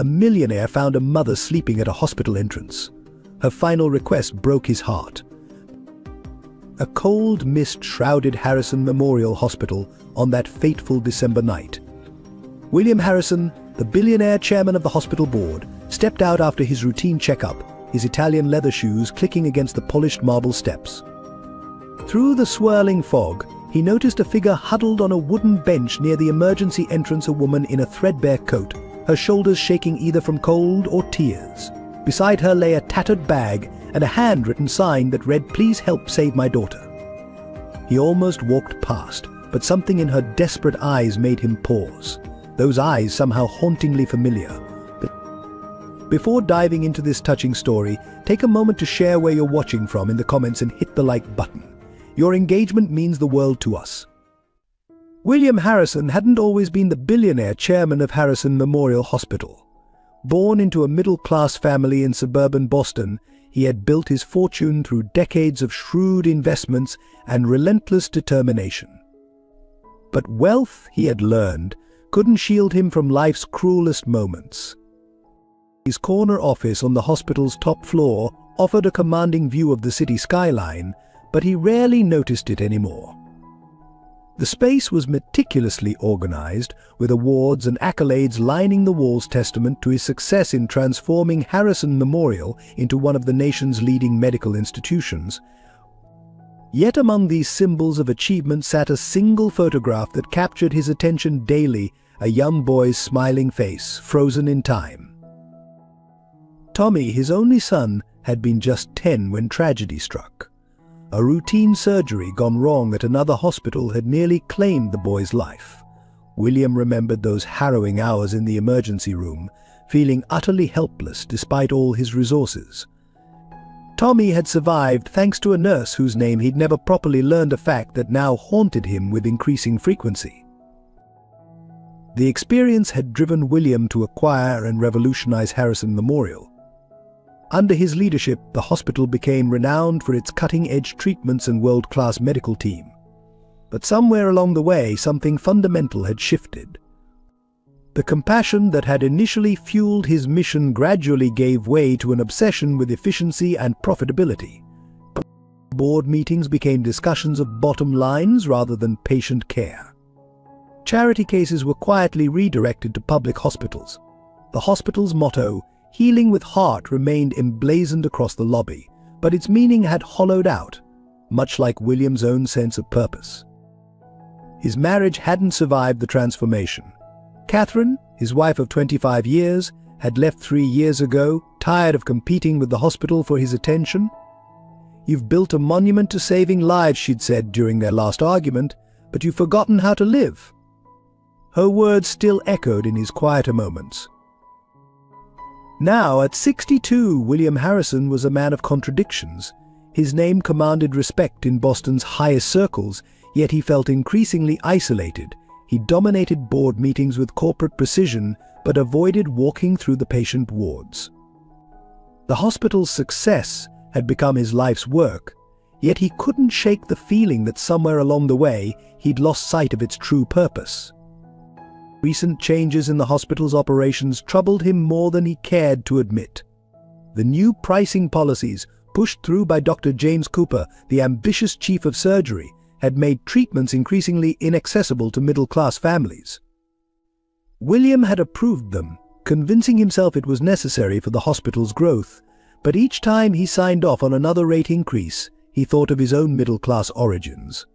a millionaire found a mother sleeping at a hospital entrance. Her final request broke his heart. A cold mist shrouded Harrison Memorial Hospital on that fateful December night. William Harrison, the billionaire chairman of the hospital board, stepped out after his routine checkup, his Italian leather shoes clicking against the polished marble steps. Through the swirling fog, he noticed a figure huddled on a wooden bench near the emergency entrance, a woman in a threadbare coat, her shoulders shaking either from cold or tears. Beside her lay a tattered bag and a handwritten sign that read, "Please help save my daughter." He almost walked past, but something in her desperate eyes made him pause. Those eyes somehow hauntingly familiar. But before diving into this touching story, take a moment to share where you're watching from in the comments and hit the like button. Your engagement means the world to us. William Harrison hadn't always been the billionaire chairman of Harrison Memorial Hospital. Born into a middle-class family in suburban Boston, he had built his fortune through decades of shrewd investments and relentless determination. But wealth, he had learned, couldn't shield him from life's cruelest moments. His corner office on the hospital's top floor offered a commanding view of the city skyline, but he rarely noticed it anymore. The space was meticulously organized, with awards and accolades lining the walls, testament to his success in transforming Harrison Memorial into one of the nation's leading medical institutions. Yet among these symbols of achievement sat a single photograph that captured his attention daily, a young boy's smiling face, frozen in time. Tommy, his only son, had been just 10 when tragedy struck. A routine surgery gone wrong at another hospital had nearly claimed the boy's life. William remembered those harrowing hours in the emergency room, feeling utterly helpless despite all his resources. Tommy had survived thanks to a nurse whose name he'd never properly learned, a fact that now haunted him with increasing frequency. The experience had driven William to acquire and revolutionize Harrison Memorial. Under his leadership, the hospital became renowned for its cutting-edge treatments and world-class medical team. But somewhere along the way, something fundamental had shifted. The compassion that had initially fueled his mission gradually gave way to an obsession with efficiency and profitability. Board meetings became discussions of bottom lines rather than patient care. Charity cases were quietly redirected to public hospitals. The hospital's motto, "Healing with Heart," remained emblazoned across the lobby, but its meaning had hollowed out, much like William's own sense of purpose. His marriage hadn't survived the transformation. Catherine, his wife of 25 years, had left 3 years ago, tired of competing with the hospital for his attention. "You've built a monument to saving lives," she'd said during their last argument, "but you've forgotten how to live." Her words still echoed in his quieter moments. Now, at 62, William Harrison was a man of contradictions. His name commanded respect in Boston's highest circles, yet he felt increasingly isolated. He dominated board meetings with corporate precision, but avoided walking through the patient wards. The hospital's success had become his life's work, yet he couldn't shake the feeling that somewhere along the way he'd lost sight of its true purpose. Recent changes in the hospital's operations troubled him more than he cared to admit. The new pricing policies, pushed through by Dr. James Cooper, the ambitious chief of surgery, had made treatments increasingly inaccessible to middle-class families. William had approved them, convincing himself it was necessary for the hospital's growth, but each time he signed off on another rate increase, he thought of his own middle-class origins.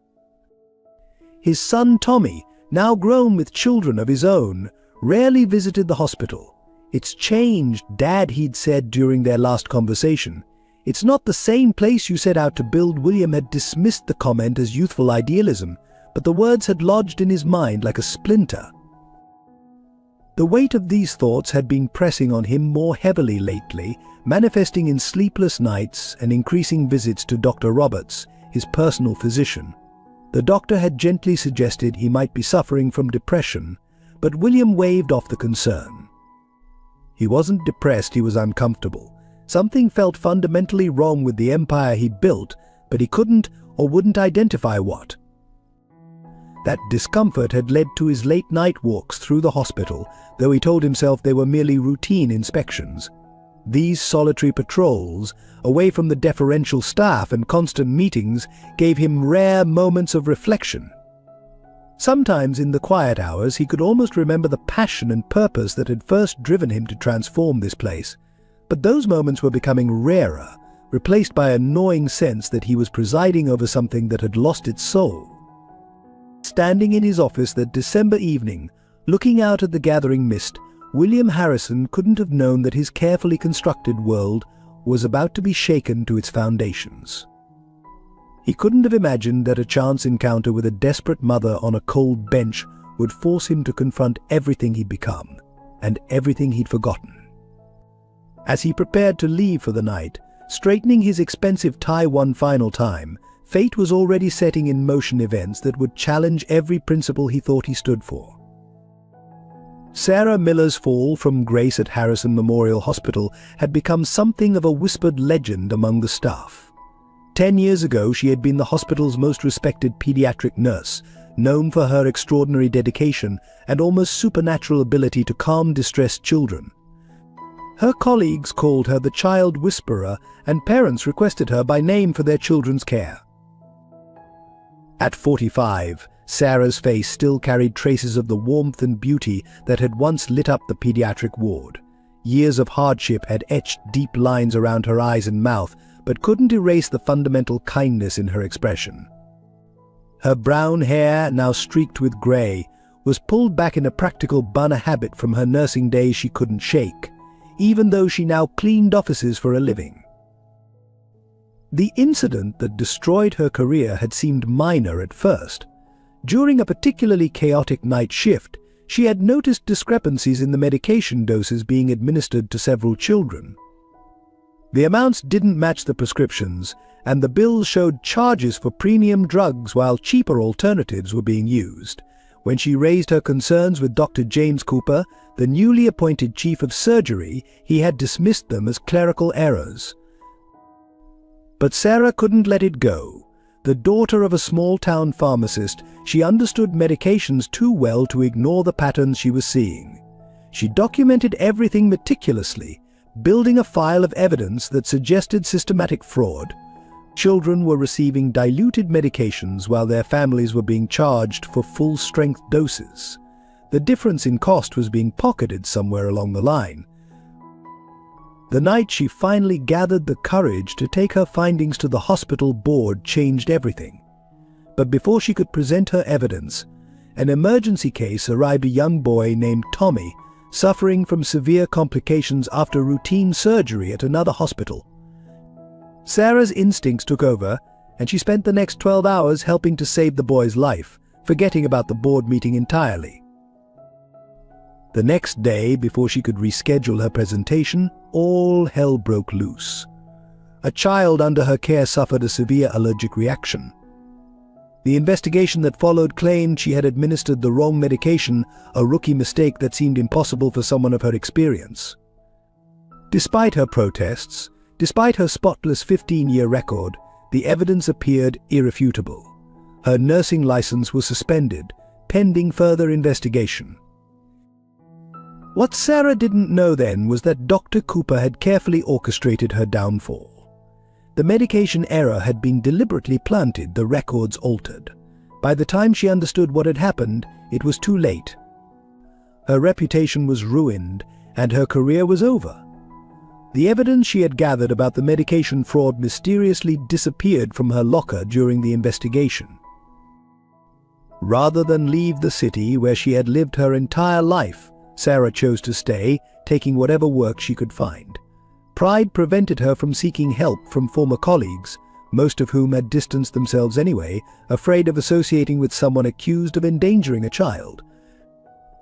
His son Tommy, now grown with children of his own, rarely visited the hospital. "It's changed, Dad," he'd said during their last conversation. "It's not the same place you set out to build." William had dismissed the comment as youthful idealism, but the words had lodged in his mind like a splinter. The weight of these thoughts had been pressing on him more heavily lately, manifesting in sleepless nights and increasing visits to Dr. Roberts, his personal physician. The doctor had gently suggested he might be suffering from depression, but William waved off the concern. He wasn't depressed, he was uncomfortable. Something felt fundamentally wrong with the empire he built, but he couldn't or wouldn't identify what. That discomfort had led to his late-night walks through the hospital, though he told himself they were merely routine inspections. These solitary patrols, away from the deferential staff and constant meetings, gave him rare moments of reflection. Sometimes in the quiet hours he could almost remember the passion and purpose that had first driven him to transform this place. But those moments were becoming rarer, replaced by a gnawing sense that he was presiding over something that had lost its soul. Standing in his office that December evening, looking out at the gathering mist, William Harrison couldn't have known that his carefully constructed world was about to be shaken to its foundations. He couldn't have imagined that a chance encounter with a desperate mother on a cold bench would force him to confront everything he'd become and everything he'd forgotten. As he prepared to leave for the night, straightening his expensive tie one final time, fate was already setting in motion events that would challenge every principle he thought he stood for. Sarah Miller's fall from grace at Harrison Memorial Hospital had become something of a whispered legend among the staff. 10 years ago, she had been the hospital's most respected pediatric nurse, known for her extraordinary dedication and almost supernatural ability to calm distressed children. Her colleagues called her the Child Whisperer, and parents requested her by name for their children's care. At 45, Sarah's face still carried traces of the warmth and beauty that had once lit up the pediatric ward. Years of hardship had etched deep lines around her eyes and mouth, but couldn't erase the fundamental kindness in her expression. Her brown hair, now streaked with grey, was pulled back in a practical bun, a habit from her nursing days she couldn't shake, even though she now cleaned offices for a living. The incident that destroyed her career had seemed minor at first. During a particularly chaotic night shift, she had noticed discrepancies in the medication doses being administered to several children. The amounts didn't match the prescriptions, and the bills showed charges for premium drugs while cheaper alternatives were being used. When she raised her concerns with Dr. James Cooper, the newly appointed chief of surgery, he had dismissed them as clerical errors. But Sarah couldn't let it go. The daughter of a small-town pharmacist, she understood medications too well to ignore the patterns she was seeing. She documented everything meticulously, building a file of evidence that suggested systematic fraud. Children were receiving diluted medications while their families were being charged for full-strength doses. The difference in cost was being pocketed somewhere along the line. The night she finally gathered the courage to take her findings to the hospital board changed everything. But before she could present her evidence, an emergency case arrived: a young boy named Tommy, suffering from severe complications after routine surgery at another hospital. Sarah's instincts took over, and she spent the next 12 hours helping to save the boy's life, forgetting about the board meeting entirely. The next day, before she could reschedule her presentation, all hell broke loose. A child under her care suffered a severe allergic reaction. The investigation that followed claimed she had administered the wrong medication, a rookie mistake that seemed impossible for someone of her experience. Despite her protests, despite her spotless 15-year record, the evidence appeared irrefutable. Her nursing license was suspended, pending further investigation. What Sarah didn't know then was that Dr. Cooper had carefully orchestrated her downfall. The medication error had been deliberately planted, the records altered. By the time she understood what had happened, it was too late. Her reputation was ruined, and her career was over. The evidence she had gathered about the medication fraud mysteriously disappeared from her locker during the investigation. Rather than leave the city where she had lived her entire life, Sarah chose to stay, taking whatever work she could find. Pride prevented her from seeking help from former colleagues, most of whom had distanced themselves anyway, afraid of associating with someone accused of endangering a child.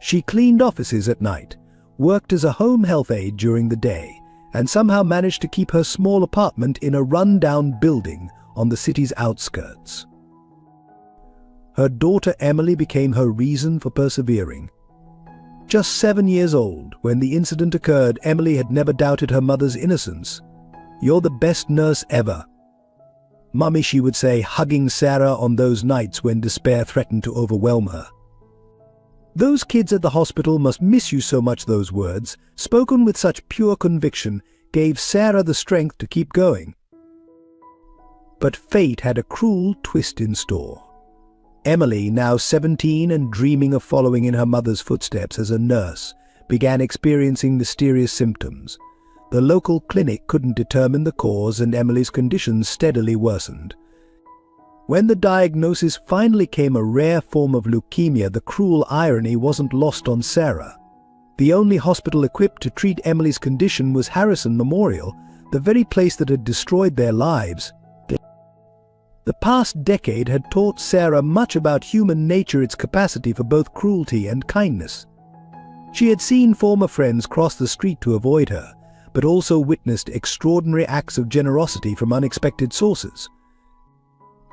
She cleaned offices at night, worked as a home health aide during the day, and somehow managed to keep her small apartment in a run-down building on the city's outskirts. Her daughter Emily became her reason for persevering. Just 7 years old, when the incident occurred, Emily had never doubted her mother's innocence. "You're the best nurse ever." "Mummy," she would say, hugging Sarah on those nights when despair threatened to overwhelm her. "Those kids at the hospital must miss you so much." Those words, spoken with such pure conviction, gave Sarah the strength to keep going. But fate had a cruel twist in store. Emily, now 17 and dreaming of following in her mother's footsteps as a nurse, began experiencing mysterious symptoms. The local clinic couldn't determine the cause, and Emily's conditions steadily worsened. When the diagnosis finally came, a rare form of leukemia, the cruel irony wasn't lost on Sarah. The only hospital equipped to treat Emily's condition was Harrison Memorial, the very place that had destroyed their lives. The past decade had taught Sarah much about human nature, its capacity for both cruelty and kindness. She had seen former friends cross the street to avoid her, but also witnessed extraordinary acts of generosity from unexpected sources.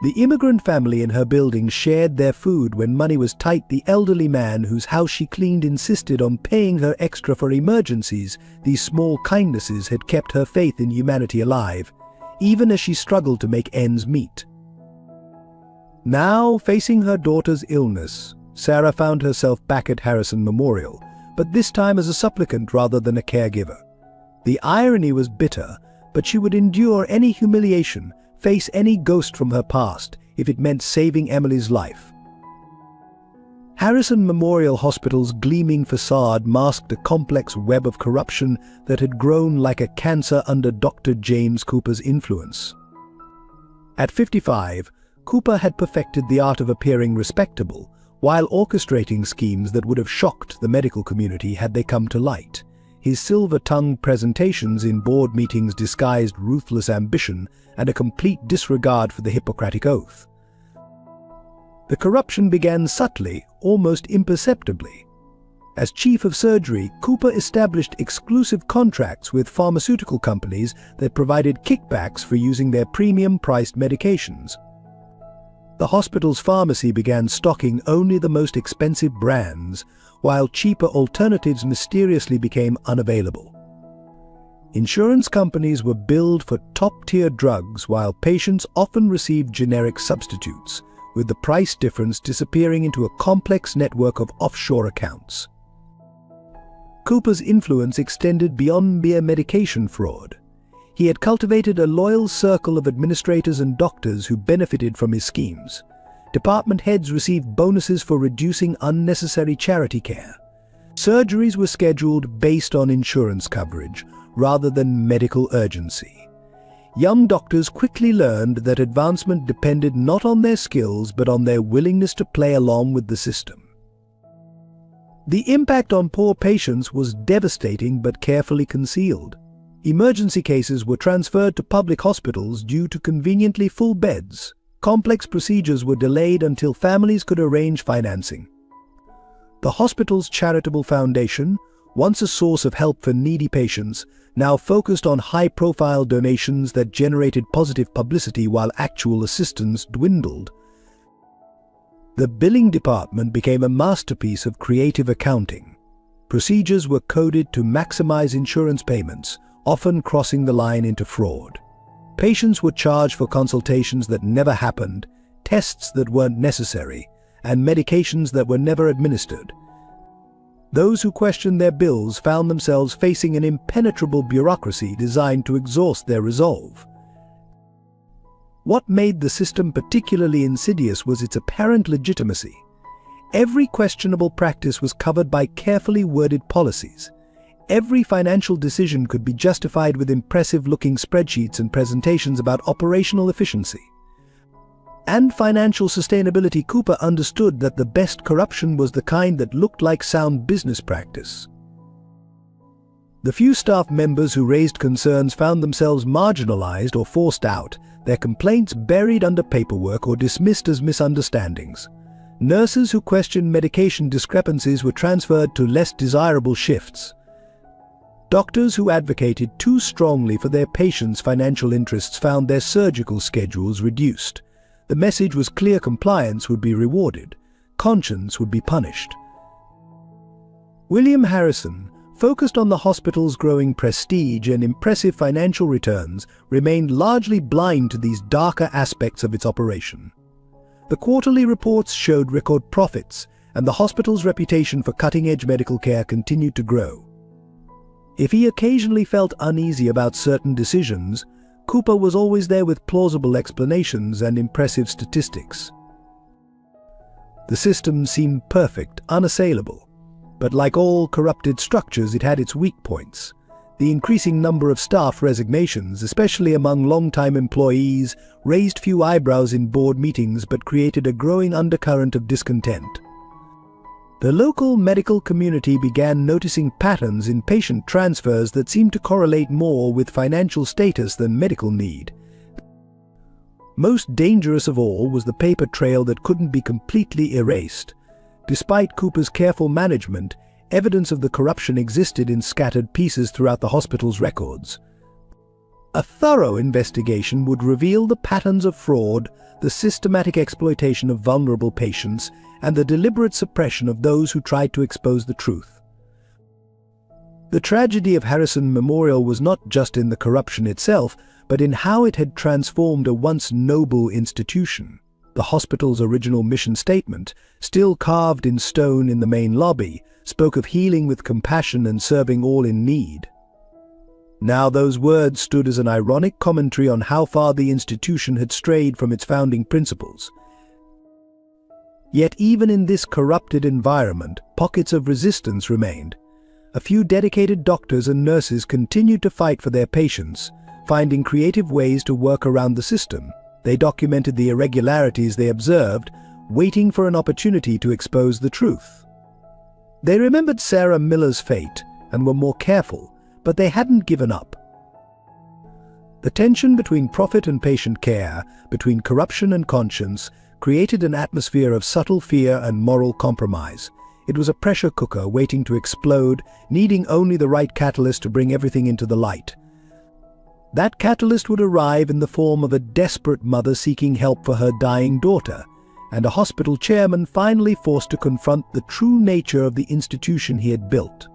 The immigrant family in her building shared their food when money was tight. The elderly man whose house she cleaned insisted on paying her extra for emergencies. These small kindnesses had kept her faith in humanity alive, even as she struggled to make ends meet. Now, facing her daughter's illness, Sarah found herself back at Harrison Memorial, but this time as a supplicant rather than a caregiver. The irony was bitter, but she would endure any humiliation, face any ghost from her past, if it meant saving Emily's life. Harrison Memorial Hospital's gleaming facade masked a complex web of corruption that had grown like a cancer under Dr. James Cooper's influence. At 55, Cooper had perfected the art of appearing respectable, while orchestrating schemes that would have shocked the medical community had they come to light. His silver-tongued presentations in board meetings disguised ruthless ambition and a complete disregard for the Hippocratic Oath. The corruption began subtly, almost imperceptibly. As chief of surgery, Cooper established exclusive contracts with pharmaceutical companies that provided kickbacks for using their premium-priced medications. The hospital's pharmacy began stocking only the most expensive brands, while cheaper alternatives mysteriously became unavailable. Insurance companies were billed for top-tier drugs, while patients often received generic substitutes, with the price difference disappearing into a complex network of offshore accounts. Cooper's influence extended beyond mere medication fraud. He had cultivated a loyal circle of administrators and doctors who benefited from his schemes. Department heads received bonuses for reducing unnecessary charity care. Surgeries were scheduled based on insurance coverage, rather than medical urgency. Young doctors quickly learned that advancement depended not on their skills but on their willingness to play along with the system. The impact on poor patients was devastating but carefully concealed. Emergency cases were transferred to public hospitals due to conveniently full beds. Complex procedures were delayed until families could arrange financing. The hospital's charitable foundation, once a source of help for needy patients, now focused on high-profile donations that generated positive publicity while actual assistance dwindled. The billing department became a masterpiece of creative accounting. Procedures were coded to maximize insurance payments, often crossing the line into fraud. Patients were charged for consultations that never happened, tests that weren't necessary, and medications that were never administered. Those who questioned their bills found themselves facing an impenetrable bureaucracy designed to exhaust their resolve. What made the system particularly insidious was its apparent legitimacy. Every questionable practice was covered by carefully worded policies. Every financial decision could be justified with impressive-looking spreadsheets and presentations about operational efficiency. And financial sustainability. Cooper understood that the best corruption was the kind that looked like sound business practice. The few staff members who raised concerns found themselves marginalized or forced out, their complaints buried under paperwork or dismissed as misunderstandings. Nurses who questioned medication discrepancies were transferred to less desirable shifts. Doctors who advocated too strongly for their patients' financial interests found their surgical schedules reduced. The message was clear: compliance would be rewarded, conscience would be punished. William Harrison, focused on the hospital's growing prestige and impressive financial returns, remained largely blind to these darker aspects of its operation. The quarterly reports showed record profits, and the hospital's reputation for cutting-edge medical care continued to grow. If he occasionally felt uneasy about certain decisions, Cooper was always there with plausible explanations and impressive statistics. The system seemed perfect, unassailable. But like all corrupted structures, it had its weak points. The increasing number of staff resignations, especially among long-time employees, raised few eyebrows in board meetings but created a growing undercurrent of discontent. The local medical community began noticing patterns in patient transfers that seemed to correlate more with financial status than medical need. Most dangerous of all was the paper trail that couldn't be completely erased. Despite Cooper's careful management, evidence of the corruption existed in scattered pieces throughout the hospital's records. A thorough investigation would reveal the patterns of fraud, the systematic exploitation of vulnerable patients, and the deliberate suppression of those who tried to expose the truth. The tragedy of Harrison Memorial was not just in the corruption itself, but in how it had transformed a once noble institution. The hospital's original mission statement, still carved in stone in the main lobby, spoke of healing with compassion and serving all in need. Now those words stood as an ironic commentary on how far the institution had strayed from its founding principles. Yet even in this corrupted environment, pockets of resistance remained. A few dedicated doctors and nurses continued to fight for their patients, finding creative ways to work around the system. They documented the irregularities they observed, waiting for an opportunity to expose the truth. They remembered Sarah Miller's fate and were more careful, but they hadn't given up. The tension between profit and patient care, between corruption and conscience, created an atmosphere of subtle fear and moral compromise. It was a pressure cooker waiting to explode, needing only the right catalyst to bring everything into the light. That catalyst would arrive in the form of a desperate mother seeking help for her dying daughter, and a hospital chairman finally forced to confront the true nature of the institution he had built.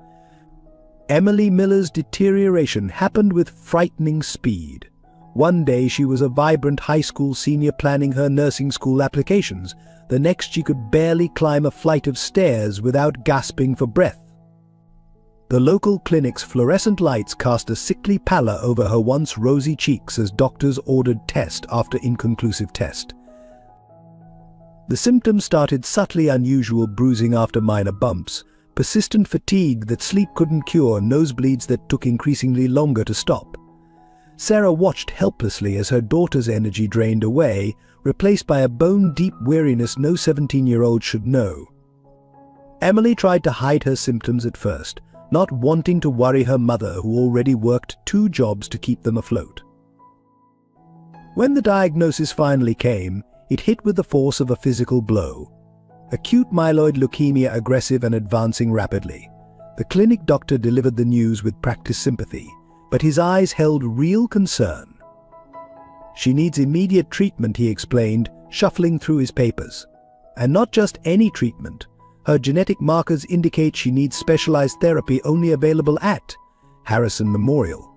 Emily Miller's deterioration happened with frightening speed. One day she was a vibrant high school senior planning her nursing school applications. The next she could barely climb a flight of stairs without gasping for breath. The local clinic's fluorescent lights cast a sickly pallor over her once rosy cheeks as doctors ordered test after inconclusive test. The symptoms started subtly unusual bruising after minor bumps, persistent fatigue that sleep couldn't cure, nosebleeds that took increasingly longer to stop. Sarah watched helplessly as her daughter's energy drained away, replaced by a bone-deep weariness no 17-year-old should know. Emily tried to hide her symptoms at first, not wanting to worry her mother, who already worked 2 jobs to keep them afloat. When the diagnosis finally came, it hit with the force of a physical blow. Acute myeloid leukemia, aggressive and advancing rapidly. The clinic doctor delivered the news with practiced sympathy, but his eyes held real concern. She needs immediate treatment, he explained, shuffling through his papers. And not just any treatment. Her genetic markers indicate she needs specialized therapy only available at Harrison Memorial.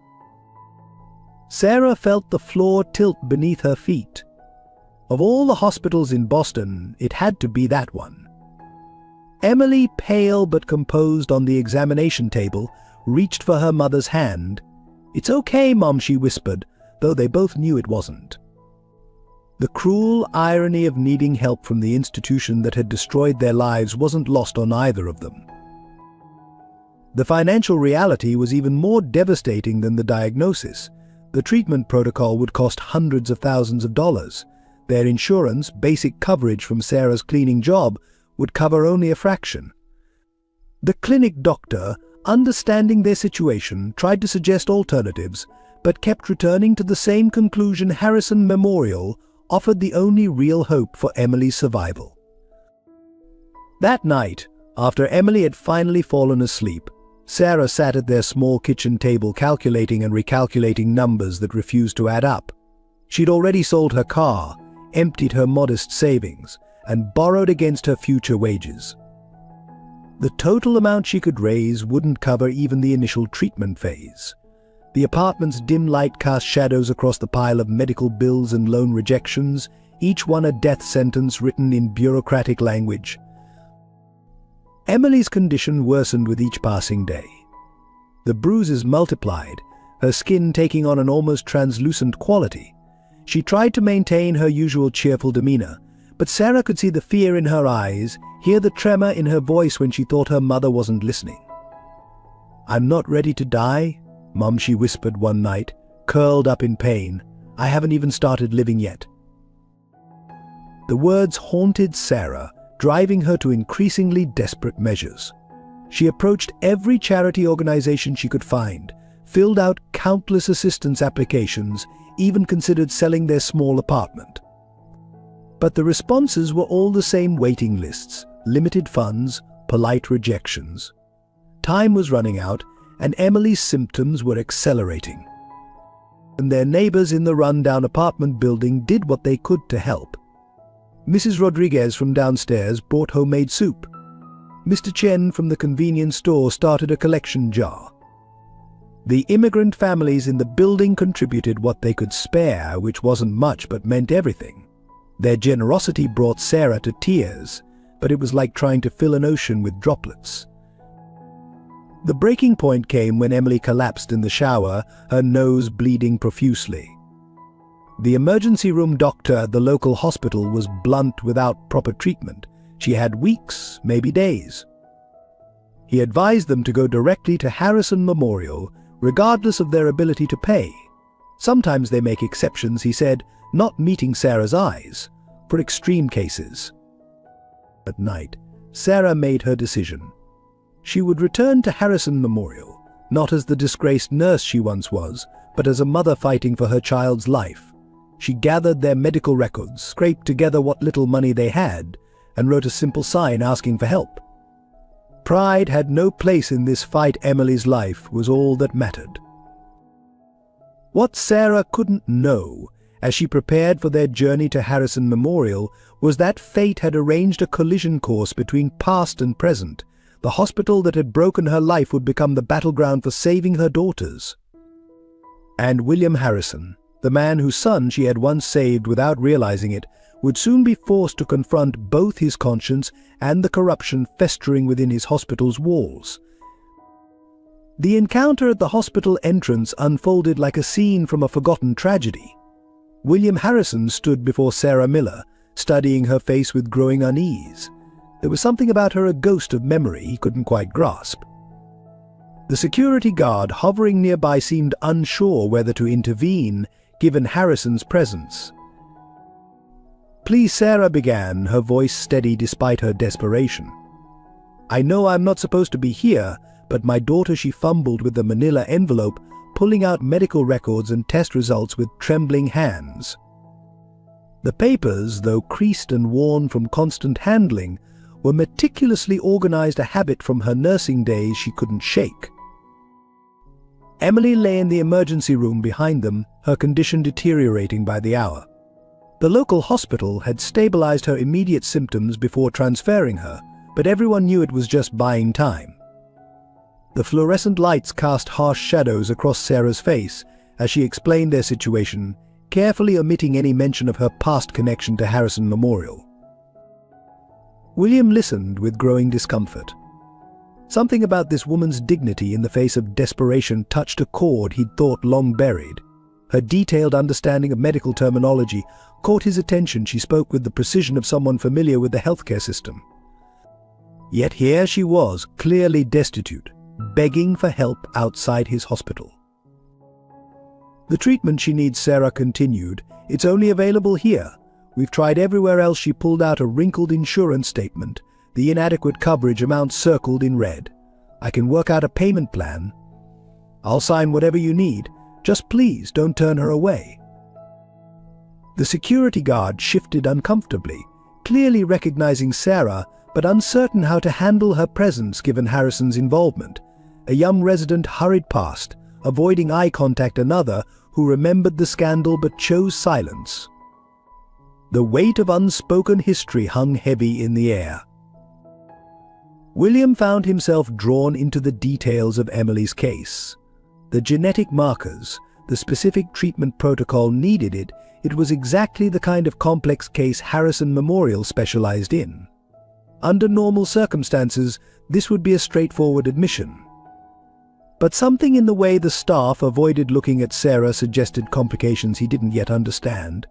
Sarah felt the floor tilt beneath her feet. Of all the hospitals in Boston, it had to be that one. Emily, pale but composed on the examination table, reached for her mother's hand. "It's okay, Mom," she whispered, though they both knew it wasn't. The cruel irony of needing help from the institution that had destroyed their lives wasn't lost on either of them. The financial reality was even more devastating than the diagnosis. The treatment protocol would cost hundreds of thousands of dollars. Their insurance, basic coverage from Sarah's cleaning job, would cover only a fraction. The clinic doctor, understanding their situation, tried to suggest alternatives, but kept returning to the same conclusion: Harrison Memorial offered the only real hope for Emily's survival. That night, after Emily had finally fallen asleep, Sarah sat at their small kitchen table calculating and recalculating numbers that refused to add up. She'd already sold her car, emptied her modest savings, and borrowed against her future wages. The total amount she could raise wouldn't cover even the initial treatment phase. The apartment's dim light cast shadows across the pile of medical bills and loan rejections, each one a death sentence written in bureaucratic language. Emily's condition worsened with each passing day. The bruises multiplied, her skin taking on an almost translucent quality. She tried to maintain her usual cheerful demeanor, but Sarah could see the fear in her eyes, hear the tremor in her voice when she thought her mother wasn't listening. "I'm not ready to die, Mum," she whispered one night, curled up in pain. "I haven't even started living yet." The words haunted Sarah, driving her to increasingly desperate measures. She approached every charity organization she could find, filled out countless assistance applications, even considered selling their small apartment. But the responses were all the same waiting lists, limited funds, polite rejections. Time was running out, and Emily's symptoms were accelerating. And their neighbors in the run-down apartment building did what they could to help. Mrs. Rodriguez from downstairs brought homemade soup. Mr. Chen from the convenience store started a collection jar. The immigrant families in the building contributed what they could spare, which wasn't much but meant everything. Their generosity brought Sarah to tears, but it was like trying to fill an ocean with droplets. The breaking point came when Emily collapsed in the shower, her nose bleeding profusely. The emergency room doctor at the local hospital was blunt without proper treatment. She had weeks, maybe days. He advised them to go directly to Harrison Memorial, regardless of their ability to pay. Sometimes they make exceptions, he said, not meeting Sarah's eyes, for extreme cases. At night, Sarah made her decision. She would return to Harrison Memorial, not as the disgraced nurse she once was, but as a mother fighting for her child's life. She gathered their medical records, scraped together what little money they had, and wrote a simple sign asking for help. Pride had no place in this fight. Emily's life was all that mattered. What Sarah couldn't know, as she prepared for their journey to Harrison Memorial, was that fate had arranged a collision course between past and present. The hospital that had broken her life would become the battleground for saving her daughters. And William Harrison, the man whose son she had once saved without realizing it, would soon be forced to confront both his conscience and the corruption festering within his hospital's walls. The encounter at the hospital entrance unfolded like a scene from a forgotten tragedy. William Harrison stood before Sarah Miller, studying her face with growing unease. There was something about her, a ghost of memory he couldn't quite grasp. The security guard hovering nearby seemed unsure whether to intervene, given Harrison's presence. "Please," Sarah began, her voice steady despite her desperation. "I know I'm not supposed to be here, but my daughter," she fumbled with the manila envelope, pulling out medical records and test results with trembling hands. The papers, though creased and worn from constant handling, were meticulously organized, a habit from her nursing days she couldn't shake. Emily lay in the emergency room behind them, her condition deteriorating by the hour. The local hospital had stabilized her immediate symptoms before transferring her, but everyone knew it was just buying time. The fluorescent lights cast harsh shadows across Sarah's face as she explained their situation, carefully omitting any mention of her past connection to Harrison Memorial. William listened with growing discomfort. Something about this woman's dignity in the face of desperation touched a chord he'd thought long buried. Her detailed understanding of medical terminology caught his attention. She spoke with the precision of someone familiar with the healthcare system. Yet here she was, clearly destitute, begging for help outside his hospital. "The treatment she needs," Sarah continued, "it's only available here. We've tried everywhere else." She pulled out a wrinkled insurance statement, the inadequate coverage amount circled in red. "I can work out a payment plan. I'll sign whatever you need. Just please don't turn her away." The security guard shifted uncomfortably, clearly recognizing Sarah, but uncertain how to handle her presence given Harrison's involvement. A young resident hurried past, avoiding eye contact. Another, who remembered the scandal but chose silence. The weight of unspoken history hung heavy in the air. William found himself drawn into the details of Emily's case. The genetic markers, the specific treatment protocol needed. It was exactly the kind of complex case Harrison Memorial specialized in. Under normal circumstances, this would be a straightforward admission. But something in the way the staff avoided looking at Sarah suggested complications he didn't yet understand.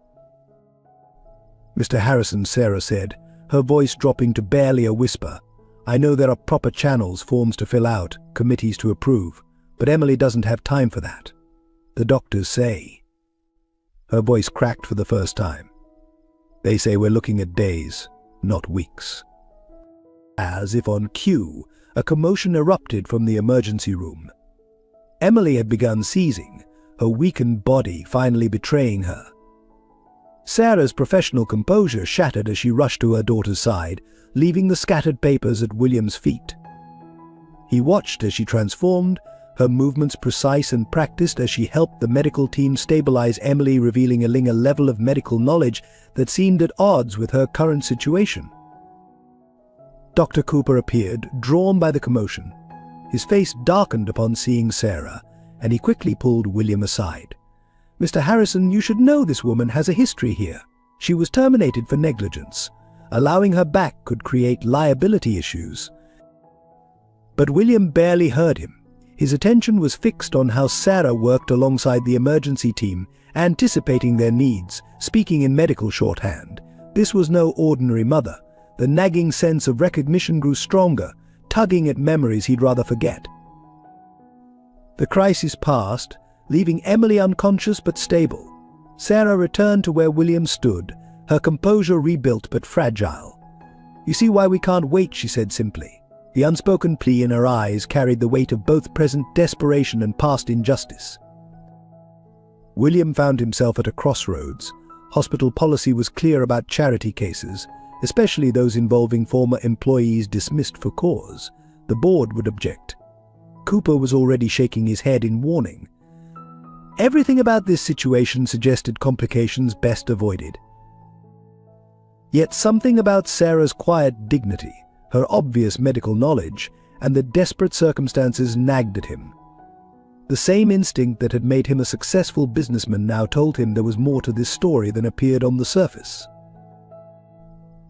"Mr. Harrison," Sarah said, her voice dropping to barely a whisper, "I know there are proper channels, forms to fill out, committees to approve, but Emily doesn't have time for that. The doctors say." Her voice cracked for the first time. "They say we're looking at days, not weeks." As if on cue, a commotion erupted from the emergency room. Emily had begun seizing, her weakened body finally betraying her. Sarah's professional composure shattered as she rushed to her daughter's side, leaving the scattered papers at William's feet. He watched as she transformed, her movements precise and practiced as she helped the medical team stabilize Emily, revealing a level of medical knowledge that seemed at odds with her current situation. Dr. Cooper appeared, drawn by the commotion. His face darkened upon seeing Sarah, and he quickly pulled William aside. "Mr. Harrison, you should know this woman has a history here. She was terminated for negligence. Allowing her back could create liability issues." But William barely heard him. His attention was fixed on how Sarah worked alongside the emergency team, anticipating their needs, speaking in medical shorthand. This was no ordinary mother. The nagging sense of recognition grew stronger, tugging at memories he'd rather forget. The crisis passed, leaving Emily unconscious but stable. Sarah returned to where William stood, her composure rebuilt but fragile. "You see why we can't wait," she said simply. The unspoken plea in her eyes carried the weight of both present desperation and past injustice. William found himself at a crossroads. Hospital policy was clear about charity cases, especially those involving former employees dismissed for cause. The board would object. Cooper was already shaking his head in warning. Everything about this situation suggested complications best avoided. Yet something about Sarah's quiet dignity, her obvious medical knowledge, and the desperate circumstances nagged at him. The same instinct that had made him a successful businessman now told him there was more to this story than appeared on the surface.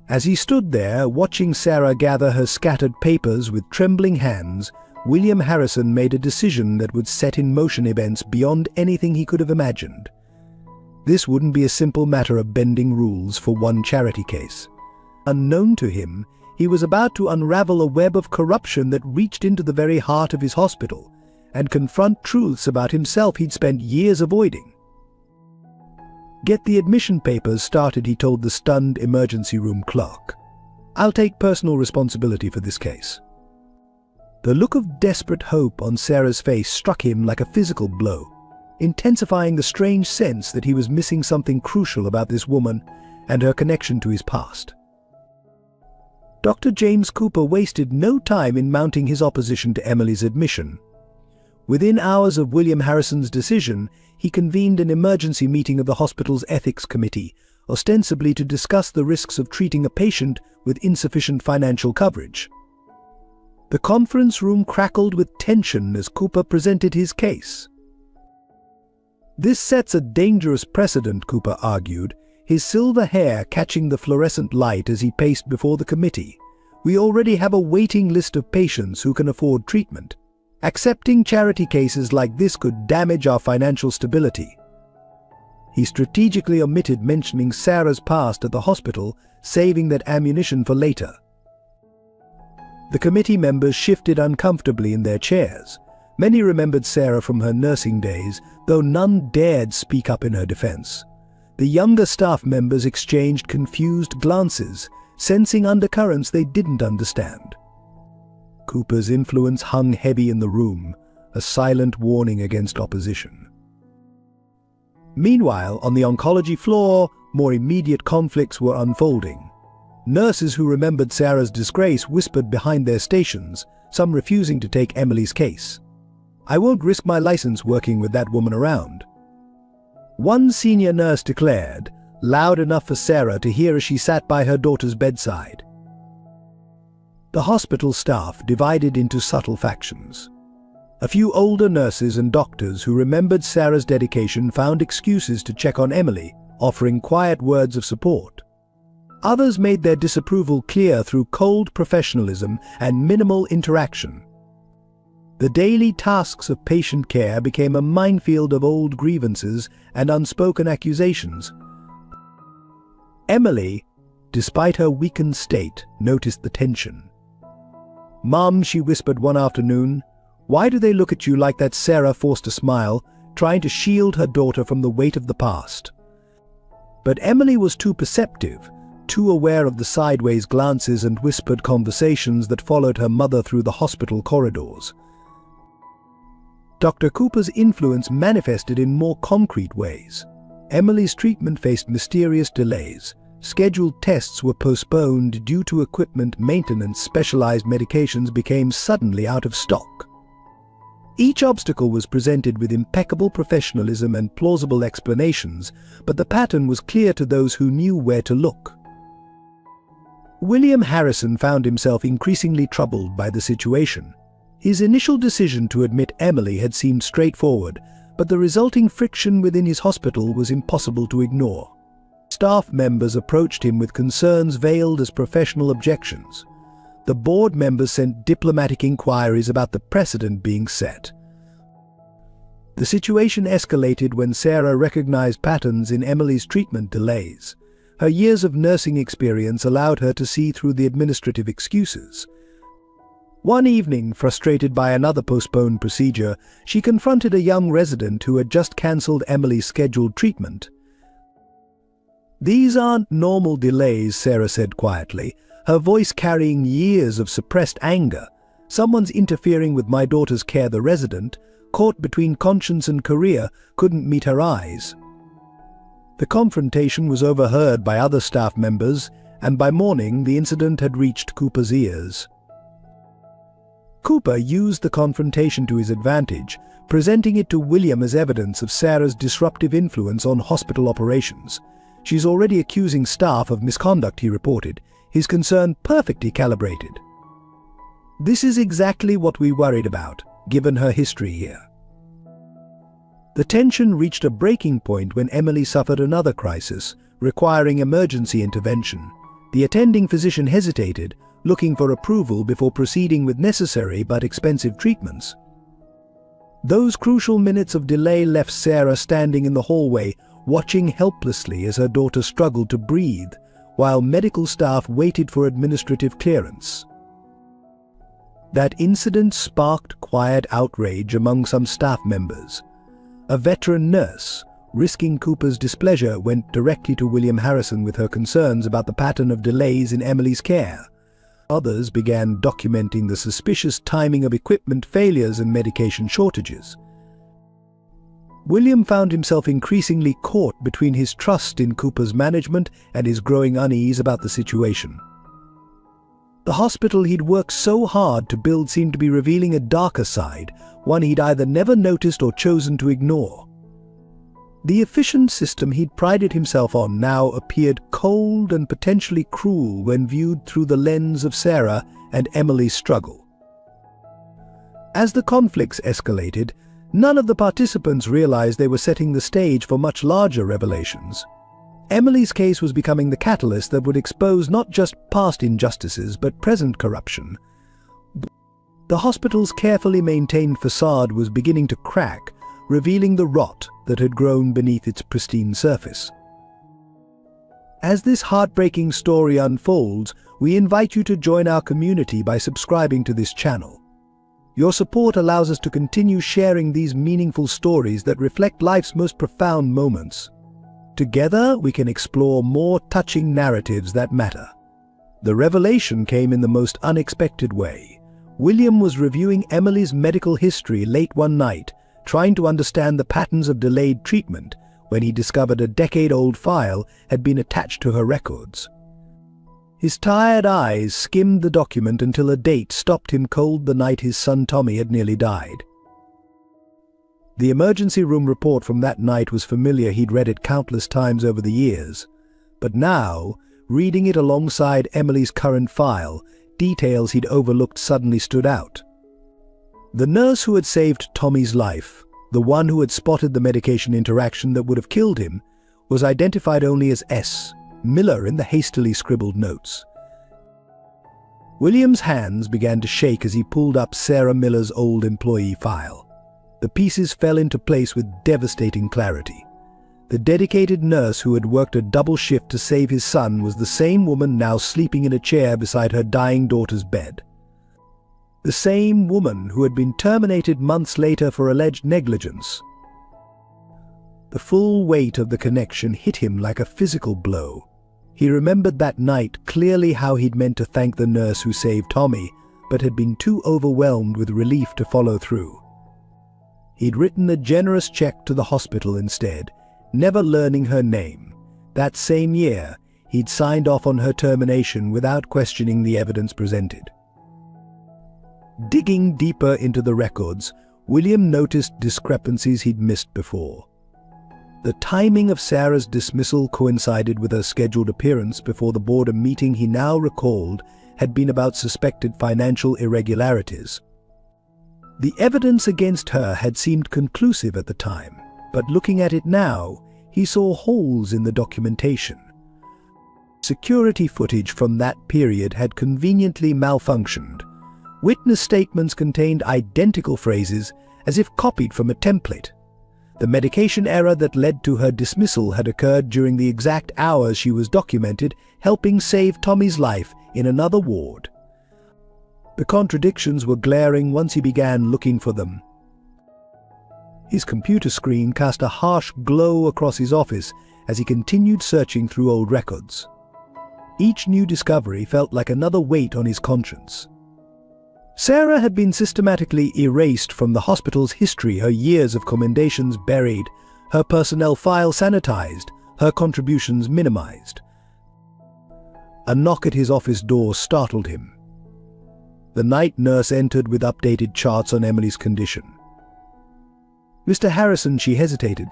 As he stood there, watching Sarah gather her scattered papers with trembling hands, William Harrison made a decision that would set in motion events beyond anything he could have imagined. This wouldn't be a simple matter of bending rules for one charity case. Unknown to him, he was about to unravel a web of corruption that reached into the very heart of his hospital and confront truths about himself he'd spent years avoiding. "Get the admission papers started," he told the stunned emergency room clerk. "I'll take personal responsibility for this case." The look of desperate hope on Sarah's face struck him like a physical blow, intensifying the strange sense that he was missing something crucial about this woman and her connection to his past. Dr. James Cooper wasted no time in mounting his opposition to Emily's admission. Within hours of William Harrison's decision, he convened an emergency meeting of the hospital's ethics committee, ostensibly to discuss the risks of treating a patient with insufficient financial coverage. The conference room crackled with tension as Cooper presented his case. "This sets a dangerous precedent," Cooper argued, his silver hair catching the fluorescent light as he paced before the committee. "We already have a waiting list of patients who can afford treatment. Accepting charity cases like this could damage our financial stability." He strategically omitted mentioning Sarah's past at the hospital, saving that ammunition for later. The committee members shifted uncomfortably in their chairs. Many remembered Sarah from her nursing days, though none dared speak up in her defense. The younger staff members exchanged confused glances, sensing undercurrents they didn't understand. Cooper's influence hung heavy in the room, a silent warning against opposition. Meanwhile, on the oncology floor, more immediate conflicts were unfolding. Nurses who remembered Sarah's disgrace whispered behind their stations, some refusing to take Emily's case. "I won't risk my license working with that woman around." One senior nurse declared, loud enough for Sarah to hear as she sat by her daughter's bedside. The hospital staff divided into subtle factions. A few older nurses and doctors who remembered Sarah's dedication found excuses to check on Emily, offering quiet words of support. Others made their disapproval clear through cold professionalism and minimal interaction. The daily tasks of patient care became a minefield of old grievances and unspoken accusations. Emily, despite her weakened state, noticed the tension. "Mom," she whispered one afternoon, "why do they look at you like that?" Sarah forced a smile, trying to shield her daughter from the weight of the past. But Emily was too perceptive, too aware of the sideways glances and whispered conversations that followed her mother through the hospital corridors. Dr. Cooper's influence manifested in more concrete ways. Emily's treatment faced mysterious delays. Scheduled tests were postponed due to equipment maintenance. Specialized medications became suddenly out of stock. Each obstacle was presented with impeccable professionalism and plausible explanations, but the pattern was clear to those who knew where to look. William Harrison found himself increasingly troubled by the situation. His initial decision to admit Emily had seemed straightforward, but the resulting friction within his hospital was impossible to ignore. Staff members approached him with concerns veiled as professional objections. The board members sent diplomatic inquiries about the precedent being set. The situation escalated when Sarah recognized patterns in Emily's treatment delays. Her years of nursing experience allowed her to see through the administrative excuses. One evening, frustrated by another postponed procedure, she confronted a young resident who had just cancelled Emily's scheduled treatment. "These aren't normal delays," Sarah said quietly, her voice carrying years of suppressed anger. "Someone's interfering with my daughter's care." The resident, caught between conscience and career, couldn't meet her eyes. The confrontation was overheard by other staff members, and by morning the incident had reached Cooper's ears. Cooper used the confrontation to his advantage, presenting it to William as evidence of Sarah's disruptive influence on hospital operations. "She's already accusing staff of misconduct," he reported, his concern perfectly calibrated. "This is exactly what we worried about, given her history here." The tension reached a breaking point when Emily suffered another crisis, requiring emergency intervention. The attending physician hesitated, looking for approval before proceeding with necessary but expensive treatments. Those crucial minutes of delay left Sarah standing in the hallway, watching helplessly as her daughter struggled to breathe, while medical staff waited for administrative clearance. That incident sparked quiet outrage among some staff members. A veteran nurse, risking Cooper's displeasure, went directly to William Harrison with her concerns about the pattern of delays in Emily's care. Others began documenting the suspicious timing of equipment failures and medication shortages. William found himself increasingly caught between his trust in Cooper's management and his growing unease about the situation. The hospital he'd worked so hard to build seemed to be revealing a darker side, one he'd either never noticed or chosen to ignore. The efficient system he'd prided himself on now appeared cold and potentially cruel when viewed through the lens of Sarah and Emily's struggle. As the conflicts escalated, none of the participants realized they were setting the stage for much larger revelations. Emily's case was becoming the catalyst that would expose not just past injustices but present corruption. The hospital's carefully maintained facade was beginning to crack, revealing the rot that had grown beneath its pristine surface. As this heartbreaking story unfolds, we invite you to join our community by subscribing to this channel. Your support allows us to continue sharing these meaningful stories that reflect life's most profound moments. Together, we can explore more touching narratives that matter. The revelation came in the most unexpected way. William was reviewing Emily's medical history late one night, trying to understand the patterns of delayed treatment, when he discovered a decade-old file had been attached to her records. His tired eyes skimmed the document until a date stopped him cold: the night his son Tommy had nearly died. The emergency room report from that night was familiar. He'd read it countless times over the years. But now, reading it alongside Emily's current file, details he'd overlooked suddenly stood out. The nurse who had saved Tommy's life, the one who had spotted the medication interaction that would have killed him, was identified only as S. Miller in the hastily scribbled notes. William's hands began to shake as he pulled up Sarah Miller's old employee file. The pieces fell into place with devastating clarity. The dedicated nurse who had worked a double shift to save his son was the same woman now sleeping in a chair beside her dying daughter's bed. The same woman who had been terminated months later for alleged negligence. The full weight of the connection hit him like a physical blow. He remembered that night clearly how he'd meant to thank the nurse who saved Tommy, but had been too overwhelmed with relief to follow through. He'd written a generous check to the hospital instead, never learning her name. That same year, he'd signed off on her termination without questioning the evidence presented. Digging deeper into the records, William noticed discrepancies he'd missed before. The timing of Sarah's dismissal coincided with her scheduled appearance before the board. A meeting he now recalled had been about suspected financial irregularities. The evidence against her had seemed conclusive at the time, but looking at it now, he saw holes in the documentation. Security footage from that period had conveniently malfunctioned. Witness statements contained identical phrases as if copied from a template. The medication error that led to her dismissal had occurred during the exact hours she was documented, helping save Tommy's life in another ward. The contradictions were glaring once he began looking for them. His computer screen cast a harsh glow across his office as he continued searching through old records. Each new discovery felt like another weight on his conscience. Sarah had been systematically erased from the hospital's history, her years of commendations buried, her personnel file sanitized, her contributions minimized. A knock at his office door startled him. The night nurse entered with updated charts on Emily's condition. "Mr. Harrison," she hesitated.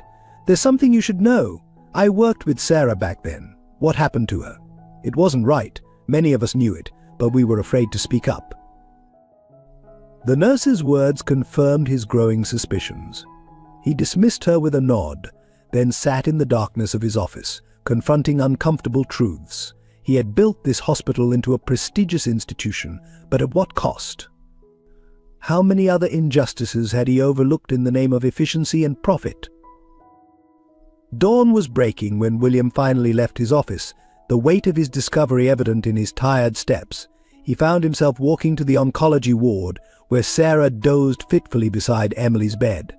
"There's something you should know. I worked with Sarah back then. What happened to her? It wasn't right. Many of us knew it, but we were afraid to speak up." The nurse's words confirmed his growing suspicions. He dismissed her with a nod, then sat in the darkness of his office, confronting uncomfortable truths. He had built this hospital into a prestigious institution, but at what cost? How many other injustices had he overlooked in the name of efficiency and profit? Dawn was breaking when William finally left his office, the weight of his discovery evident in his tired steps. He found himself walking to the oncology ward, where Sarah dozed fitfully beside Emily's bed.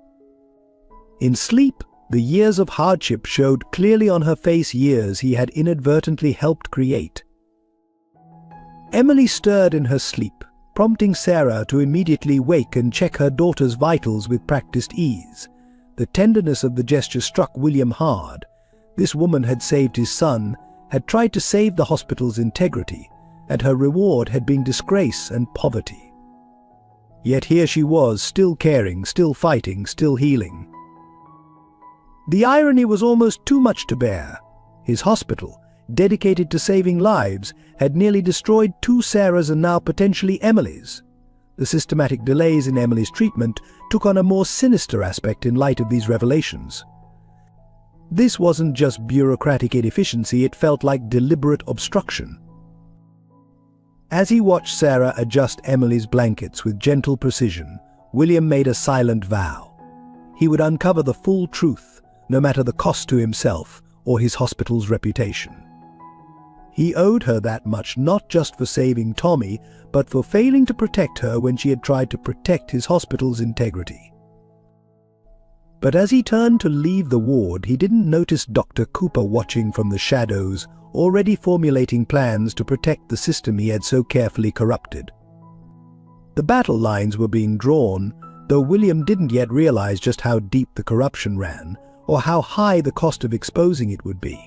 In sleep, the years of hardship showed clearly on her face, years he had inadvertently helped create. Emily stirred in her sleep, prompting Sarah to immediately wake and check her daughter's vitals with practiced ease. The tenderness of the gesture struck William hard. This woman had saved his son, had tried to save the hospital's integrity, and her reward had been disgrace and poverty. Yet here she was, still caring, still fighting, still healing. The irony was almost too much to bear. His hospital, dedicated to saving lives, had nearly destroyed two Sarahs and now potentially Emily's. The systematic delays in Emily's treatment took on a more sinister aspect in light of these revelations. This wasn't just bureaucratic inefficiency, it felt like deliberate obstruction. As he watched Sarah adjust Emily's blankets with gentle precision, William made a silent vow. He would uncover the full truth, no matter the cost to himself or his hospital's reputation. He owed her that much, not just for saving Tommy, but for failing to protect her when she had tried to protect his hospital's integrity. But as he turned to leave the ward, he didn't notice Dr. Cooper watching from the shadows, already formulating plans to protect the system he had so carefully corrupted. The battle lines were being drawn, though William didn't yet realize just how deep the corruption ran, or how high the cost of exposing it would be.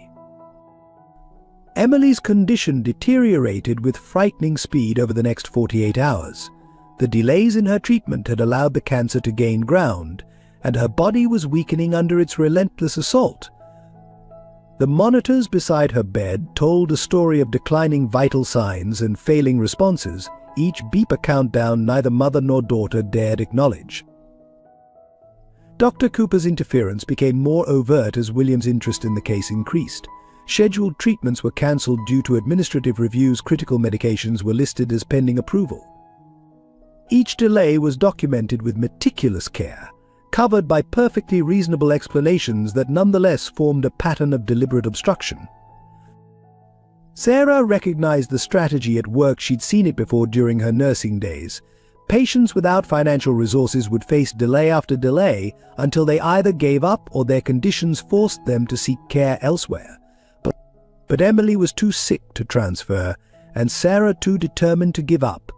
Emily's condition deteriorated with frightening speed over the next 48 hours. The delays in her treatment had allowed the cancer to gain ground, and her body was weakening under its relentless assault. The monitors beside her bed told a story of declining vital signs and failing responses, each beep a countdown neither mother nor daughter dared acknowledge. Dr. Cooper's interference became more overt as William's interest in the case increased. Scheduled treatments were cancelled due to administrative reviews. Critical medications were listed as pending approval. Each delay was documented with meticulous care, covered by perfectly reasonable explanations that nonetheless formed a pattern of deliberate obstruction. Sarah recognized the strategy at work. She'd seen it before during her nursing days. Patients without financial resources would face delay after delay until they either gave up or their conditions forced them to seek care elsewhere. But Emily was too sick to transfer, and Sarah too determined to give up.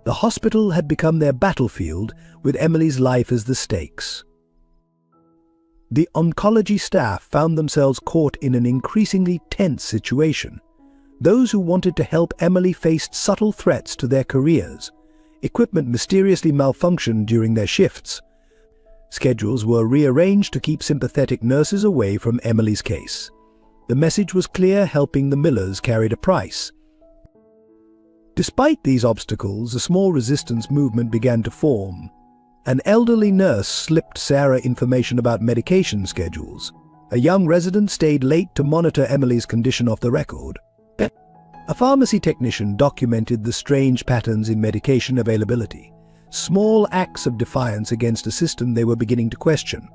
The hospital had become their battlefield, with Emily's life as the stakes. The oncology staff found themselves caught in an increasingly tense situation. Those who wanted to help Emily faced subtle threats to their careers. Equipment mysteriously malfunctioned during their shifts. Schedules were rearranged to keep sympathetic nurses away from Emily's case. The message was clear: helping the Millers carried a price. Despite these obstacles, a small resistance movement began to form. An elderly nurse slipped Sarah information about medication schedules. A young resident stayed late to monitor Emily's condition off the record. A pharmacy technician documented the strange patterns in medication availability, small acts of defiance against a system they were beginning to question.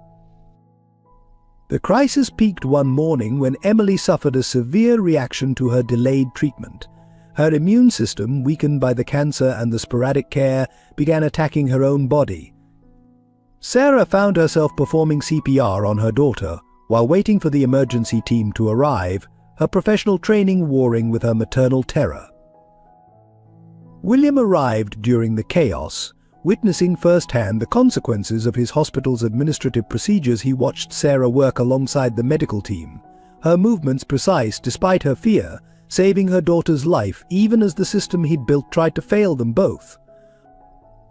The crisis peaked one morning when Emily suffered a severe reaction to her delayed treatment. Her immune system, weakened by the cancer and the sporadic care, began attacking her own body. Sarah found herself performing CPR on her daughter while waiting for the emergency team to arrive, her professional training warring with her maternal terror. William arrived during the chaos. Witnessing firsthand the consequences of his hospital's administrative procedures, he watched Sarah work alongside the medical team, her movements precise despite her fear, saving her daughter's life even as the system he'd built tried to fail them both.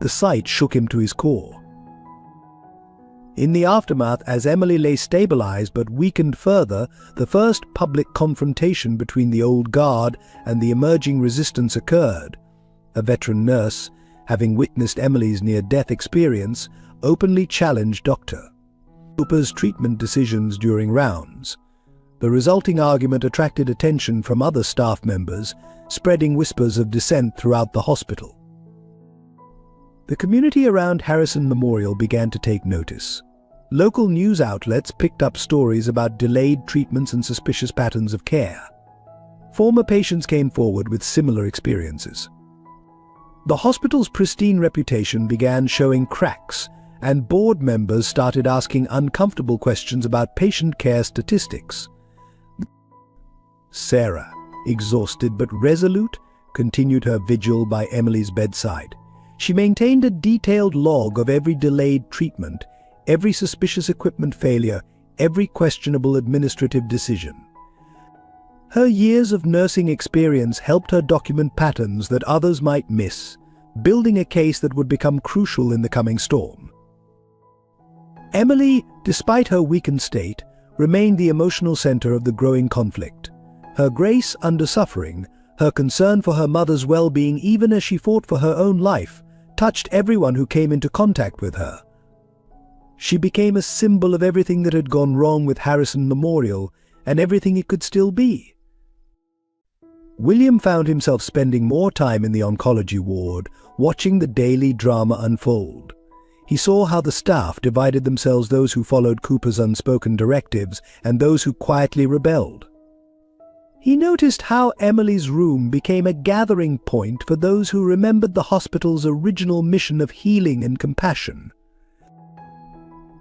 The sight shook him to his core. In the aftermath, as Emily lay stabilized but weakened further, the first public confrontation between the old guard and the emerging resistance occurred. A veteran nurse, having witnessed Emily's near-death experience, openly challenged Dr. Cooper's treatment decisions during rounds. The resulting argument attracted attention from other staff members, spreading whispers of dissent throughout the hospital. The community around Harrison Memorial began to take notice. Local news outlets picked up stories about delayed treatments and suspicious patterns of care. Former patients came forward with similar experiences. The hospital's pristine reputation began showing cracks, and board members started asking uncomfortable questions about patient care statistics. Sarah, exhausted but resolute, continued her vigil by Emily's bedside. She maintained a detailed log of every delayed treatment, every suspicious equipment failure, every questionable administrative decision. Her years of nursing experience helped her document patterns that others might miss, building a case that would become crucial in the coming storm. Emily, despite her weakened state, remained the emotional center of the growing conflict. Her grace under suffering, her concern for her mother's well-being even as she fought for her own life, touched everyone who came into contact with her. She became a symbol of everything that had gone wrong with Harrison Memorial and everything it could still be. William found himself spending more time in the oncology ward, watching the daily drama unfold. He saw how the staff divided themselves, those who followed Cooper's unspoken directives and those who quietly rebelled. He noticed how Emily's room became a gathering point for those who remembered the hospital's original mission of healing and compassion.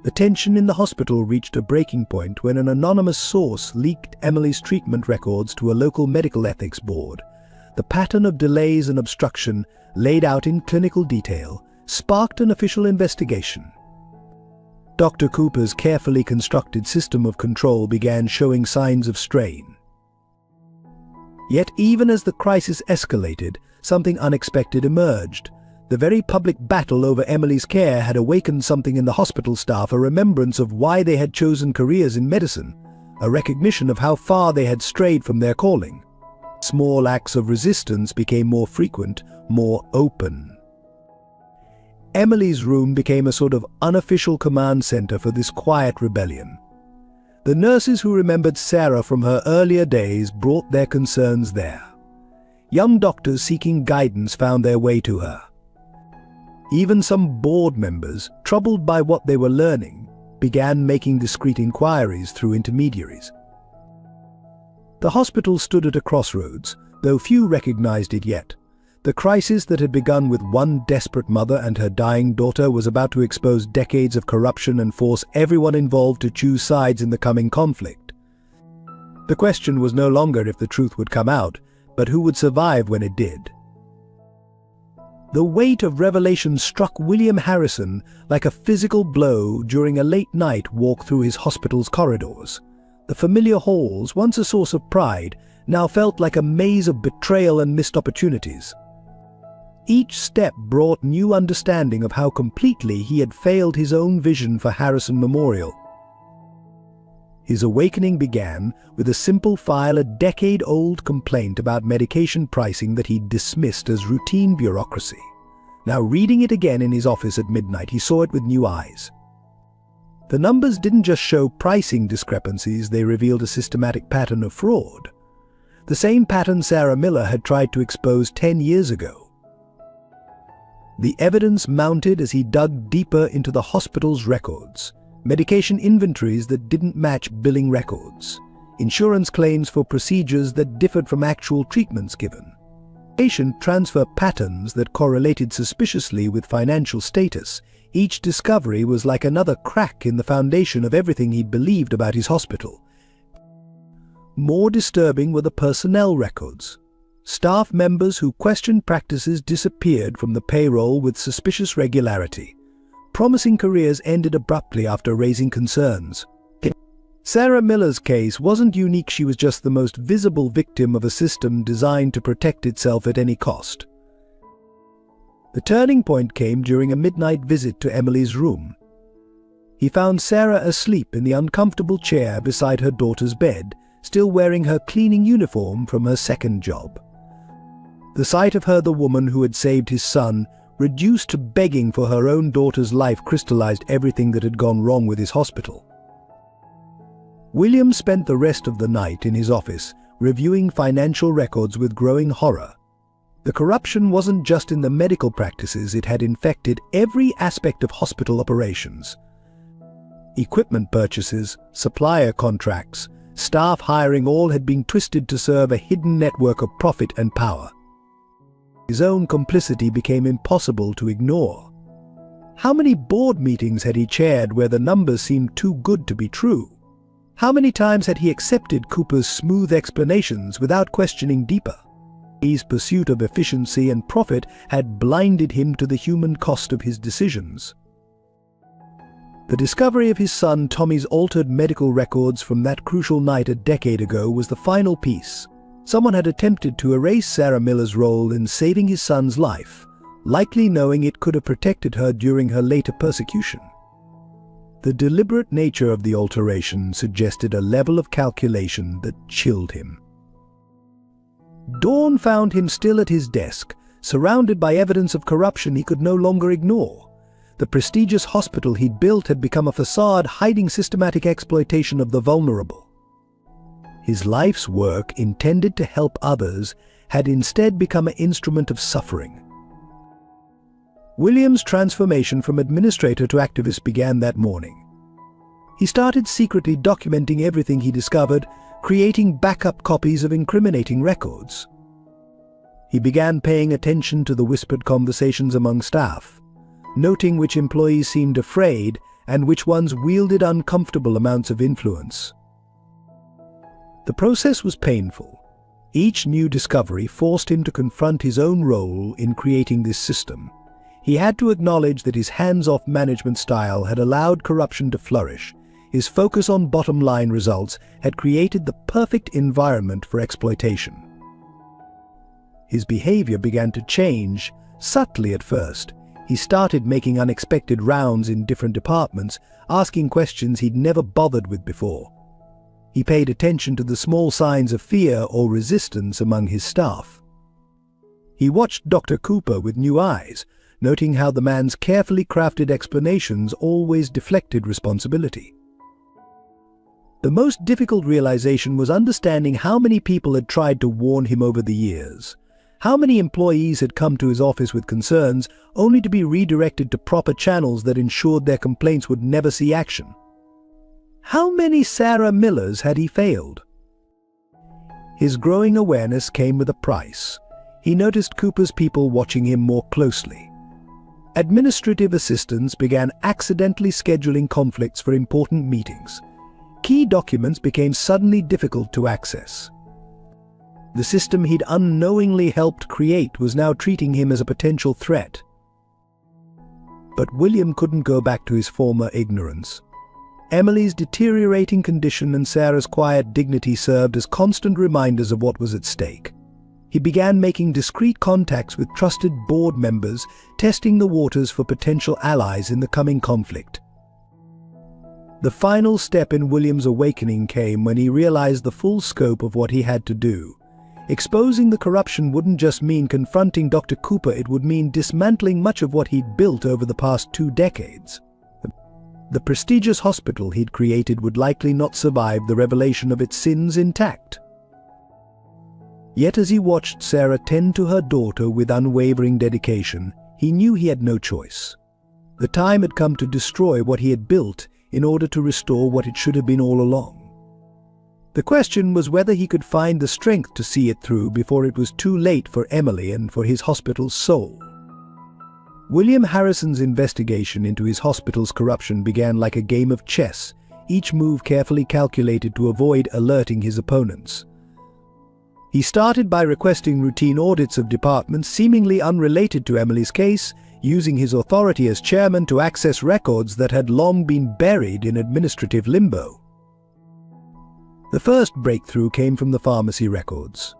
The tension in the hospital reached a breaking point when an anonymous source leaked Emily's treatment records to a local medical ethics board. The pattern of delays and obstruction, laid out in clinical detail, sparked an official investigation. Dr. Cooper's carefully constructed system of control began showing signs of strain. Yet even as the crisis escalated, something unexpected emerged. The very public battle over Emily's care had awakened something in the hospital staff, a remembrance of why they had chosen careers in medicine. a recognition of how far they had strayed from their calling. Small acts of resistance became more frequent, more open. Emily's room became a sort of unofficial command center for this quiet rebellion. The nurses who remembered Sarah from her earlier days brought their concerns there. Young doctors seeking guidance found their way to her. Even some board members, troubled by what they were learning, began making discreet inquiries through intermediaries. The hospital stood at a crossroads, though few recognized it yet. The crisis that had begun with one desperate mother and her dying daughter was about to expose decades of corruption and force everyone involved to choose sides in the coming conflict. The question was no longer if the truth would come out, but who would survive when it did. The weight of revelation struck William Harrison like a physical blow during a late-night walk through his hospital's corridors. The familiar halls, once a source of pride, now felt like a maze of betrayal and missed opportunities. Each step brought new understanding of how completely he had failed his own vision for Harrison Memorial. His awakening began with a simple file, a decade-old complaint about medication pricing that he dismissed as routine bureaucracy. Now, reading it again in his office at midnight, he saw it with new eyes. The numbers didn't just show pricing discrepancies, they revealed a systematic pattern of fraud. The same pattern Sarah Miller had tried to expose 10 years ago. The evidence mounted as he dug deeper into the hospital's records. Medication inventories that didn't match billing records. Insurance claims for procedures that differed from actual treatments given. Patient transfer patterns that correlated suspiciously with financial status. Each discovery was like another crack in the foundation of everything he believed about his hospital. More disturbing were the personnel records. Staff members who questioned practices disappeared from the payroll with suspicious regularity. Promising careers ended abruptly after raising concerns. Sarah Miller's case wasn't unique, she was just the most visible victim of a system designed to protect itself at any cost. The turning point came during a midnight visit to Emily's room. He found Sarah asleep in the uncomfortable chair beside her daughter's bed, still wearing her cleaning uniform from her second job. The sight of her, the woman who had saved his son, reduced to begging for her own daughter's life, crystallized everything that had gone wrong with his hospital. William spent the rest of the night in his office, reviewing financial records with growing horror. The corruption wasn't just in the medical practices, it had infected every aspect of hospital operations. Equipment purchases, supplier contracts, staff hiring, all had been twisted to serve a hidden network of profit and power. His own complicity became impossible to ignore. How many board meetings had he chaired where the numbers seemed too good to be true? How many times had he accepted Cooper's smooth explanations without questioning deeper? His pursuit of efficiency and profit had blinded him to the human cost of his decisions. The discovery of his son Tommy's altered medical records from that crucial night a decade ago was the final piece. Someone had attempted to erase Sarah Miller's role in saving his son's life, likely knowing it could have protected her during her later persecution. The deliberate nature of the alteration suggested a level of calculation that chilled him. Dawn found him still at his desk, surrounded by evidence of corruption he could no longer ignore. The prestigious hospital he'd built had become a facade hiding systematic exploitation of the vulnerable. His life's work, intended to help others, had instead become an instrument of suffering. William's transformation from administrator to activist began that morning. He started secretly documenting everything he discovered, creating backup copies of incriminating records. He began paying attention to the whispered conversations among staff, noting which employees seemed afraid and which ones wielded uncomfortable amounts of influence. The process was painful. Each new discovery forced him to confront his own role in creating this system. He had to acknowledge that his hands-off management style had allowed corruption to flourish. His focus on bottom-line results had created the perfect environment for exploitation. His behavior began to change, subtly at first. He started making unexpected rounds in different departments, asking questions he'd never bothered with before. He paid attention to the small signs of fear or resistance among his staff. He watched Dr. Cooper with new eyes, noting how the man's carefully crafted explanations always deflected responsibility. The most difficult realization was understanding how many people had tried to warn him over the years. How many employees had come to his office with concerns, only to be redirected to proper channels that ensured their complaints would never see action? How many Sarah Millers had he failed? His growing awareness came with a price. He noticed Cooper's people watching him more closely. Administrative assistants began accidentally scheduling conflicts for important meetings. Key documents became suddenly difficult to access. The system he'd unknowingly helped create was now treating him as a potential threat. But William couldn't go back to his former ignorance. Emily's deteriorating condition and Sarah's quiet dignity served as constant reminders of what was at stake. He began making discreet contacts with trusted board members, testing the waters for potential allies in the coming conflict. The final step in William's awakening came when he realized the full scope of what he had to do. Exposing the corruption wouldn't just mean confronting Dr. Cooper, it would mean dismantling much of what he'd built over the past 2 decades. The prestigious hospital he'd created would likely not survive the revelation of its sins intact. Yet as he watched Sarah tend to her daughter with unwavering dedication, he knew he had no choice. The time had come to destroy what he had built in order to restore what it should have been all along. The question was whether he could find the strength to see it through before it was too late for Emily and for his hospital's soul. William Harrison's investigation into his hospital's corruption began like a game of chess, each move carefully calculated to avoid alerting his opponents. He started by requesting routine audits of departments seemingly unrelated to Emily's case, using his authority as chairman to access records that had long been buried in administrative limbo. The first breakthrough came from the pharmacy records.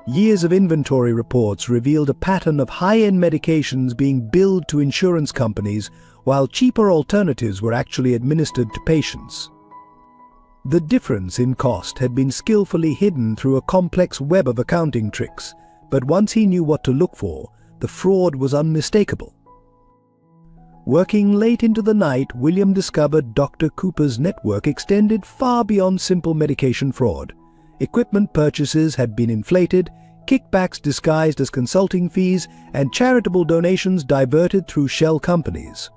Years of inventory reports revealed a pattern of high-end medications being billed to insurance companies, while cheaper alternatives were actually administered to patients. The difference in cost had been skillfully hidden through a complex web of accounting tricks, but once he knew what to look for, the fraud was unmistakable. Working late into the night, William discovered Dr. Cooper's network extended far beyond simple medication fraud. Equipment purchases had been inflated, kickbacks disguised as consulting fees, and charitable donations diverted through shell companies.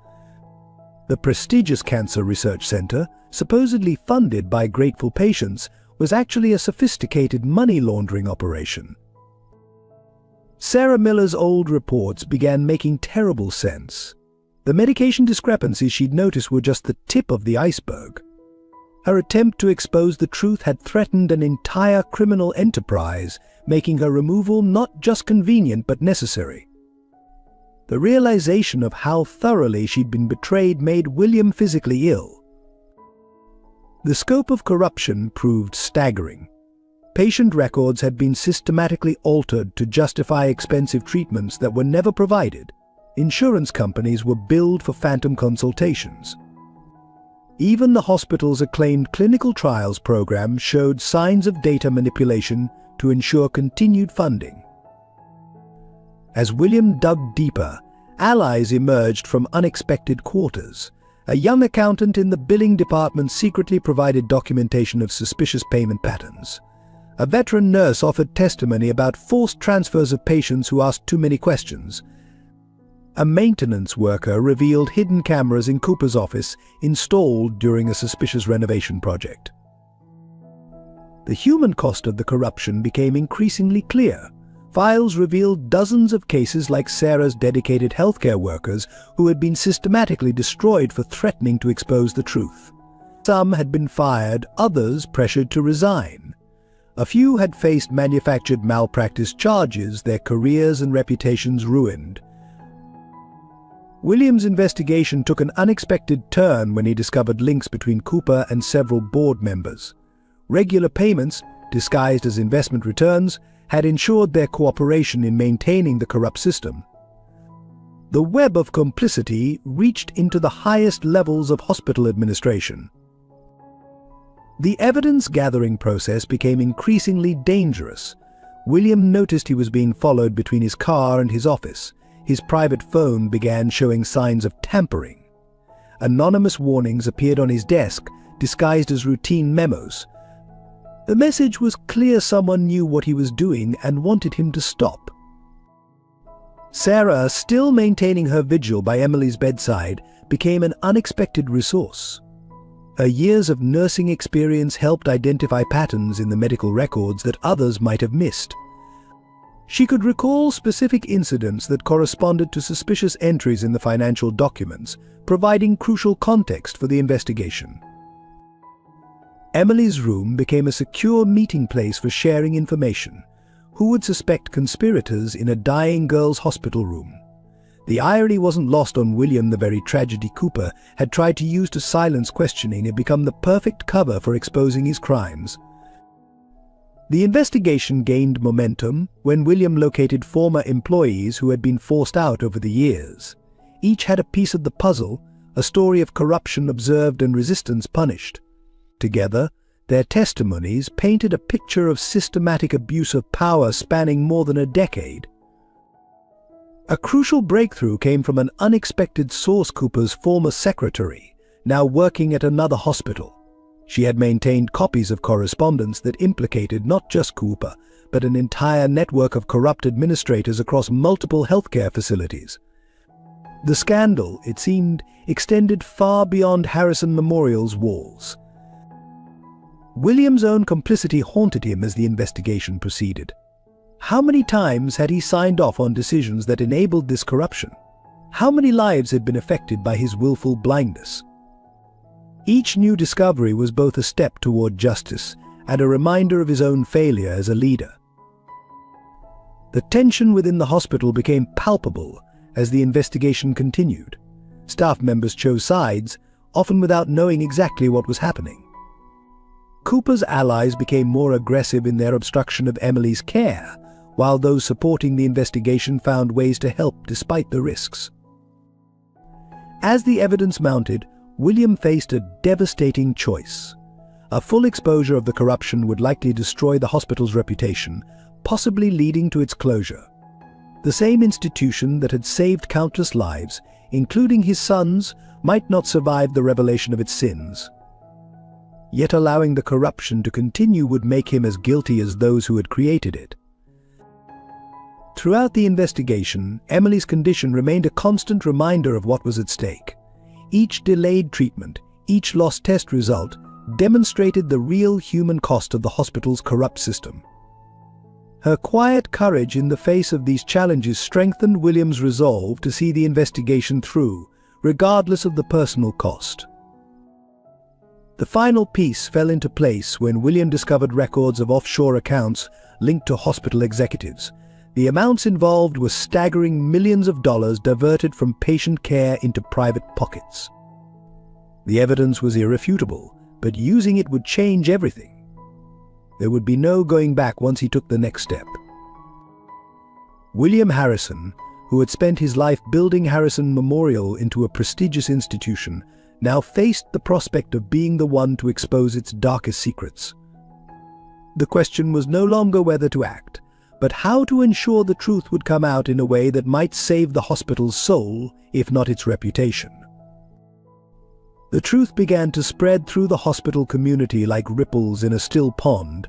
The prestigious Cancer Research Center, supposedly funded by grateful patients, was actually a sophisticated money laundering operation. Sarah Miller's old reports began making terrible sense. The medication discrepancies she'd noticed were just the tip of the iceberg. Her attempt to expose the truth had threatened an entire criminal enterprise, making her removal not just convenient but necessary. The realization of how thoroughly she'd been betrayed made William physically ill. The scope of corruption proved staggering. Patient records had been systematically altered to justify expensive treatments that were never provided. Insurance companies were billed for phantom consultations. Even the hospital's acclaimed clinical trials program showed signs of data manipulation to ensure continued funding. As William dug deeper, allies emerged from unexpected quarters. A young accountant in the billing department secretly provided documentation of suspicious payment patterns. A veteran nurse offered testimony about forced transfers of patients who asked too many questions. A maintenance worker revealed hidden cameras in Cooper's office installed during a suspicious renovation project. The human cost of the corruption became increasingly clear. Files revealed dozens of cases like Sarah's dedicated healthcare workers who had been systematically destroyed for threatening to expose the truth. Some had been fired, others pressured to resign. A few had faced manufactured malpractice charges, their careers and reputations ruined. William's investigation took an unexpected turn when he discovered links between Cooper and several board members. Regular payments, disguised as investment returns, had ensured their cooperation in maintaining the corrupt system. The web of complicity reached into the highest levels of hospital administration. The evidence-gathering process became increasingly dangerous. William noticed he was being followed between his car and his office. His private phone began showing signs of tampering. Anonymous warnings appeared on his desk, disguised as routine memos. The message was clear someone knew what he was doing and wanted him to stop. Sarah, still maintaining her vigil by Emily's bedside, became an unexpected resource. Her years of nursing experience helped identify patterns in the medical records that others might have missed. She could recall specific incidents that corresponded to suspicious entries in the financial documents, providing crucial context for the investigation. Emily's room became a secure meeting place for sharing information. Who would suspect conspirators in a dying girl's hospital room? The irony wasn't lost on William. The very tragedy Cooper had tried to use to silence questioning had become the perfect cover for exposing his crimes. The investigation gained momentum when William located former employees who had been forced out over the years. Each had a piece of the puzzle, a story of corruption observed and resistance punished. Together, their testimonies painted a picture of systematic abuse of power spanning more than a decade. A crucial breakthrough came from an unexpected source: Cooper's former secretary, now working at another hospital. She had maintained copies of correspondence that implicated not just Cooper, but an entire network of corrupt administrators across multiple healthcare facilities. The scandal, it seemed, extended far beyond Harrison Memorial's walls. William's own complicity haunted him as the investigation proceeded. How many times had he signed off on decisions that enabled this corruption? How many lives had been affected by his willful blindness? Each new discovery was both a step toward justice and a reminder of his own failure as a leader. The tension within the hospital became palpable as the investigation continued. Staff members chose sides, often without knowing exactly what was happening. Cooper's allies became more aggressive in their obstruction of Emily's care, while those supporting the investigation found ways to help despite the risks. As the evidence mounted, William faced a devastating choice. A full exposure of the corruption would likely destroy the hospital's reputation, possibly leading to its closure. The same institution that had saved countless lives, including his sons, might not survive the revelation of its sins. Yet allowing the corruption to continue would make him as guilty as those who had created it. Throughout the investigation, Emily's condition remained a constant reminder of what was at stake. Each delayed treatment, each lost test result, demonstrated the real human cost of the hospital's corrupt system. Her quiet courage in the face of these challenges strengthened William's resolve to see the investigation through, regardless of the personal cost. The final piece fell into place when William discovered records of offshore accounts linked to hospital executives. The amounts involved were staggering: millions of dollars diverted from patient care into private pockets. The evidence was irrefutable, but using it would change everything. There would be no going back once he took the next step. William Harrison, who had spent his life building Harrison Memorial into a prestigious institution, now faced the prospect of being the one to expose its darkest secrets. The question was no longer whether to act, but how to ensure the truth would come out in a way that might save the hospital's soul, if not its reputation. The truth began to spread through the hospital community like ripples in a still pond.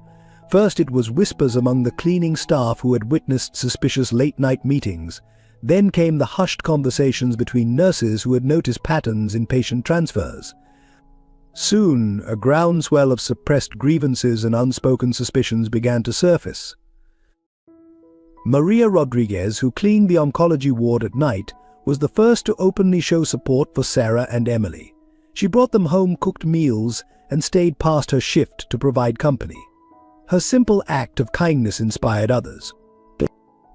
First it was whispers among the cleaning staff who had witnessed suspicious late-night meetings. Then came the hushed conversations between nurses who had noticed patterns in patient transfers. Soon, a groundswell of suppressed grievances and unspoken suspicions began to surface. Maria Rodriguez, who cleaned the oncology ward at night, was the first to openly show support for Sarah and Emily. She brought them home-cooked meals and stayed past her shift to provide company. Her simple act of kindness inspired others.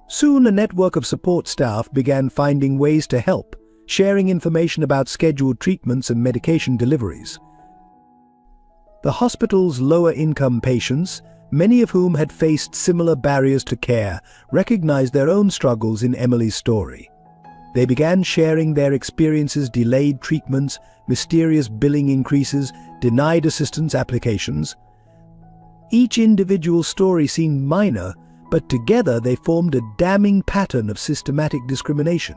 Soon a network of support staff began finding ways to help, sharing information about scheduled treatments and medication deliveries. The hospital's lower-income patients, many of whom had faced similar barriers to care, recognized their own struggles in Emily's story. They began sharing their experiences: delayed treatments, mysterious billing increases, denied assistance applications. Each individual story seemed minor, but together they formed a damning pattern of systematic discrimination.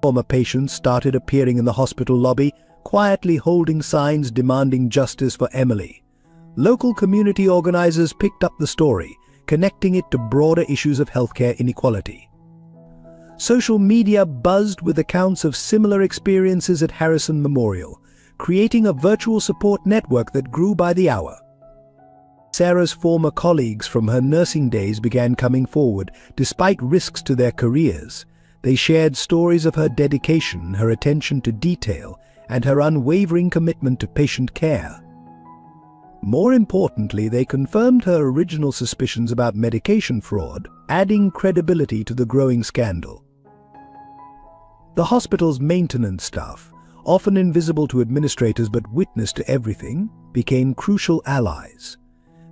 Former patients started appearing in the hospital lobby, quietly holding signs demanding justice for Emily. Local community organizers picked up the story, connecting it to broader issues of healthcare inequality. Social media buzzed with accounts of similar experiences at Harrison Memorial, creating a virtual support network that grew by the hour. Sarah's former colleagues from her nursing days began coming forward, despite risks to their careers. They shared stories of her dedication, her attention to detail, and her unwavering commitment to patient care. More importantly, they confirmed her original suspicions about medication fraud, adding credibility to the growing scandal. The hospital's maintenance staff, often invisible to administrators but witness to everything, became crucial allies.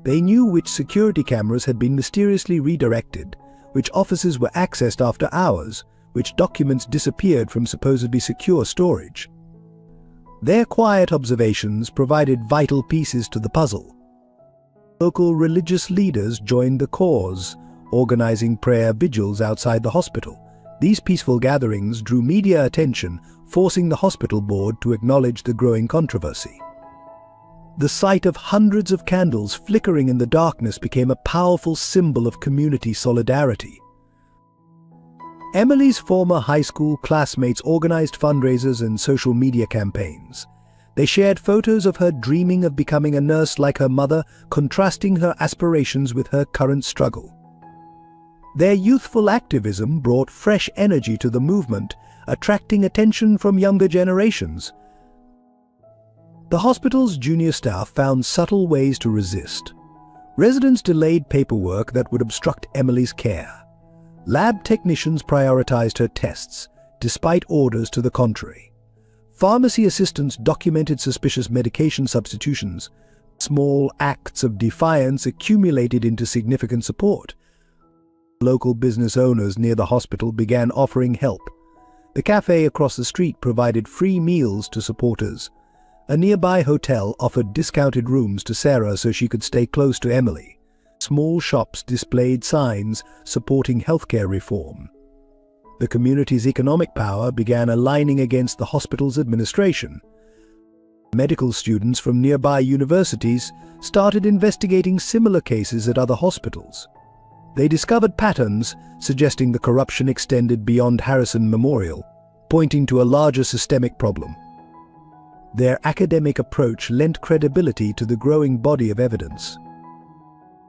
They knew which security cameras had been mysteriously redirected, which offices were accessed after hours, which documents disappeared from supposedly secure storage. Their quiet observations provided vital pieces to the puzzle. Local religious leaders joined the cause, organizing prayer vigils outside the hospital. These peaceful gatherings drew media attention, forcing the hospital board to acknowledge the growing controversy. The sight of hundreds of candles flickering in the darkness became a powerful symbol of community solidarity. Emily's former high school classmates organized fundraisers and social media campaigns. They shared photos of her dreaming of becoming a nurse like her mother, contrasting her aspirations with her current struggle. Their youthful activism brought fresh energy to the movement, attracting attention from younger generations. The hospital's junior staff found subtle ways to resist. Residents delayed paperwork that would obstruct Emily's care. Lab technicians prioritized her tests, despite orders to the contrary. Pharmacy assistants documented suspicious medication substitutions. Small acts of defiance accumulated into significant support. Local business owners near the hospital began offering help. The cafe across the street provided free meals to supporters. A nearby hotel offered discounted rooms to Sarah so she could stay close to Emily. Small shops displayed signs supporting healthcare reform. The community's economic power began aligning against the hospital's administration. Medical students from nearby universities started investigating similar cases at other hospitals. They discovered patterns suggesting the corruption extended beyond Harrison Memorial, pointing to a larger systemic problem. Their academic approach lent credibility to the growing body of evidence.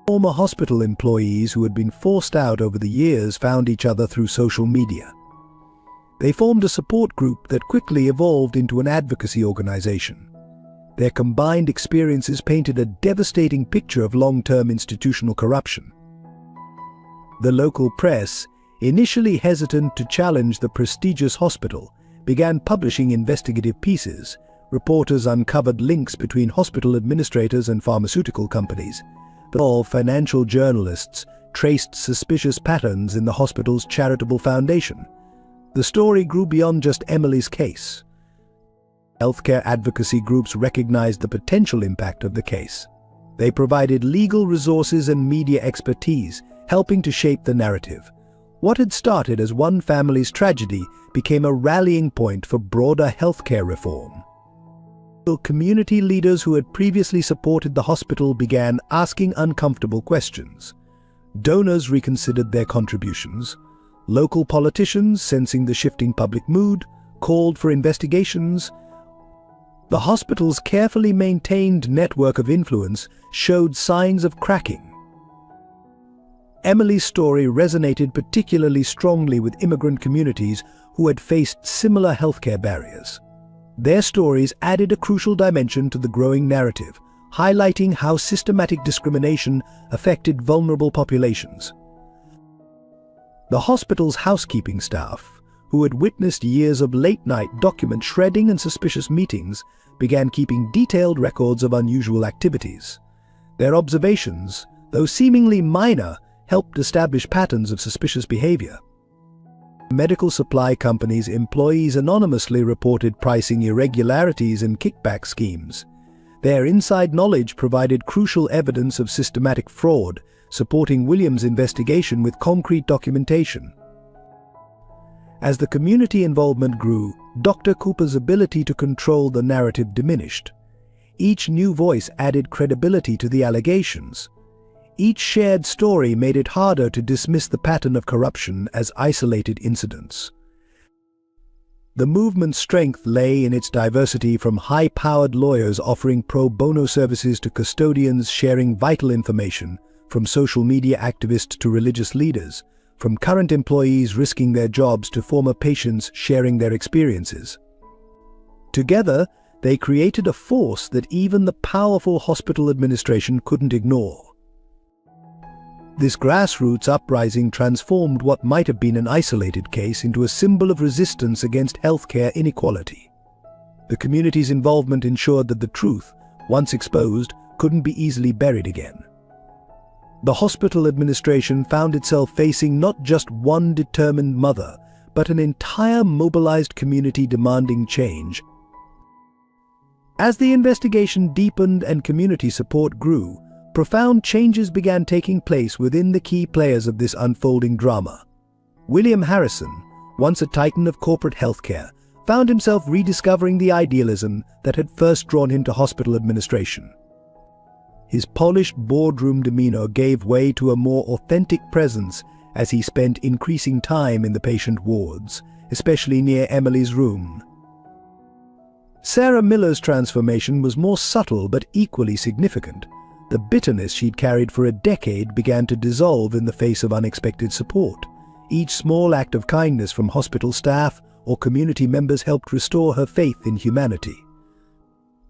Former hospital employees who had been forced out over the years found each other through social media. They formed a support group that quickly evolved into an advocacy organization. Their combined experiences painted a devastating picture of long-term institutional corruption. The local press, initially hesitant to challenge the prestigious hospital, began publishing investigative pieces. Reporters uncovered links between hospital administrators and pharmaceutical companies. But all financial journalists traced suspicious patterns in the hospital's charitable foundation. The story grew beyond just Emily's case. Healthcare advocacy groups recognized the potential impact of the case. They provided legal resources and media expertise, helping to shape the narrative. What had started as one family's tragedy became a rallying point for broader healthcare reform. Community leaders who had previously supported the hospital began asking uncomfortable questions. Donors reconsidered their contributions. Local politicians, sensing the shifting public mood, called for investigations. The hospital's carefully maintained network of influence showed signs of cracking. Emily's story resonated particularly strongly with immigrant communities who had faced similar healthcare barriers. Their stories added a crucial dimension to the growing narrative, highlighting how systematic discrimination affected vulnerable populations. The hospital's housekeeping staff, who had witnessed years of late-night document shredding and suspicious meetings, began keeping detailed records of unusual activities. Their observations, though seemingly minor, helped establish patterns of suspicious behavior. Medical supply companies' employees anonymously reported pricing irregularities and kickback schemes. Their inside knowledge provided crucial evidence of systematic fraud, supporting Williams' investigation with concrete documentation. As the community involvement grew, Dr. Cooper's ability to control the narrative diminished. Each new voice added credibility to the allegations. Each shared story made it harder to dismiss the pattern of corruption as isolated incidents. The movement's strength lay in its diversity, from high-powered lawyers offering pro bono services to custodians sharing vital information, from social media activists to religious leaders, from current employees risking their jobs to former patients sharing their experiences. Together, they created a force that even the powerful hospital administration couldn't ignore. This grassroots uprising transformed what might have been an isolated case into a symbol of resistance against healthcare inequality. The community's involvement ensured that the truth, once exposed, couldn't be easily buried again. The hospital administration found itself facing not just one determined mother, but an entire mobilized community demanding change. As the investigation deepened and community support grew, profound changes began taking place within the key players of this unfolding drama. William Harrison, once a titan of corporate healthcare, found himself rediscovering the idealism that had first drawn him to hospital administration. His polished boardroom demeanor gave way to a more authentic presence as he spent increasing time in the patient wards, especially near Emily's room. Sarah Miller's transformation was more subtle but equally significant. The bitterness she'd carried for a decade began to dissolve in the face of unexpected support. Each small act of kindness from hospital staff or community members helped restore her faith in humanity.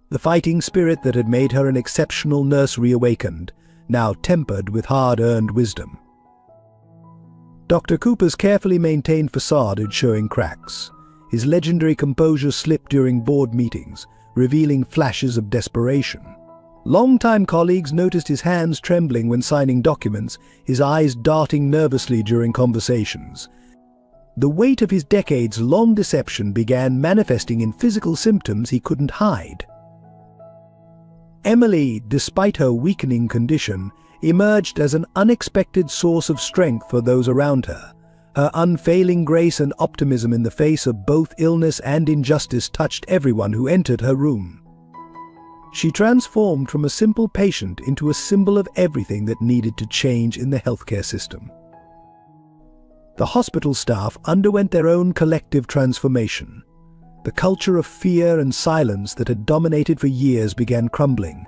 The fighting spirit that had made her an exceptional nurse reawakened, now tempered with hard-earned wisdom. Dr. Cooper's carefully maintained facade had showing cracks. His legendary composure slipped during board meetings, revealing flashes of desperation. Longtime colleagues noticed his hands trembling when signing documents, his eyes darting nervously during conversations. The weight of his decades-long deception began manifesting in physical symptoms he couldn't hide. Emily, despite her weakening condition, emerged as an unexpected source of strength for those around her. Her unfailing grace and optimism in the face of both illness and injustice touched everyone who entered her room. She transformed from a simple patient into a symbol of everything that needed to change in the healthcare system. The hospital staff underwent their own collective transformation. The culture of fear and silence that had dominated for years began crumbling.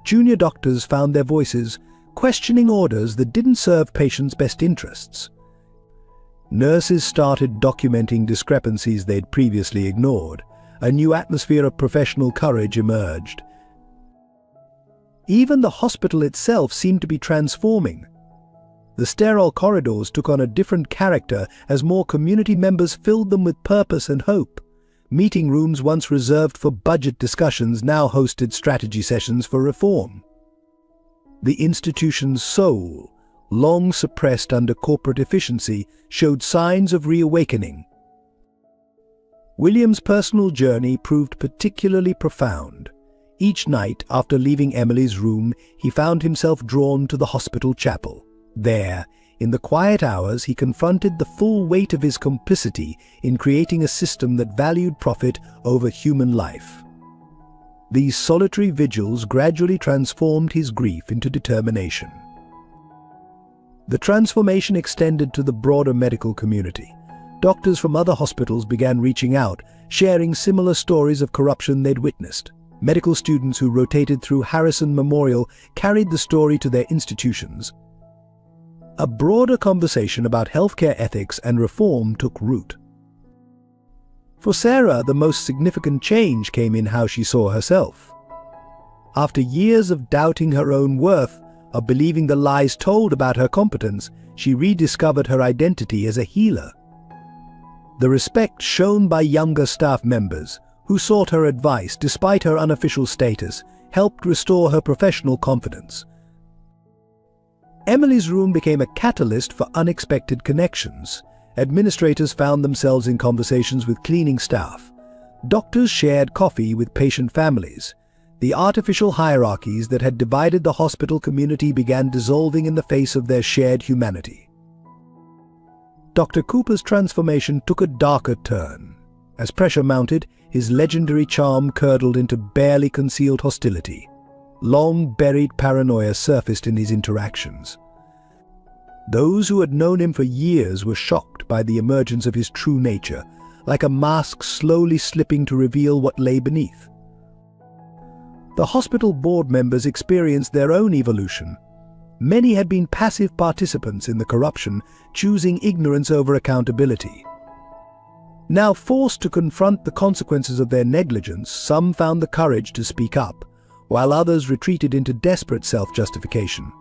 Junior doctors found their voices, questioning orders that didn't serve patients' best interests. Nurses started documenting discrepancies they'd previously ignored. A new atmosphere of professional courage emerged. Even the hospital itself seemed to be transforming. The sterile corridors took on a different character as more community members filled them with purpose and hope. Meeting rooms once reserved for budget discussions now hosted strategy sessions for reform. The institution's soul, long suppressed under corporate efficiency, showed signs of reawakening. William's personal journey proved particularly profound. Each night, after leaving Emily's room, he found himself drawn to the hospital chapel. There, in the quiet hours, he confronted the full weight of his complicity in creating a system that valued profit over human life. These solitary vigils gradually transformed his grief into determination. The transformation extended to the broader medical community. Doctors from other hospitals began reaching out, sharing similar stories of corruption they'd witnessed. Medical students who rotated through Harrison Memorial carried the story to their institutions. A broader conversation about healthcare ethics and reform took root. For Sarah, the most significant change came in how she saw herself. After years of doubting her own worth, of believing the lies told about her competence, she rediscovered her identity as a healer. The respect shown by younger staff members, who sought her advice despite her unofficial status, helped restore her professional confidence. Emily's room became a catalyst for unexpected connections. Administrators found themselves in conversations with cleaning staff. Doctors shared coffee with patient families. The artificial hierarchies that had divided the hospital community began dissolving in the face of their shared humanity. Dr. Cooper's transformation took a darker turn. As pressure mounted, his legendary charm curdled into barely concealed hostility. Long-buried paranoia surfaced in his interactions. Those who had known him for years were shocked by the emergence of his true nature, like a mask slowly slipping to reveal what lay beneath. The hospital board members experienced their own evolution. Many had been passive participants in the corruption, choosing ignorance over accountability. Now forced to confront the consequences of their negligence, some found the courage to speak up, while others retreated into desperate self-justification.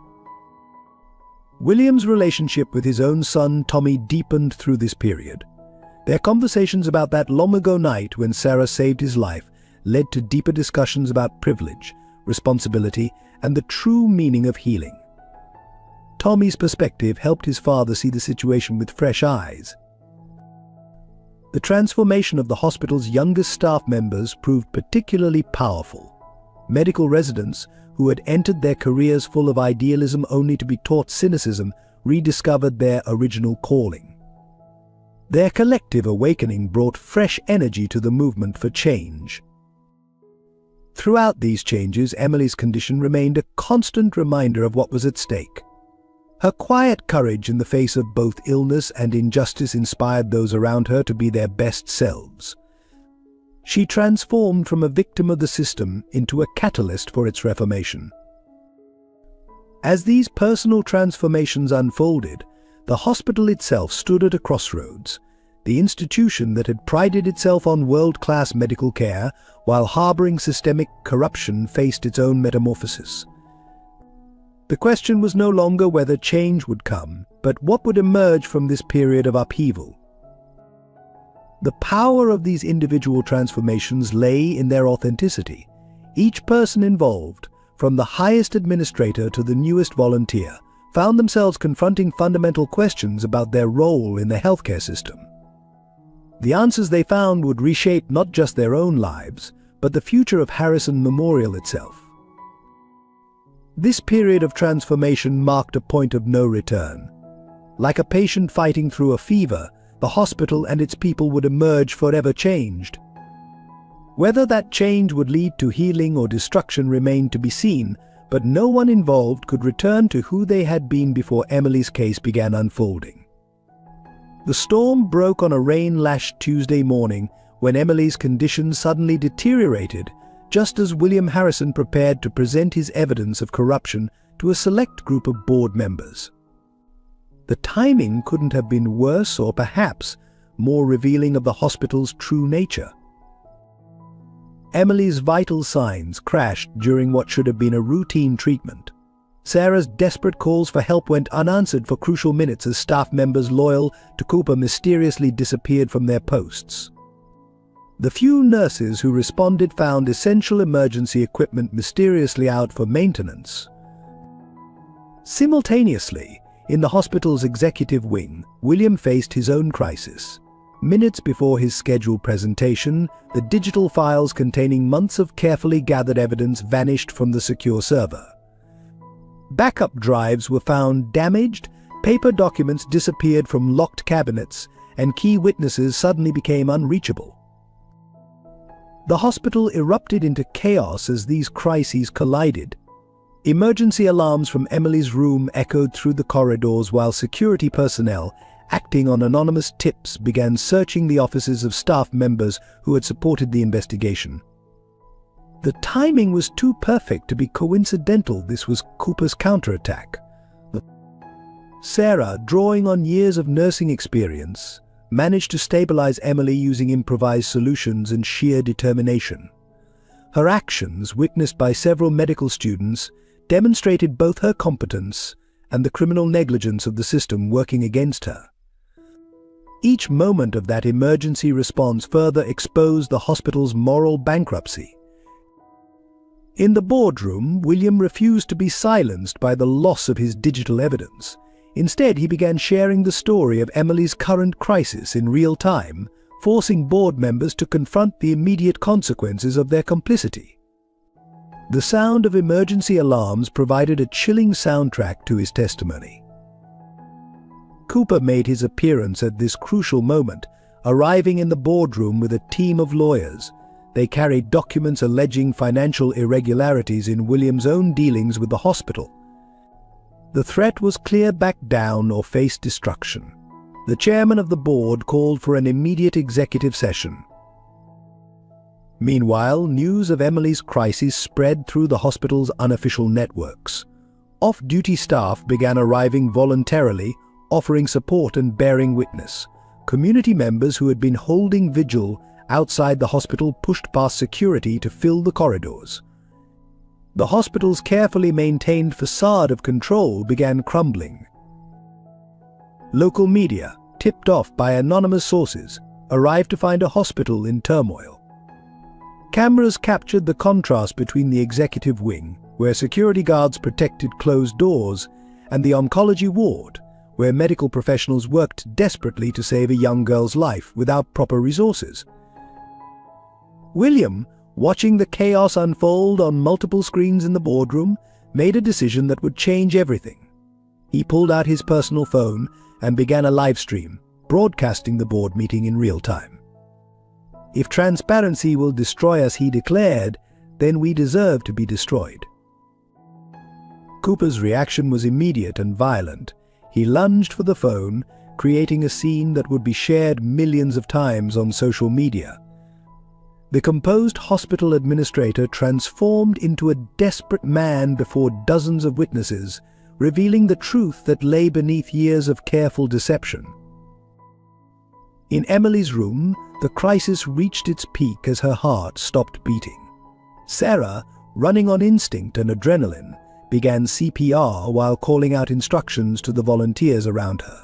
William's relationship with his own son Tommy deepened through this period. Their conversations about that long-ago night when Sarah saved his life led to deeper discussions about privilege, responsibility, and the true meaning of healing. Tommy's perspective helped his father see the situation with fresh eyes. The transformation of the hospital's youngest staff members proved particularly powerful. Medical residents, who had entered their careers full of idealism only to be taught cynicism, rediscovered their original calling. Their collective awakening brought fresh energy to the movement for change. Throughout these changes, Emily's condition remained a constant reminder of what was at stake. Her quiet courage in the face of both illness and injustice inspired those around her to be their best selves. She transformed from a victim of the system into a catalyst for its reformation. As these personal transformations unfolded, the hospital itself stood at a crossroads. The institution that had prided itself on world-class medical care while harboring systemic corruption faced its own metamorphosis. The question was no longer whether change would come, but what would emerge from this period of upheaval. The power of these individual transformations lay in their authenticity. Each person involved, from the highest administrator to the newest volunteer, found themselves confronting fundamental questions about their role in the healthcare system. The answers they found would reshape not just their own lives, but the future of Harrison Memorial itself. This period of transformation marked a point of no return. Like a patient fighting through a fever, the hospital and its people would emerge forever changed. Whether that change would lead to healing or destruction remained to be seen, but no one involved could return to who they had been before Emily's case began unfolding. The storm broke on a rain-lashed Tuesday morning when Emily's condition suddenly deteriorated, just as William Harrison prepared to present his evidence of corruption to a select group of board members. The timing couldn't have been worse or perhaps more revealing of the hospital's true nature. Emily's vital signs crashed during what should have been a routine treatment. Sarah's desperate calls for help went unanswered for crucial minutes as staff members loyal to Cooper mysteriously disappeared from their posts. The few nurses who responded found essential emergency equipment mysteriously out for maintenance. Simultaneously, in the hospital's executive wing, William faced his own crisis. Minutes before his scheduled presentation, the digital files containing months of carefully gathered evidence vanished from the secure server. Backup drives were found damaged, paper documents disappeared from locked cabinets, and key witnesses suddenly became unreachable. The hospital erupted into chaos as these crises collided. Emergency alarms from Emily's room echoed through the corridors while security personnel, acting on anonymous tips, began searching the offices of staff members who had supported the investigation. The timing was too perfect to be coincidental. This was Cooper's counterattack. Sarah, drawing on years of nursing experience, managed to stabilize Emily using improvised solutions and sheer determination. Her actions, witnessed by several medical students, demonstrated both her competence and the criminal negligence of the system working against her. Each moment of that emergency response further exposed the hospital's moral bankruptcy. In the boardroom, William refused to be silenced by the loss of his digital evidence. Instead, he began sharing the story of Emily's current crisis in real time, forcing board members to confront the immediate consequences of their complicity. The sound of emergency alarms provided a chilling soundtrack to his testimony. Cooper made his appearance at this crucial moment, arriving in the boardroom with a team of lawyers. They carried documents alleging financial irregularities in William's own dealings with the hospital. The threat was clear: back down or face destruction. The chairman of the board called for an immediate executive session. Meanwhile, news of Emily's crisis spread through the hospital's unofficial networks. Off-duty staff began arriving voluntarily, offering support and bearing witness. Community members who had been holding vigil outside the hospital pushed past security to fill the corridors. The hospital's carefully maintained facade of control began crumbling. Local media, tipped off by anonymous sources, arrived to find a hospital in turmoil. Cameras captured the contrast between the executive wing, where security guards protected closed doors, and the oncology ward, where medical professionals worked desperately to save a young girl's life without proper resources. William, watching the chaos unfold on multiple screens in the boardroom, made a decision that would change everything. He pulled out his personal phone and began a live stream, broadcasting the board meeting in real time. "If transparency will destroy us," he declared, "then we deserve to be destroyed." Cooper's reaction was immediate and violent. He lunged for the phone, creating a scene that would be shared millions of times on social media. The composed hospital administrator transformed into a desperate man before dozens of witnesses, revealing the truth that lay beneath years of careful deception. In Emily's room, the crisis reached its peak as her heart stopped beating. Sarah, running on instinct and adrenaline, began CPR while calling out instructions to the volunteers around her.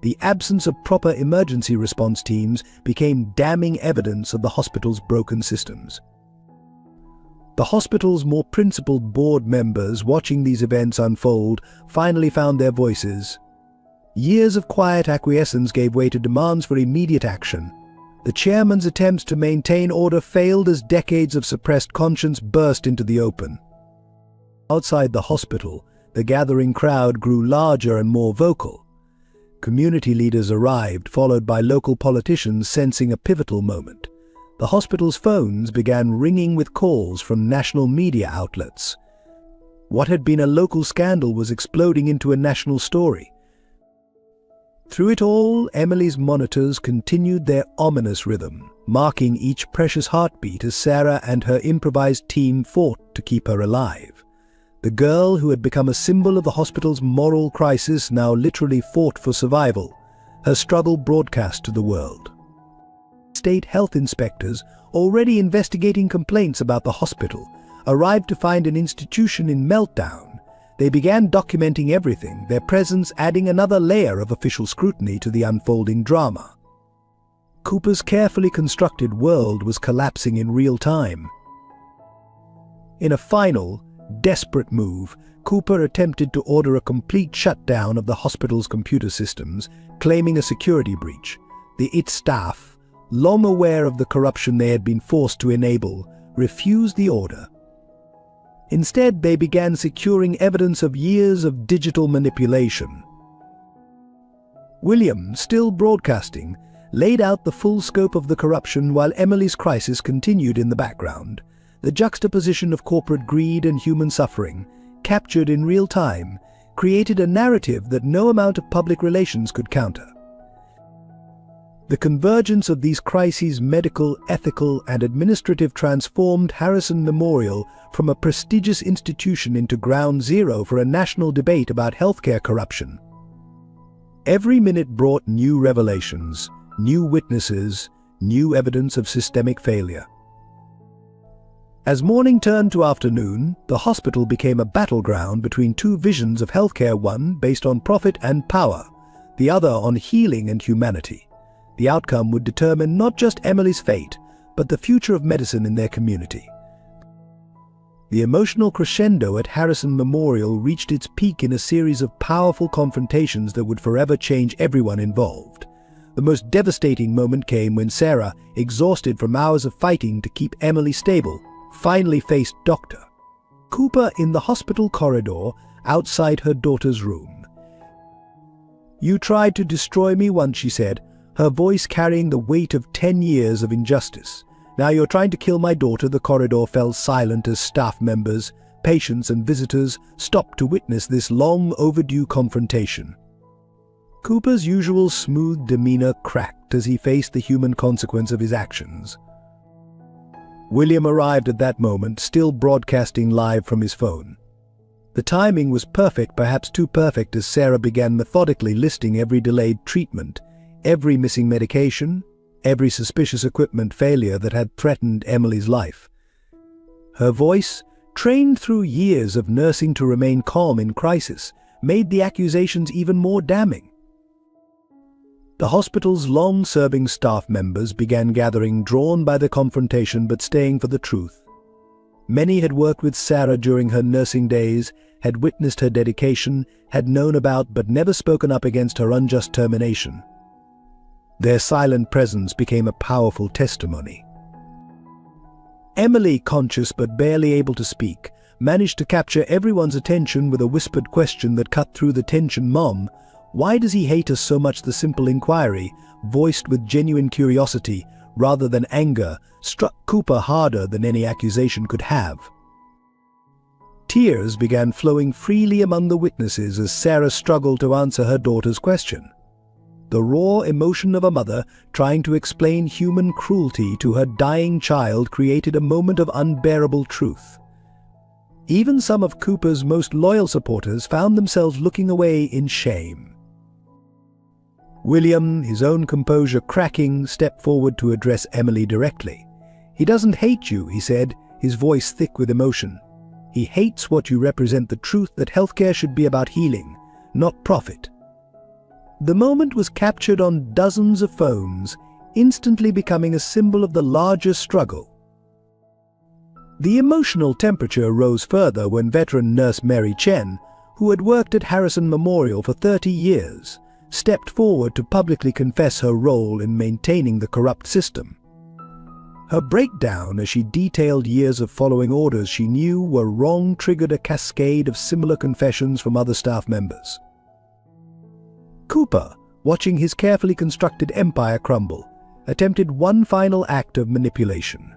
The absence of proper emergency response teams became damning evidence of the hospital's broken systems. The hospital's more principled board members, watching these events unfold, finally found their voices. Years of quiet acquiescence gave way to demands for immediate action. The chairman's attempts to maintain order failed as decades of suppressed conscience burst into the open. Outside the hospital, the gathering crowd grew larger and more vocal. Community leaders arrived, followed by local politicians sensing a pivotal moment. The hospital's phones began ringing with calls from national media outlets. What had been a local scandal was exploding into a national story. Through it all, Emily's monitors continued their ominous rhythm, marking each precious heartbeat as Sarah and her improvised team fought to keep her alive. The girl who had become a symbol of the hospital's moral crisis now literally fought for survival, her struggle broadcast to the world. State health inspectors, already investigating complaints about the hospital, arrived to find an institution in meltdown. They began documenting everything, their presence adding another layer of official scrutiny to the unfolding drama. Cooper's carefully constructed world was collapsing in real time. In a final, desperate move, Cooper attempted to order a complete shutdown of the hospital's computer systems, claiming a security breach. The IT staff, long aware of the corruption they had been forced to enable, refused the order. Instead, they began securing evidence of years of digital manipulation. William, still broadcasting, laid out the full scope of the corruption while Emily's crisis continued in the background. The juxtaposition of corporate greed and human suffering, captured in real time, created a narrative that no amount of public relations could counter. The convergence of these crises, medical, ethical, and administrative, transformed Harrison Memorial from a prestigious institution into ground zero for a national debate about healthcare corruption. Every minute brought new revelations, new witnesses, new evidence of systemic failure. As morning turned to afternoon, the hospital became a battleground between two visions of healthcare, one based on profit and power, the other on healing and humanity. The outcome would determine not just Emily's fate, but the future of medicine in their community. The emotional crescendo at Harrison Memorial reached its peak in a series of powerful confrontations that would forever change everyone involved. The most devastating moment came when Sarah, exhausted from hours of fighting to keep Emily stable, finally faced Dr. Cooper in the hospital corridor outside her daughter's room. "You tried to destroy me once," she said, her voice carrying the weight of 10 years of injustice. "Now you're trying to kill my daughter." The corridor fell silent as staff members, patients and visitors stopped to witness this long overdue confrontation. Cooper's usual smooth demeanor cracked as he faced the human consequence of his actions. William arrived at that moment, still broadcasting live from his phone. The timing was perfect, perhaps too perfect, as Sarah began methodically listing every delayed treatment, every missing medication, every suspicious equipment failure that had threatened Emily's life. Her voice, trained through years of nursing to remain calm in crisis, made the accusations even more damning. The hospital's long-serving staff members began gathering, drawn by the confrontation but staying for the truth. Many had worked with Sarah during her nursing days, had witnessed her dedication, had known about but never spoken up against her unjust termination. Their silent presence became a powerful testimony. Emily, conscious but barely able to speak, managed to capture everyone's attention with a whispered question that cut through the tension. "Mom, why does he hate us so much?" The simple inquiry, voiced with genuine curiosity rather than anger, struck Cooper harder than any accusation could have. Tears began flowing freely among the witnesses as Sarah struggled to answer her daughter's question. The raw emotion of a mother trying to explain human cruelty to her dying child created a moment of unbearable truth. Even some of Cooper's most loyal supporters found themselves looking away in shame. William, his own composure cracking, stepped forward to address Emily directly. "He doesn't hate you," he said, his voice thick with emotion. "He hates what you represent, the truth that healthcare should be about healing, not profit." The moment was captured on dozens of phones, instantly becoming a symbol of the larger struggle. The emotional temperature rose further when veteran nurse Mary Chen, who had worked at Harrison Memorial for 30 years, stepped forward to publicly confess her role in maintaining the corrupt system. Her breakdown as she detailed years of following orders she knew were wrong triggered a cascade of similar confessions from other staff members. Cooper, watching his carefully constructed empire crumble, attempted one final act of manipulation.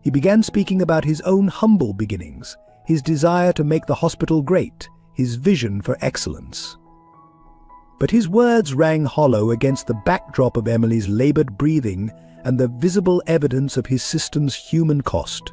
He began speaking about his own humble beginnings, his desire to make the hospital great, his vision for excellence. But his words rang hollow against the backdrop of Emily's labored breathing and the visible evidence of his system's human cost.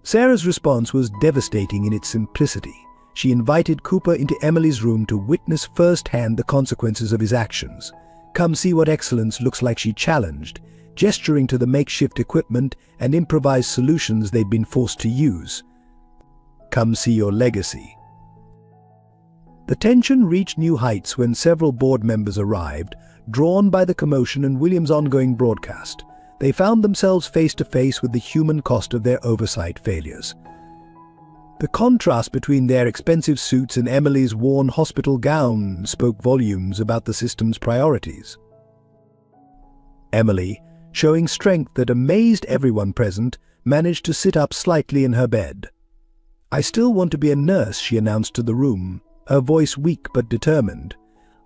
Sarah's response was devastating in its simplicity. She invited Cooper into Emily's room to witness firsthand the consequences of his actions. "Come see what excellence looks like," she challenged, gesturing to the makeshift equipment and improvised solutions they'd been forced to use. "Come see your legacy." The tension reached new heights when several board members arrived, drawn by the commotion and William's ongoing broadcast. They found themselves face to face with the human cost of their oversight failures. The contrast between their expensive suits and Emily's worn hospital gown spoke volumes about the system's priorities. Emily, showing strength that amazed everyone present, managed to sit up slightly in her bed. "I still want to be a nurse," she announced to the room, her voice weak but determined.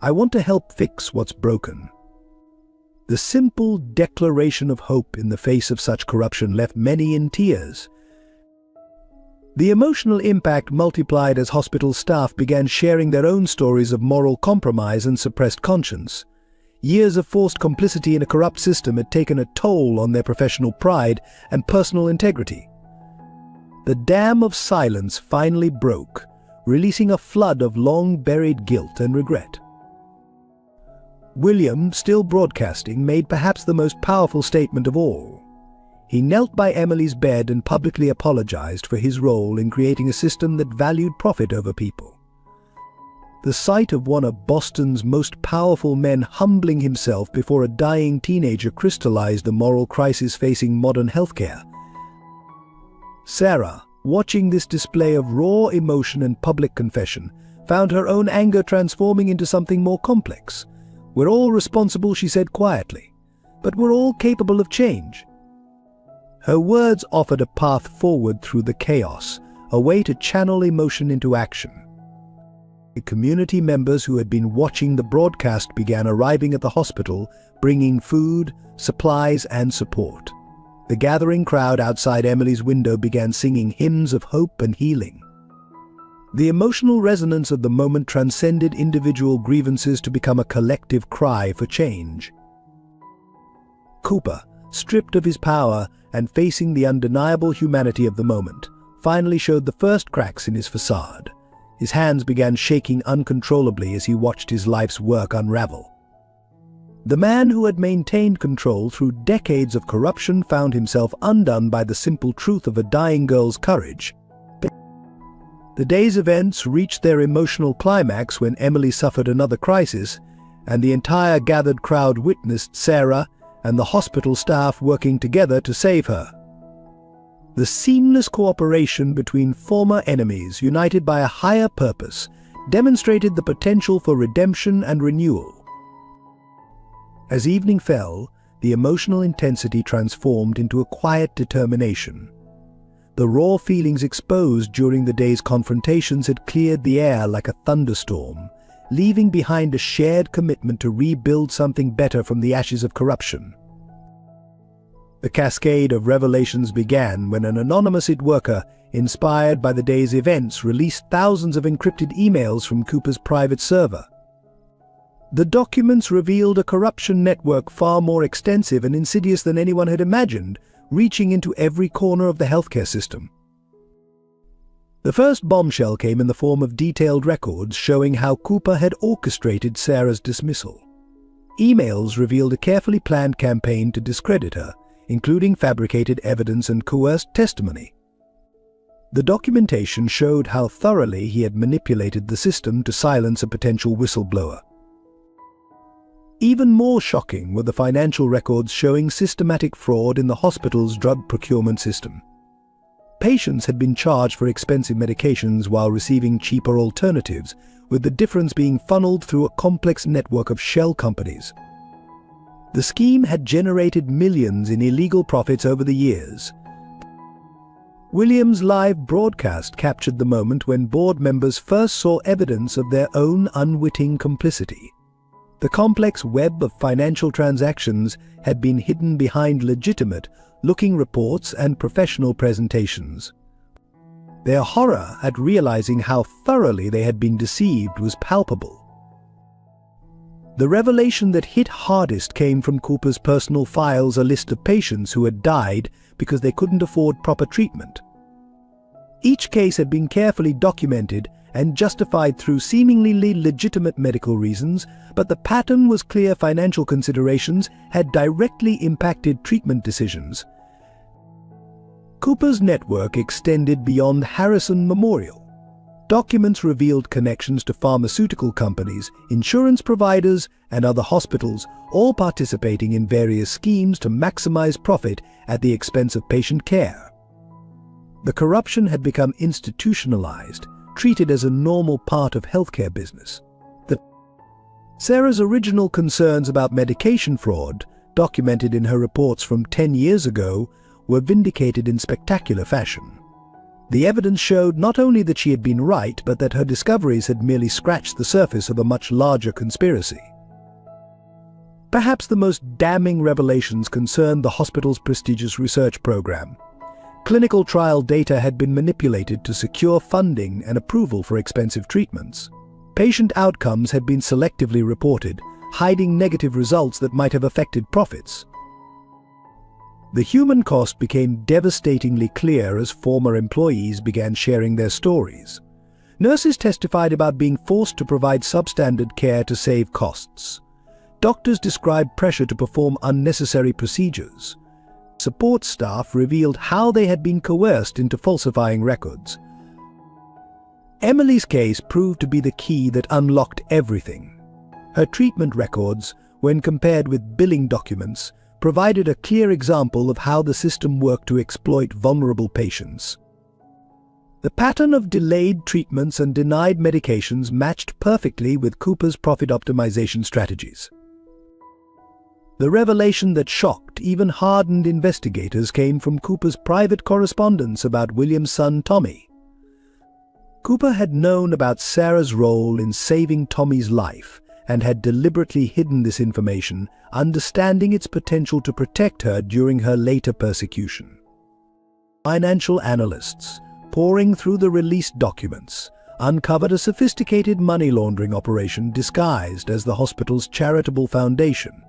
"I want to help fix what's broken." The simple declaration of hope in the face of such corruption left many in tears. The emotional impact multiplied as hospital staff began sharing their own stories of moral compromise and suppressed conscience. Years of forced complicity in a corrupt system had taken a toll on their professional pride and personal integrity. The dam of silence finally broke, releasing a flood of long-buried guilt and regret. William, still broadcasting, made perhaps the most powerful statement of all. He knelt by Emily's bed and publicly apologized for his role in creating a system that valued profit over people. The sight of one of Boston's most powerful men humbling himself before a dying teenager crystallized the moral crisis facing modern healthcare. Sarah, watching this display of raw emotion and public confession, found her own anger transforming into something more complex. "We're all responsible," she said quietly, "but we're all capable of change." Her words offered a path forward through the chaos, a way to channel emotion into action. The community members who had been watching the broadcast began arriving at the hospital, bringing food, supplies, and support. The gathering crowd outside Emily's window began singing hymns of hope and healing. The emotional resonance of the moment transcended individual grievances to become a collective cry for change. Cooper, stripped of his power and facing the undeniable humanity of the moment, finally showed the first cracks in his facade. His hands began shaking uncontrollably as he watched his life's work unravel. The man who had maintained control through decades of corruption found himself undone by the simple truth of a dying girl's courage. The day's events reached their emotional climax when Emily suffered another crisis, and the entire gathered crowd witnessed Sarah and the hospital staff working together to save her. The seamless cooperation between former enemies, united by a higher purpose, demonstrated the potential for redemption and renewal. As evening fell, the emotional intensity transformed into a quiet determination. The raw feelings exposed during the day's confrontations had cleared the air like a thunderstorm, leaving behind a shared commitment to rebuild something better from the ashes of corruption. The cascade of revelations began when an anonymous worker, inspired by the day's events, released thousands of encrypted emails from Cooper's private server. The documents revealed a corruption network far more extensive and insidious than anyone had imagined, reaching into every corner of the healthcare system. The first bombshell came in the form of detailed records showing how Cooper had orchestrated Sarah's dismissal. Emails revealed a carefully planned campaign to discredit her, including fabricated evidence and coerced testimony. The documentation showed how thoroughly he had manipulated the system to silence a potential whistleblower. Even more shocking were the financial records showing systematic fraud in the hospital's drug procurement system. Patients had been charged for expensive medications while receiving cheaper alternatives, with the difference being funneled through a complex network of shell companies. The scheme had generated millions in illegal profits over the years. Williams' live broadcast captured the moment when board members first saw evidence of their own unwitting complicity. The complex web of financial transactions had been hidden behind legitimate-looking reports and professional presentations. Their horror at realizing how thoroughly they had been deceived was palpable. The revelation that hit hardest came from Cooper's personal files, a list of patients who had died because they couldn't afford proper treatment. Each case had been carefully documented and justified through seemingly legitimate medical reasons, but the pattern was clear: financial considerations had directly impacted treatment decisions. Cooper's network extended beyond Harrison Memorial. Documents revealed connections to pharmaceutical companies, insurance providers, and other hospitals, all participating in various schemes to maximize profit at the expense of patient care. The corruption had become institutionalized, treated as a normal part of healthcare business. Sarah's original concerns about medication fraud, documented in her reports from 10 years ago, were vindicated in spectacular fashion. The evidence showed not only that she had been right, but that her discoveries had merely scratched the surface of a much larger conspiracy. Perhaps the most damning revelations concerned the hospital's prestigious research program. Clinical trial data had been manipulated to secure funding and approval for expensive treatments. Patient outcomes had been selectively reported, hiding negative results that might have affected profits. The human cost became devastatingly clear as former employees began sharing their stories. Nurses testified about being forced to provide substandard care to save costs. Doctors described pressure to perform unnecessary procedures. Support staff revealed how they had been coerced into falsifying records. Emily's case proved to be the key that unlocked everything. Her treatment records, when compared with billing documents, provided a clear example of how the system worked to exploit vulnerable patients. The pattern of delayed treatments and denied medications matched perfectly with Cooper's profit optimization strategies. The revelation that shocked even hardened investigators came from Cooper's private correspondence about William's son Tommy. Cooper had known about Sarah's role in saving Tommy's life and had deliberately hidden this information, understanding its potential to protect her during her later persecution. Financial analysts, poring through the released documents, uncovered a sophisticated money laundering operation disguised as the hospital's charitable foundation.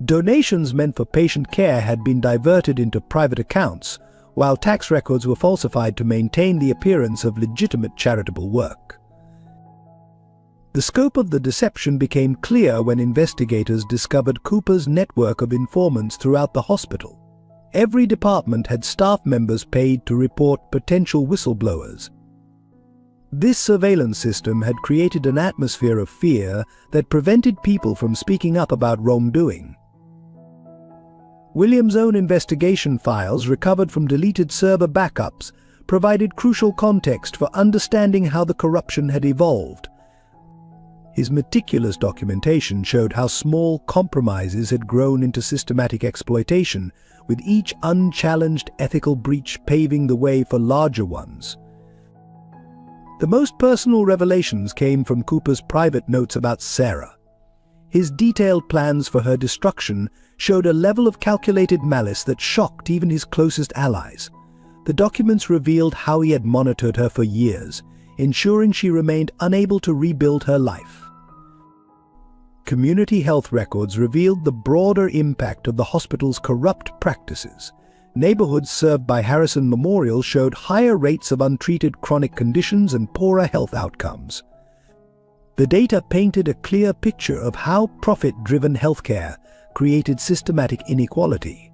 Donations meant for patient care had been diverted into private accounts, while tax records were falsified to maintain the appearance of legitimate charitable work. The scope of the deception became clear when investigators discovered Cooper's network of informants throughout the hospital. Every department had staff members paid to report potential whistleblowers. This surveillance system had created an atmosphere of fear that prevented people from speaking up about wrongdoing. William's own investigation files, recovered from deleted server backups, provided crucial context for understanding how the corruption had evolved. His meticulous documentation showed how small compromises had grown into systematic exploitation, with each unchallenged ethical breach paving the way for larger ones. The most personal revelations came from Cooper's private notes about Sarah. His detailed plans for her destruction showed a level of calculated malice that shocked even his closest allies. The documents revealed how he had monitored her for years, ensuring she remained unable to rebuild her life. Community health records revealed the broader impact of the hospital's corrupt practices. Neighborhoods served by Harrison Memorial showed higher rates of untreated chronic conditions and poorer health outcomes. The data painted a clear picture of how profit-driven healthcare created systematic inequality.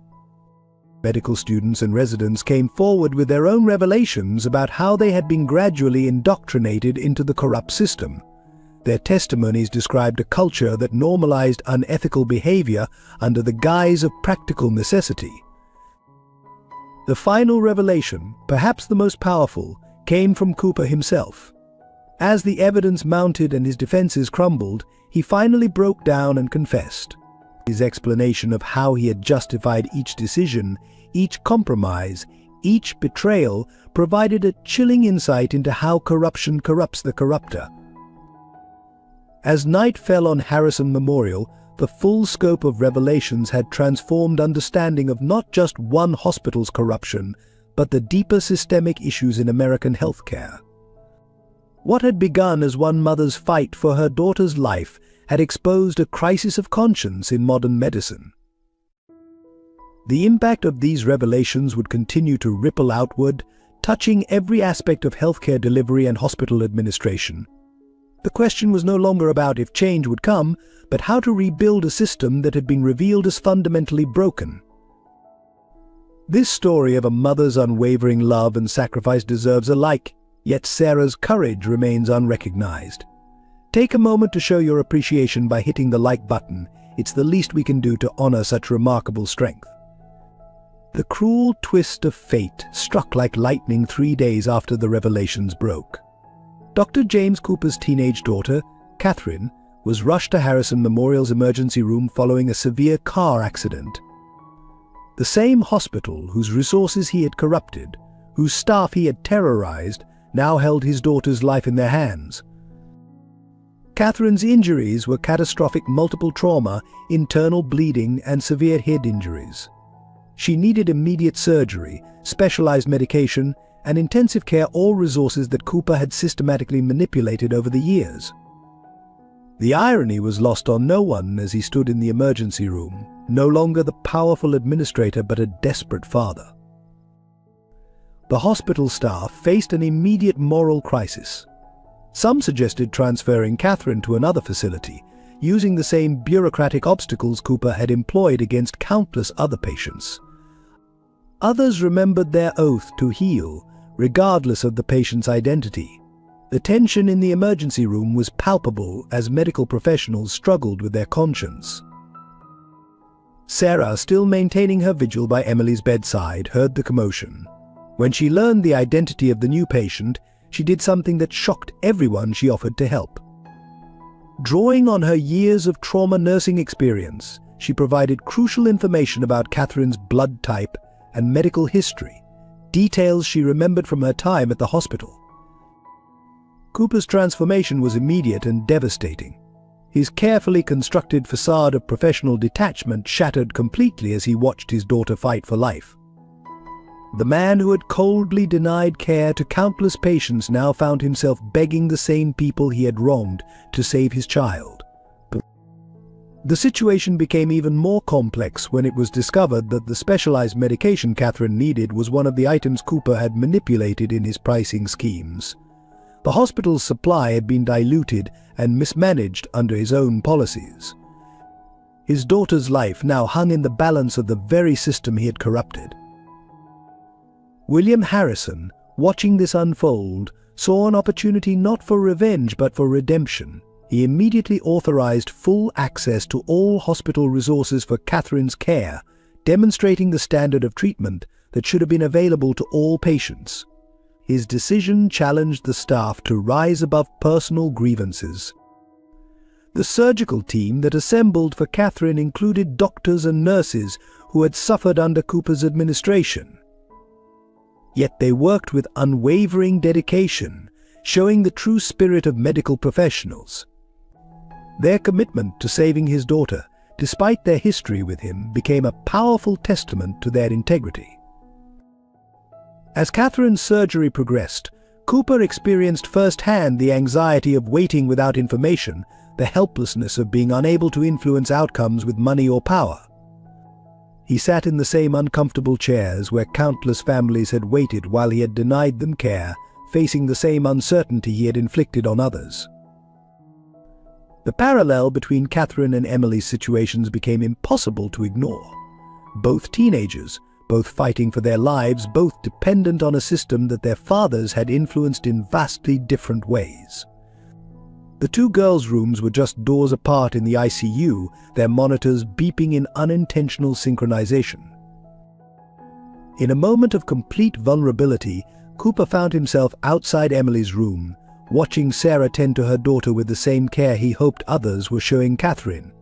Medical students and residents came forward with their own revelations about how they had been gradually indoctrinated into the corrupt system. Their testimonies described a culture that normalized unethical behavior under the guise of practical necessity. The final revelation, perhaps the most powerful, came from Cooper himself. As the evidence mounted and his defenses crumbled, he finally broke down and confessed. His explanation of how he had justified each decision, each compromise, each betrayal provided a chilling insight into how corruption corrupts the corrupter. As night fell on Harrison Memorial, the full scope of revelations had transformed understanding of not just one hospital's corruption, but the deeper systemic issues in American healthcare. What had begun as one mother's fight for her daughter's life had exposed a crisis of conscience in modern medicine. The impact of these revelations would continue to ripple outward, touching every aspect of healthcare delivery and hospital administration. The question was no longer about if change would come, but how to rebuild a system that had been revealed as fundamentally broken. This story of a mother's unwavering love and sacrifice deserves a like, yet Sarah's courage remains unrecognized. Take a moment to show your appreciation by hitting the like button. It's the least we can do to honor such remarkable strength. The cruel twist of fate struck like lightning 3 days after the revelations broke. Dr. James Cooper's teenage daughter, Catherine, was rushed to Harrison Memorial's emergency room following a severe car accident. The same hospital whose resources he had corrupted, whose staff he had terrorized, now held his daughter's life in their hands. Catherine's injuries were catastrophic multiple trauma, internal bleeding, and severe head injuries. She needed immediate surgery, specialized medication, and intensive care, all resources that Cooper had systematically manipulated over the years. The irony was lost on no one as he stood in the emergency room, no longer the powerful administrator but a desperate father. The hospital staff faced an immediate moral crisis. Some suggested transferring Catherine to another facility, using the same bureaucratic obstacles Cooper had employed against countless other patients. Others remembered their oath to heal, regardless of the patient's identity. The tension in the emergency room was palpable as medical professionals struggled with their conscience. Sarah, still maintaining her vigil by Emily's bedside, heard the commotion. When she learned the identity of the new patient, she did something that shocked everyone she offered to help. Drawing on her years of trauma nursing experience, she provided crucial information about Catherine's blood type and medical history, details she remembered from her time at the hospital. Cooper's transformation was immediate and devastating. His carefully constructed facade of professional detachment shattered completely as he watched his daughter fight for life. The man who had coldly denied care to countless patients now found himself begging the same people he had wronged to save his child. The situation became even more complex when it was discovered that the specialized medication Catherine needed was one of the items Cooper had manipulated in his pricing schemes. The hospital's supply had been diluted and mismanaged under his own policies. His daughter's life now hung in the balance of the very system he had corrupted. William Harrison, watching this unfold, saw an opportunity not for revenge but for redemption. He immediately authorized full access to all hospital resources for Catherine's care, demonstrating the standard of treatment that should have been available to all patients. His decision challenged the staff to rise above personal grievances. The surgical team that assembled for Catherine included doctors and nurses who had suffered under Cooper's administration. Yet they worked with unwavering dedication, showing the true spirit of medical professionals. Their commitment to saving his daughter, despite their history with him, became a powerful testament to their integrity. As Catherine's surgery progressed, Cooper experienced firsthand the anxiety of waiting without information, the helplessness of being unable to influence outcomes with money or power. He sat in the same uncomfortable chairs where countless families had waited while he had denied them care, facing the same uncertainty he had inflicted on others. The parallel between Catherine and Emily's situations became impossible to ignore. Both teenagers, both fighting for their lives, both dependent on a system that their fathers had influenced in vastly different ways. The two girls' rooms were just doors apart in the ICU, their monitors beeping in unintentional synchronization. In a moment of complete vulnerability, Cooper found himself outside Emily's room, watching Sarah tend to her daughter with the same care he hoped others were showing Catherine.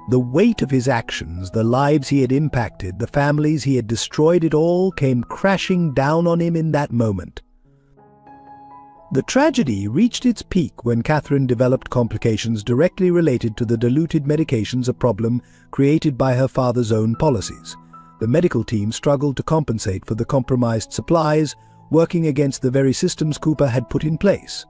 The weight of his actions, the lives he had impacted, the families he had destroyed, it all came crashing down on him in that moment. The tragedy reached its peak when Catherine developed complications directly related to the diluted medications, a problem created by her father's own policies. The medical team struggled to compensate for the compromised supplies, working against the very systems Cooper had put in place.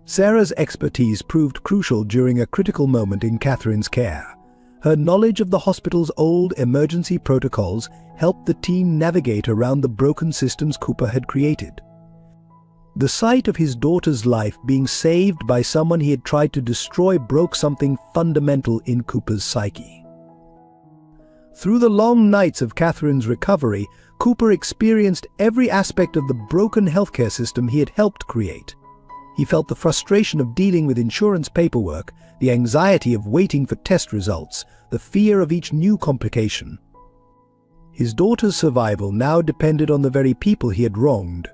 Sarah's expertise proved crucial during a critical moment in Catherine's care. Her knowledge of the hospital's old emergency protocols helped the team navigate around the broken systems Cooper had created. The sight of his daughter's life being saved by someone he had tried to destroy broke something fundamental in Cooper's psyche. Through the long nights of Catherine's recovery, Cooper experienced every aspect of the broken healthcare system he had helped create. He felt the frustration of dealing with insurance paperwork, the anxiety of waiting for test results, the fear of each new complication. His daughter's survival now depended on the very people he had wronged.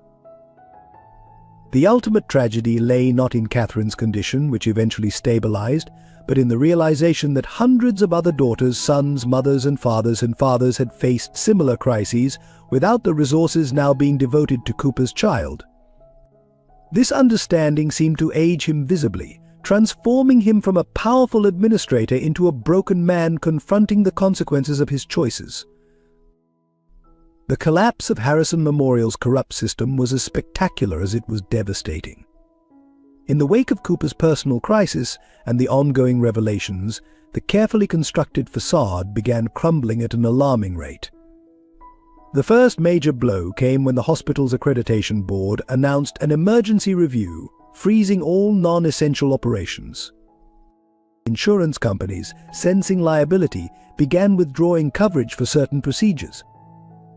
The ultimate tragedy lay not in Catherine's condition, which eventually stabilized, but in the realization that hundreds of other daughters, sons, mothers and fathers had faced similar crises without the resources now being devoted to Cooper's child. This understanding seemed to age him visibly, transforming him from a powerful administrator into a broken man confronting the consequences of his choices. The collapse of Harrison Memorial's corrupt system was as spectacular as it was devastating. In the wake of Cooper's personal crisis and the ongoing revelations, the carefully constructed facade began crumbling at an alarming rate. The first major blow came when the hospital's accreditation board announced an emergency review, freezing all non-essential operations. Insurance companies, sensing liability, began withdrawing coverage for certain procedures.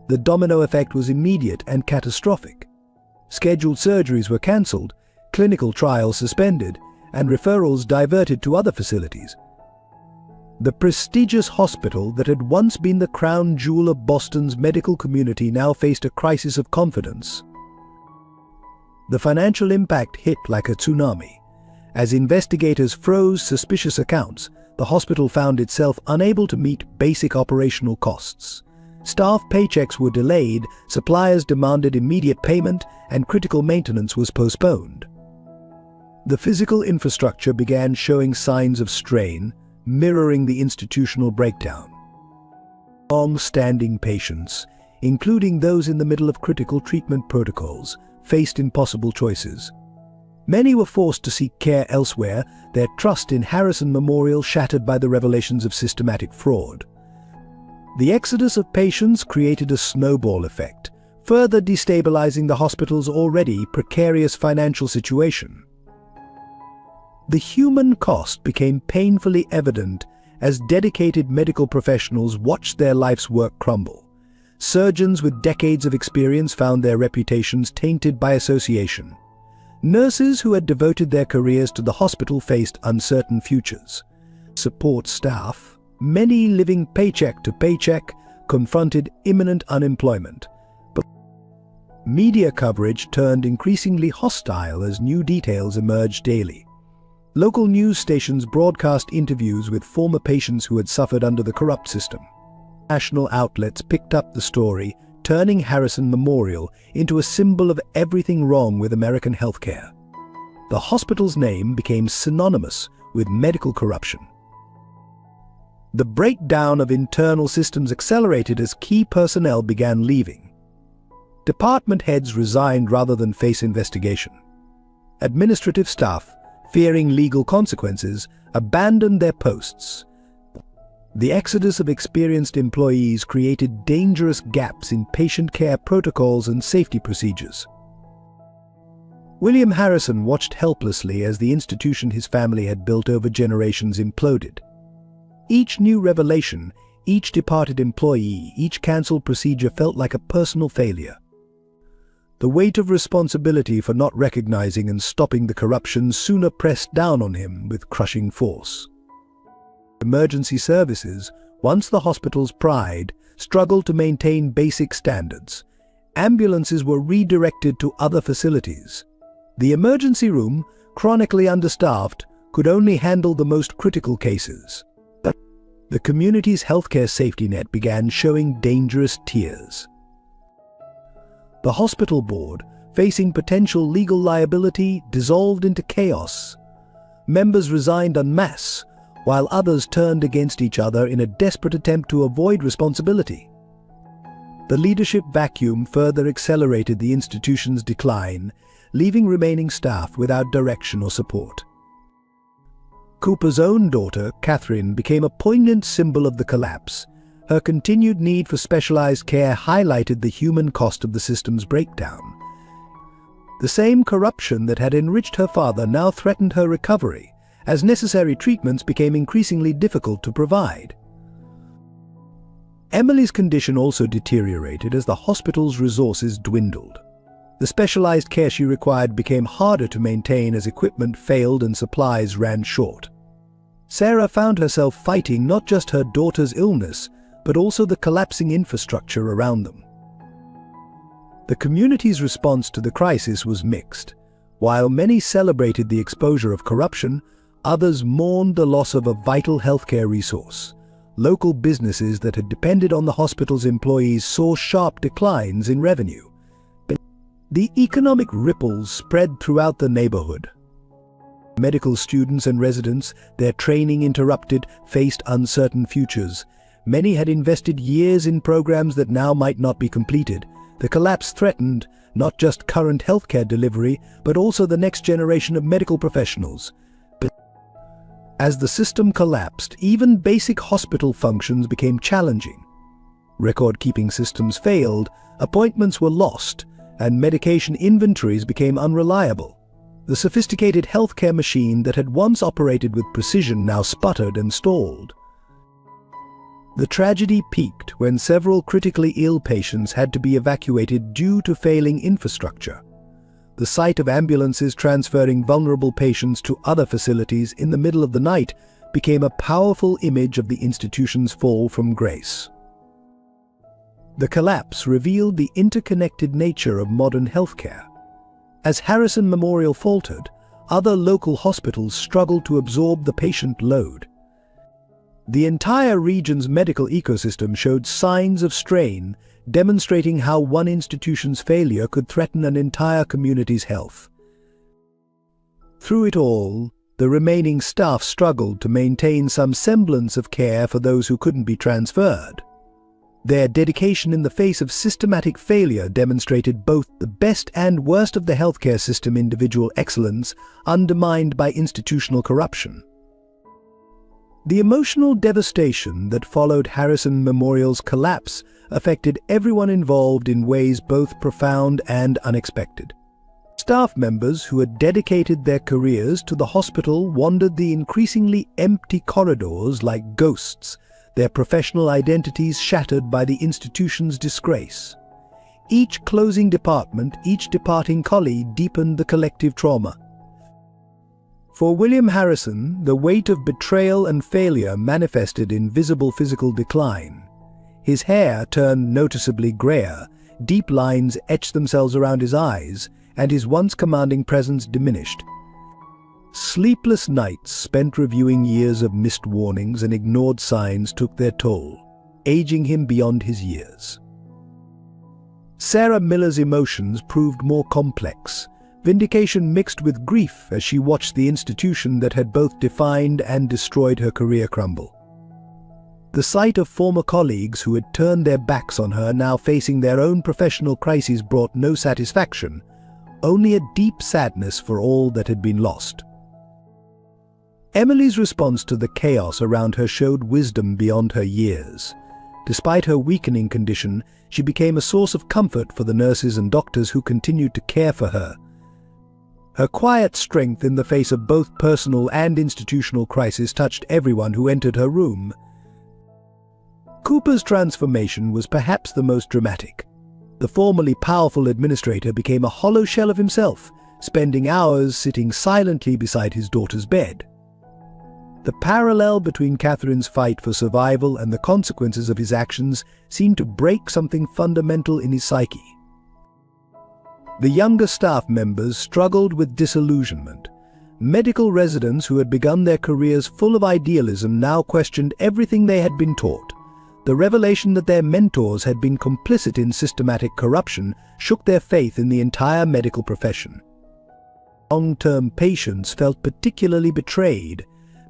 The domino effect was immediate and catastrophic. Scheduled surgeries were cancelled, clinical trials suspended, and referrals diverted to other facilities. The prestigious hospital that had once been the crown jewel of Boston's medical community now faced a crisis of confidence. The financial impact hit like a tsunami. As investigators froze suspicious accounts, the hospital found itself unable to meet basic operational costs. Staff paychecks were delayed, suppliers demanded immediate payment, and critical maintenance was postponed. The physical infrastructure began showing signs of strain, mirroring the institutional breakdown. Long-standing patients, including those in the middle of critical treatment protocols, faced impossible choices. Many were forced to seek care elsewhere, their trust in Harrison Memorial shattered by the revelations of systematic fraud. The exodus of patients created a snowball effect, further destabilizing the hospital's already precarious financial situation. The human cost became painfully evident as dedicated medical professionals watched their life's work crumble. Surgeons with decades of experience found their reputations tainted by association. Nurses who had devoted their careers to the hospital faced uncertain futures. Support staff, many living paycheck to paycheck, confronted imminent unemployment. But media coverage turned increasingly hostile as new details emerged daily. Local news stations broadcast interviews with former patients who had suffered under the corrupt system. National outlets picked up the story, turning Harrison Memorial into a symbol of everything wrong with American healthcare. The hospital's name became synonymous with medical corruption. The breakdown of internal systems accelerated as key personnel began leaving. Department heads resigned rather than face investigation. Administrative staff, fearing legal consequences, abandoned their posts. The exodus of experienced employees created dangerous gaps in patient care protocols and safety procedures. William Harrison watched helplessly as the institution his family had built over generations imploded. Each new revelation, each departed employee, each cancelled procedure felt like a personal failure. The weight of responsibility for not recognizing and stopping the corruption sooner pressed down on him with crushing force. Emergency services, once the hospital's pride, struggled to maintain basic standards. Ambulances were redirected to other facilities. The emergency room, chronically understaffed, could only handle the most critical cases. The community's healthcare safety net began showing dangerous tears. The hospital board, facing potential legal liability, dissolved into chaos. Members resigned en masse, while others turned against each other in a desperate attempt to avoid responsibility. The leadership vacuum further accelerated the institution's decline, leaving remaining staff without direction or support. Cooper's own daughter, Catherine, became a poignant symbol of the collapse. Her continued need for specialized care highlighted the human cost of the system's breakdown. The same corruption that had enriched her father now threatened her recovery, as necessary treatments became increasingly difficult to provide. Emily's condition also deteriorated as the hospital's resources dwindled. The specialized care she required became harder to maintain as equipment failed and supplies ran short. Sarah found herself fighting not just her daughter's illness, but also the collapsing infrastructure around them. The community's response to the crisis was mixed. While many celebrated the exposure of corruption, others mourned the loss of a vital healthcare resource. Local businesses that had depended on the hospital's employees saw sharp declines in revenue. The economic ripples spread throughout the neighborhood. Medical students and residents, their training interrupted, faced uncertain futures. Many had invested years in programs that now might not be completed. The collapse threatened not just current healthcare delivery, but also the next generation of medical professionals. But as the system collapsed, even basic hospital functions became challenging. Record-keeping systems failed, appointments were lost, and medication inventories became unreliable. The sophisticated healthcare machine that had once operated with precision now sputtered and stalled. The tragedy peaked when several critically ill patients had to be evacuated due to failing infrastructure. The sight of ambulances transferring vulnerable patients to other facilities in the middle of the night became a powerful image of the institution's fall from grace. The collapse revealed the interconnected nature of modern healthcare. As Harrison Memorial faltered, other local hospitals struggled to absorb the patient load. The entire region's medical ecosystem showed signs of strain, demonstrating how one institution's failure could threaten an entire community's health. Through it all, the remaining staff struggled to maintain some semblance of care for those who couldn't be transferred. Their dedication in the face of systematic failure demonstrated both the best and worst of the healthcare system: individual excellence undermined by institutional corruption. The emotional devastation that followed Harrison Memorial's collapse affected everyone involved in ways both profound and unexpected. Staff members who had dedicated their careers to the hospital wandered the increasingly empty corridors like ghosts, their professional identities shattered by the institution's disgrace. Each closing department, each departing colleague deepened the collective trauma. For William Harrison, the weight of betrayal and failure manifested in visible physical decline. His hair turned noticeably grayer, deep lines etched themselves around his eyes, and his once commanding presence diminished. Sleepless nights spent reviewing years of missed warnings and ignored signs took their toll, aging him beyond his years. Sarah Miller's emotions proved more complex, vindication mixed with grief as she watched the institution that had both defined and destroyed her career crumble. The sight of former colleagues who had turned their backs on her now facing their own professional crises brought no satisfaction, only a deep sadness for all that had been lost. Emily's response to the chaos around her showed wisdom beyond her years. Despite her weakening condition, she became a source of comfort for the nurses and doctors who continued to care for her. Her quiet strength in the face of both personal and institutional crisis touched everyone who entered her room. Cooper's transformation was perhaps the most dramatic. The formerly powerful administrator became a hollow shell of himself, spending hours sitting silently beside his daughter's bed. The parallel between Catherine's fight for survival and the consequences of his actions seemed to break something fundamental in his psyche. The younger staff members struggled with disillusionment. Medical residents who had begun their careers full of idealism now questioned everything they had been taught. The revelation that their mentors had been complicit in systematic corruption shook their faith in the entire medical profession. Long-term patients felt particularly betrayed.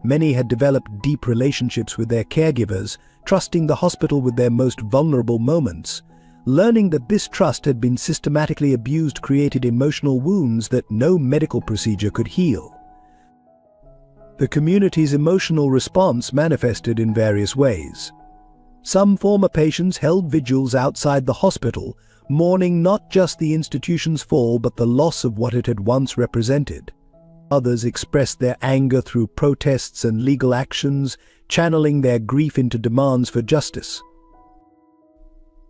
Many had developed deep relationships with their caregivers, trusting the hospital with their most vulnerable moments. Learning that this trust had been systematically abused created emotional wounds that no medical procedure could heal. The community's emotional response manifested in various ways. Some former patients held vigils outside the hospital, mourning not just the institution's fall but the loss of what it had once represented. Others expressed their anger through protests and legal actions, channeling their grief into demands for justice.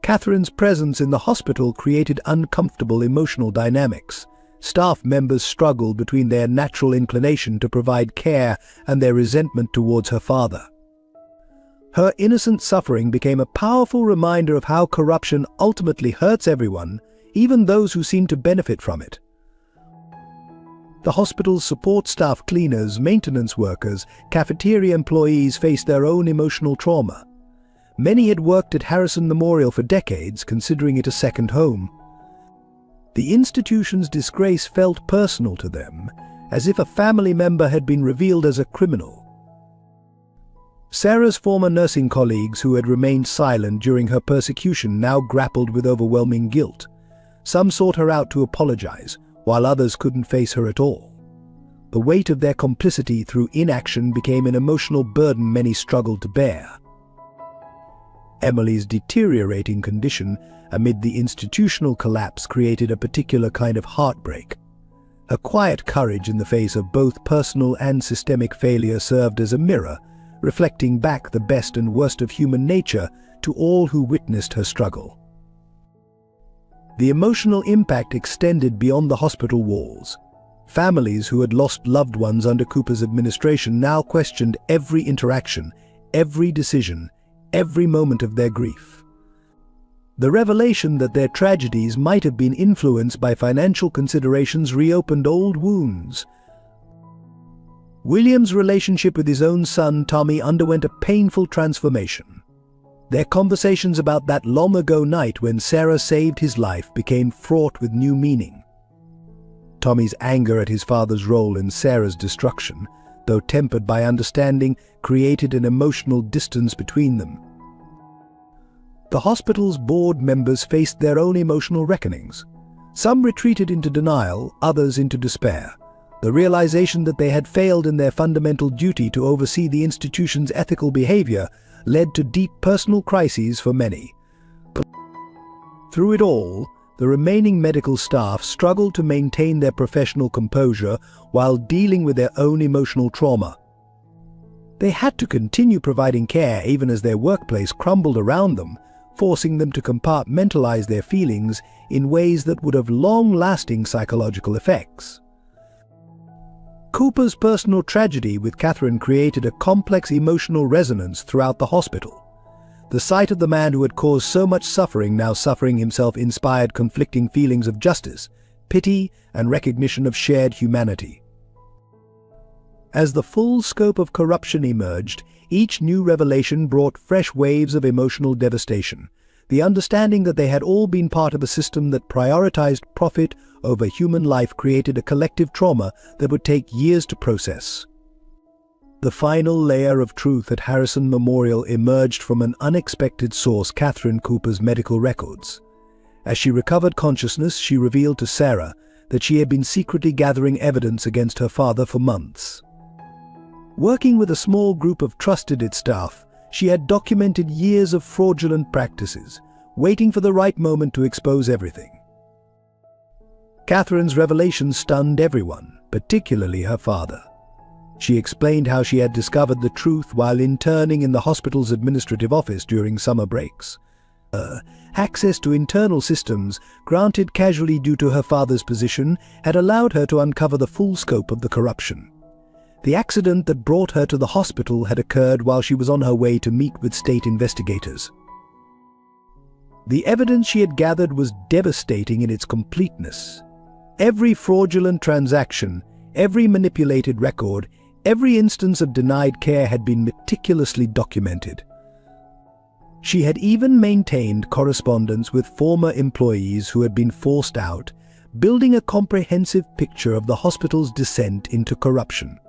Catherine's presence in the hospital created uncomfortable emotional dynamics. Staff members struggled between their natural inclination to provide care and their resentment towards her father. Her innocent suffering became a powerful reminder of how corruption ultimately hurts everyone, even those who seem to benefit from it. The hospital's support staff, cleaners, maintenance workers, cafeteria employees faced their own emotional trauma. Many had worked at Harrison Memorial for decades, considering it a second home. The institution's disgrace felt personal to them, as if a family member had been revealed as a criminal. Sarah's former nursing colleagues who had remained silent during her persecution now grappled with overwhelming guilt. Some sought her out to apologize, while others couldn't face her at all. The weight of their complicity through inaction became an emotional burden many struggled to bear. Emily's deteriorating condition amid the institutional collapse created a particular kind of heartbreak. Her quiet courage in the face of both personal and systemic failure served as a mirror, reflecting back the best and worst of human nature to all who witnessed her struggle. The emotional impact extended beyond the hospital walls. Families who had lost loved ones under Cooper's administration now questioned every interaction, every decision, every moment of their grief. The revelation that their tragedies might have been influenced by financial considerations reopened old wounds. William's relationship with his own son, Tommy, underwent a painful transformation. Their conversations about that long-ago night when Sarah saved his life became fraught with new meaning. Tommy's anger at his father's role in Sarah's destruction, though tempered by understanding, created an emotional distance between them. The hospital's board members faced their own emotional reckonings. Some retreated into denial, others into despair. The realization that they had failed in their fundamental duty to oversee the institution's ethical behavior led to deep personal crises for many. Through it all, the remaining medical staff struggled to maintain their professional composure while dealing with their own emotional trauma. They had to continue providing care even as their workplace crumbled around them, forcing them to compartmentalize their feelings in ways that would have long-lasting psychological effects. Cooper's personal tragedy with Catherine created a complex emotional resonance throughout the hospital. The sight of the man who had caused so much suffering now suffering himself inspired conflicting feelings of justice, pity, and recognition of shared humanity. As the full scope of corruption emerged, each new revelation brought fresh waves of emotional devastation. The understanding that they had all been part of a system that prioritized profit over human life created a collective trauma that would take years to process. The final layer of truth at Harrison Memorial emerged from an unexpected source: Catherine Cooper's medical records. As she recovered consciousness, she revealed to Sarah that she had been secretly gathering evidence against her father for months. Working with a small group of trusted staff, she had documented years of fraudulent practices, waiting for the right moment to expose everything. Catherine's revelation stunned everyone, particularly her father. She explained how she had discovered the truth while interning in the hospital's administrative office during summer breaks. Access to internal systems, granted casually due to her father's position, had allowed her to uncover the full scope of the corruption. The accident that brought her to the hospital had occurred while she was on her way to meet with state investigators. The evidence she had gathered was devastating in its completeness. Every fraudulent transaction, every manipulated record, every instance of denied care had been meticulously documented. She had even maintained correspondence with former employees who had been forced out, building a comprehensive picture of the hospital's descent into corruption.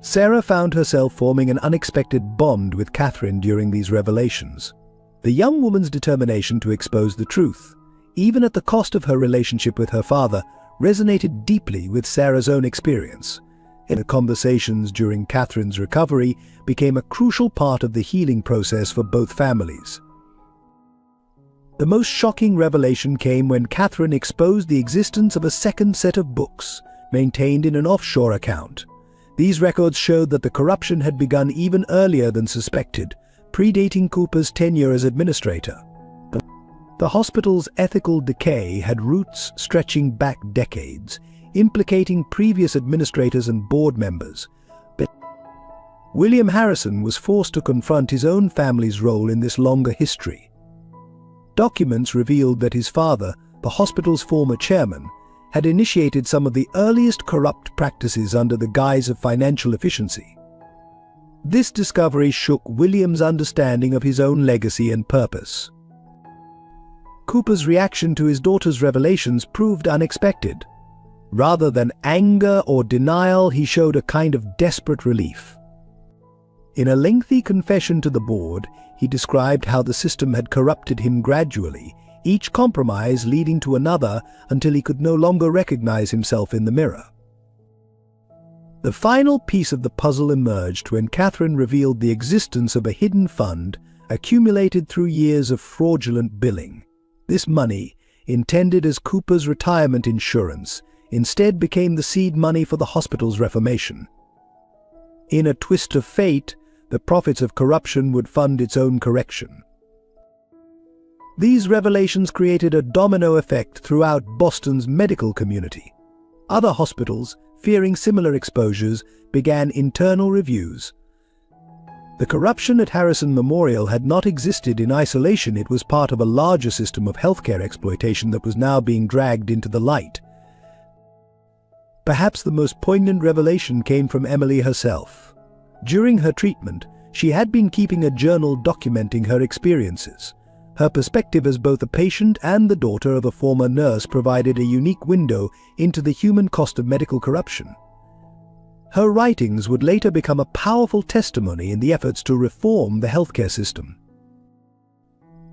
Sarah found herself forming an unexpected bond with Catherine during these revelations. The young woman's determination to expose the truth, even at the cost of her relationship with her father, resonated deeply with Sarah's own experience. The conversations during Catherine's recovery became a crucial part of the healing process for both families. The most shocking revelation came when Catherine exposed the existence of a second set of books, maintained in an offshore account. These records showed that the corruption had begun even earlier than suspected, predating Cooper's tenure as administrator. The hospital's ethical decay had roots stretching back decades, implicating previous administrators and board members. But William Harrison was forced to confront his own family's role in this longer history. Documents revealed that his father, the hospital's former chairman, had initiated some of the earliest corrupt practices under the guise of financial efficiency. This discovery shook William's understanding of his own legacy and purpose. Cooper's reaction to his daughter's revelations proved unexpected. Rather than anger or denial, he showed a kind of desperate relief. In a lengthy confession to the board, he described how the system had corrupted him gradually, each compromise leading to another until he could no longer recognize himself in the mirror. The final piece of the puzzle emerged when Catherine revealed the existence of a hidden fund accumulated through years of fraudulent billing. This money, intended as Cooper's retirement insurance, instead became the seed money for the hospital's reformation. In a twist of fate, the profits of corruption would fund its own correction. These revelations created a domino effect throughout Boston's medical community. Other hospitals, fearing similar exposures, began internal reviews. The corruption at Harrison Memorial had not existed in isolation. It was part of a larger system of healthcare exploitation that was now being dragged into the light. Perhaps the most poignant revelation came from Emily herself. During her treatment, she had been keeping a journal documenting her experiences. Her perspective as both a patient and the daughter of a former nurse provided a unique window into the human cost of medical corruption. Her writings would later become a powerful testimony in the efforts to reform the healthcare system.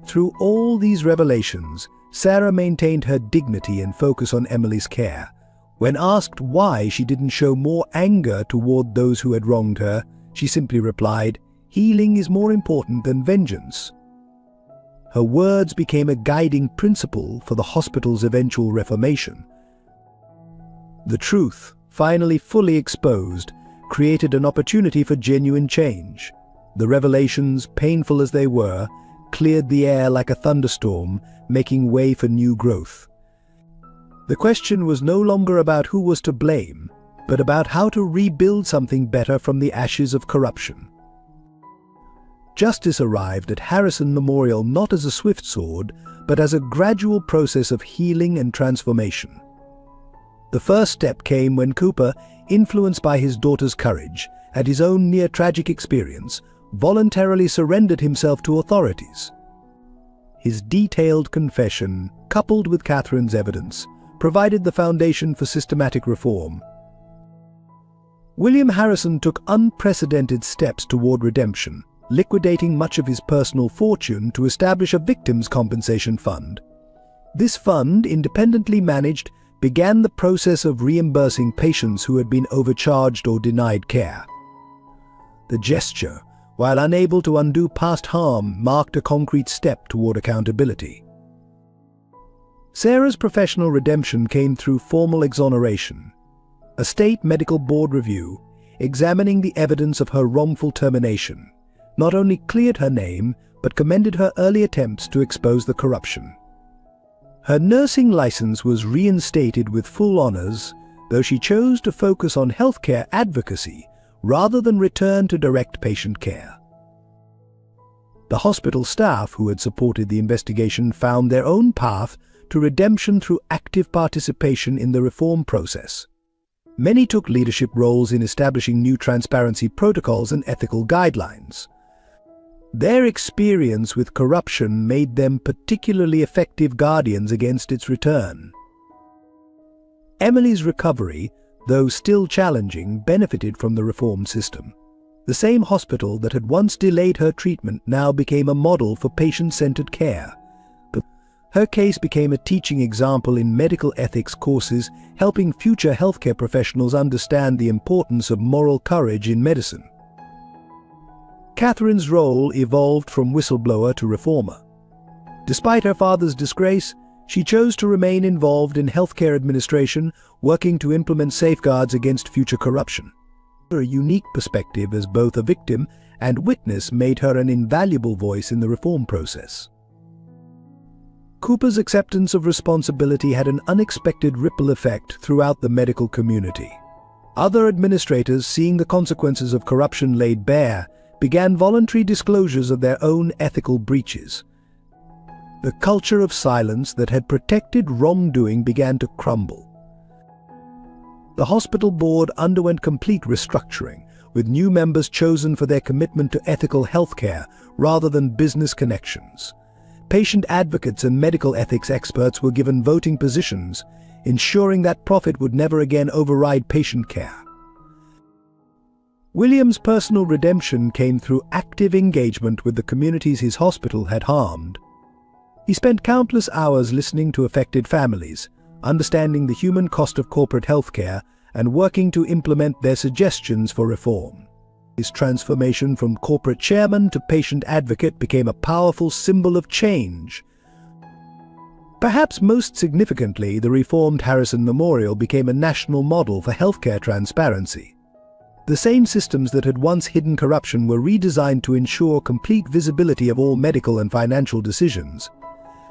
Through all these revelations, Sarah maintained her dignity and focus on Emily's care. When asked why she didn't show more anger toward those who had wronged her, she simply replied, "Healing is more important than vengeance." Her words became a guiding principle for the hospital's eventual reformation. The truth, finally fully exposed, created an opportunity for genuine change. The revelations, painful as they were, cleared the air like a thunderstorm, making way for new growth. The question was no longer about who was to blame, but about how to rebuild something better from the ashes of corruption. Justice arrived at Harrison Memorial not as a swift sword, but as a gradual process of healing and transformation. The first step came when Cooper, influenced by his daughter's courage and his own near-tragic experience, voluntarily surrendered himself to authorities. His detailed confession, coupled with Catherine's evidence, provided the foundation for systematic reform. William Harrison took unprecedented steps toward redemption, liquidating much of his personal fortune to establish a victims' compensation fund. This fund, independently managed, began the process of reimbursing patients who had been overcharged or denied care. The gesture, while unable to undo past harm, marked a concrete step toward accountability. Sarah's professional redemption came through formal exoneration. A state medical board review, examining the evidence of her wrongful termination, not only cleared her name, but commended her early attempts to expose the corruption. Her nursing license was reinstated with full honors, though she chose to focus on healthcare advocacy rather than return to direct patient care. The hospital staff who had supported the investigation found their own path to redemption through active participation in the reform process. Many took leadership roles in establishing new transparency protocols and ethical guidelines. Their experience with corruption made them particularly effective guardians against its return. Emily's recovery, though still challenging, benefited from the reformed system. The same hospital that had once delayed her treatment now became a model for patient-centered care. Her case became a teaching example in medical ethics courses, helping future healthcare professionals understand the importance of moral courage in medicine. Catherine's role evolved from whistleblower to reformer. Despite her father's disgrace, she chose to remain involved in healthcare administration, working to implement safeguards against future corruption. Her unique perspective as both a victim and witness made her an invaluable voice in the reform process. Cooper's acceptance of responsibility had an unexpected ripple effect throughout the medical community. Other administrators, seeing the consequences of corruption laid bare, began voluntary disclosures of their own ethical breaches. The culture of silence that had protected wrongdoing began to crumble. The hospital board underwent complete restructuring, with new members chosen for their commitment to ethical healthcare rather than business connections. Patient advocates and medical ethics experts were given voting positions, ensuring that profit would never again override patient care. William's personal redemption came through active engagement with the communities his hospital had harmed. He spent countless hours listening to affected families, understanding the human cost of corporate healthcare, and working to implement their suggestions for reform. His transformation from corporate chairman to patient advocate became a powerful symbol of change. Perhaps most significantly, the reformed Harrison Memorial became a national model for healthcare transparency. The same systems that had once hidden corruption were redesigned to ensure complete visibility of all medical and financial decisions.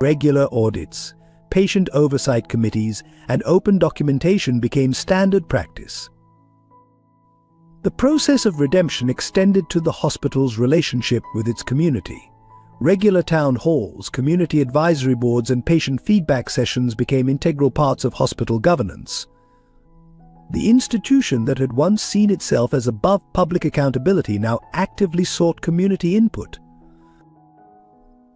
Regular audits, patient oversight committees, and open documentation became standard practice. The process of redemption extended to the hospital's relationship with its community. Regular town halls, community advisory boards, and patient feedback sessions became integral parts of hospital governance. The institution that had once seen itself as above public accountability now actively sought community input.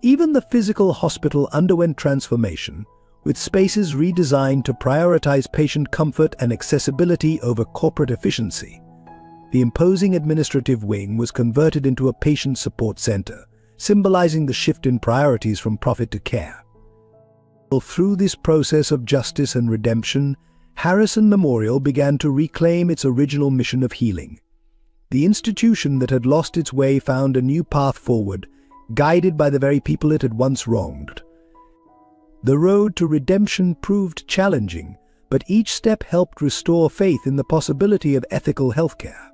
Even the physical hospital underwent transformation, with spaces redesigned to prioritize patient comfort and accessibility over corporate efficiency. The imposing administrative wing was converted into a patient support center, symbolizing the shift in priorities from profit to care. Through this process of justice and redemption, Harrison Memorial began to reclaim its original mission of healing. The institution that had lost its way found a new path forward, guided by the very people it had once wronged. The road to redemption proved challenging, but each step helped restore faith in the possibility of ethical healthcare.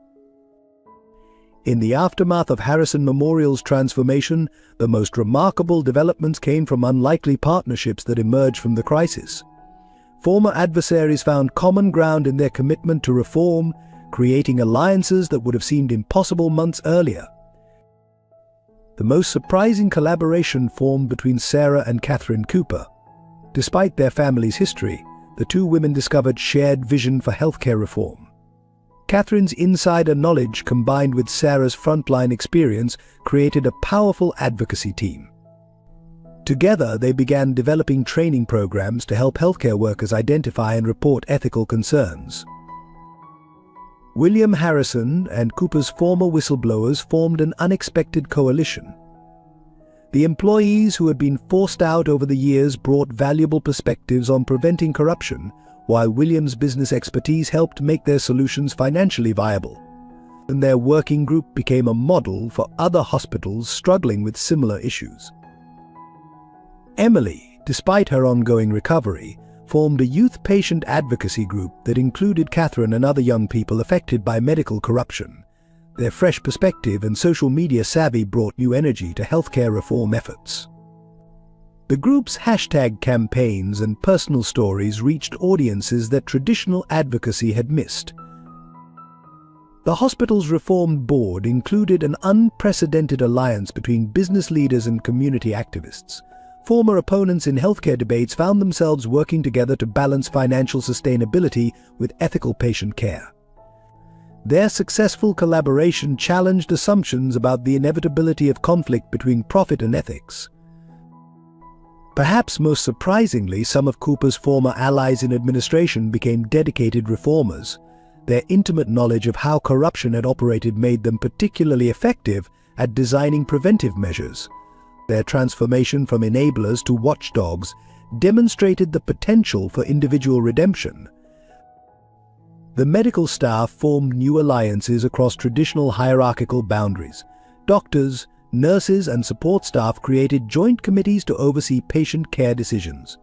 In the aftermath of Harrison Memorial's transformation, the most remarkable developments came from unlikely partnerships that emerged from the crisis. Former adversaries found common ground in their commitment to reform, creating alliances that would have seemed impossible months earlier. The most surprising collaboration formed between Sarah and Catherine Cooper. Despite their family's history, the two women discovered shared vision for healthcare reform. Catherine's insider knowledge combined with Sarah's frontline experience created a powerful advocacy team. Together, they began developing training programs to help healthcare workers identify and report ethical concerns. William Harrison and Cooper's former whistleblowers formed an unexpected coalition. The employees who had been forced out over the years brought valuable perspectives on preventing corruption, while William's business expertise helped make their solutions financially viable. And their working group became a model for other hospitals struggling with similar issues. Emily, despite her ongoing recovery, formed a youth patient advocacy group that included Catherine and other young people affected by medical corruption. Their fresh perspective and social media savvy brought new energy to healthcare reform efforts. The group's hashtag campaigns and personal stories reached audiences that traditional advocacy had missed. The hospital's reform board included an unprecedented alliance between business leaders and community activists. Former opponents in healthcare debates found themselves working together to balance financial sustainability with ethical patient care. Their successful collaboration challenged assumptions about the inevitability of conflict between profit and ethics. Perhaps most surprisingly, some of Cooper's former allies in administration became dedicated reformers. Their intimate knowledge of how corruption had operated made them particularly effective at designing preventive measures. Their transformation from enablers to watchdogs demonstrated the potential for individual redemption. The medical staff formed new alliances across traditional hierarchical boundaries. Doctors, nurses, and support staff created joint committees to oversee patient care decisions.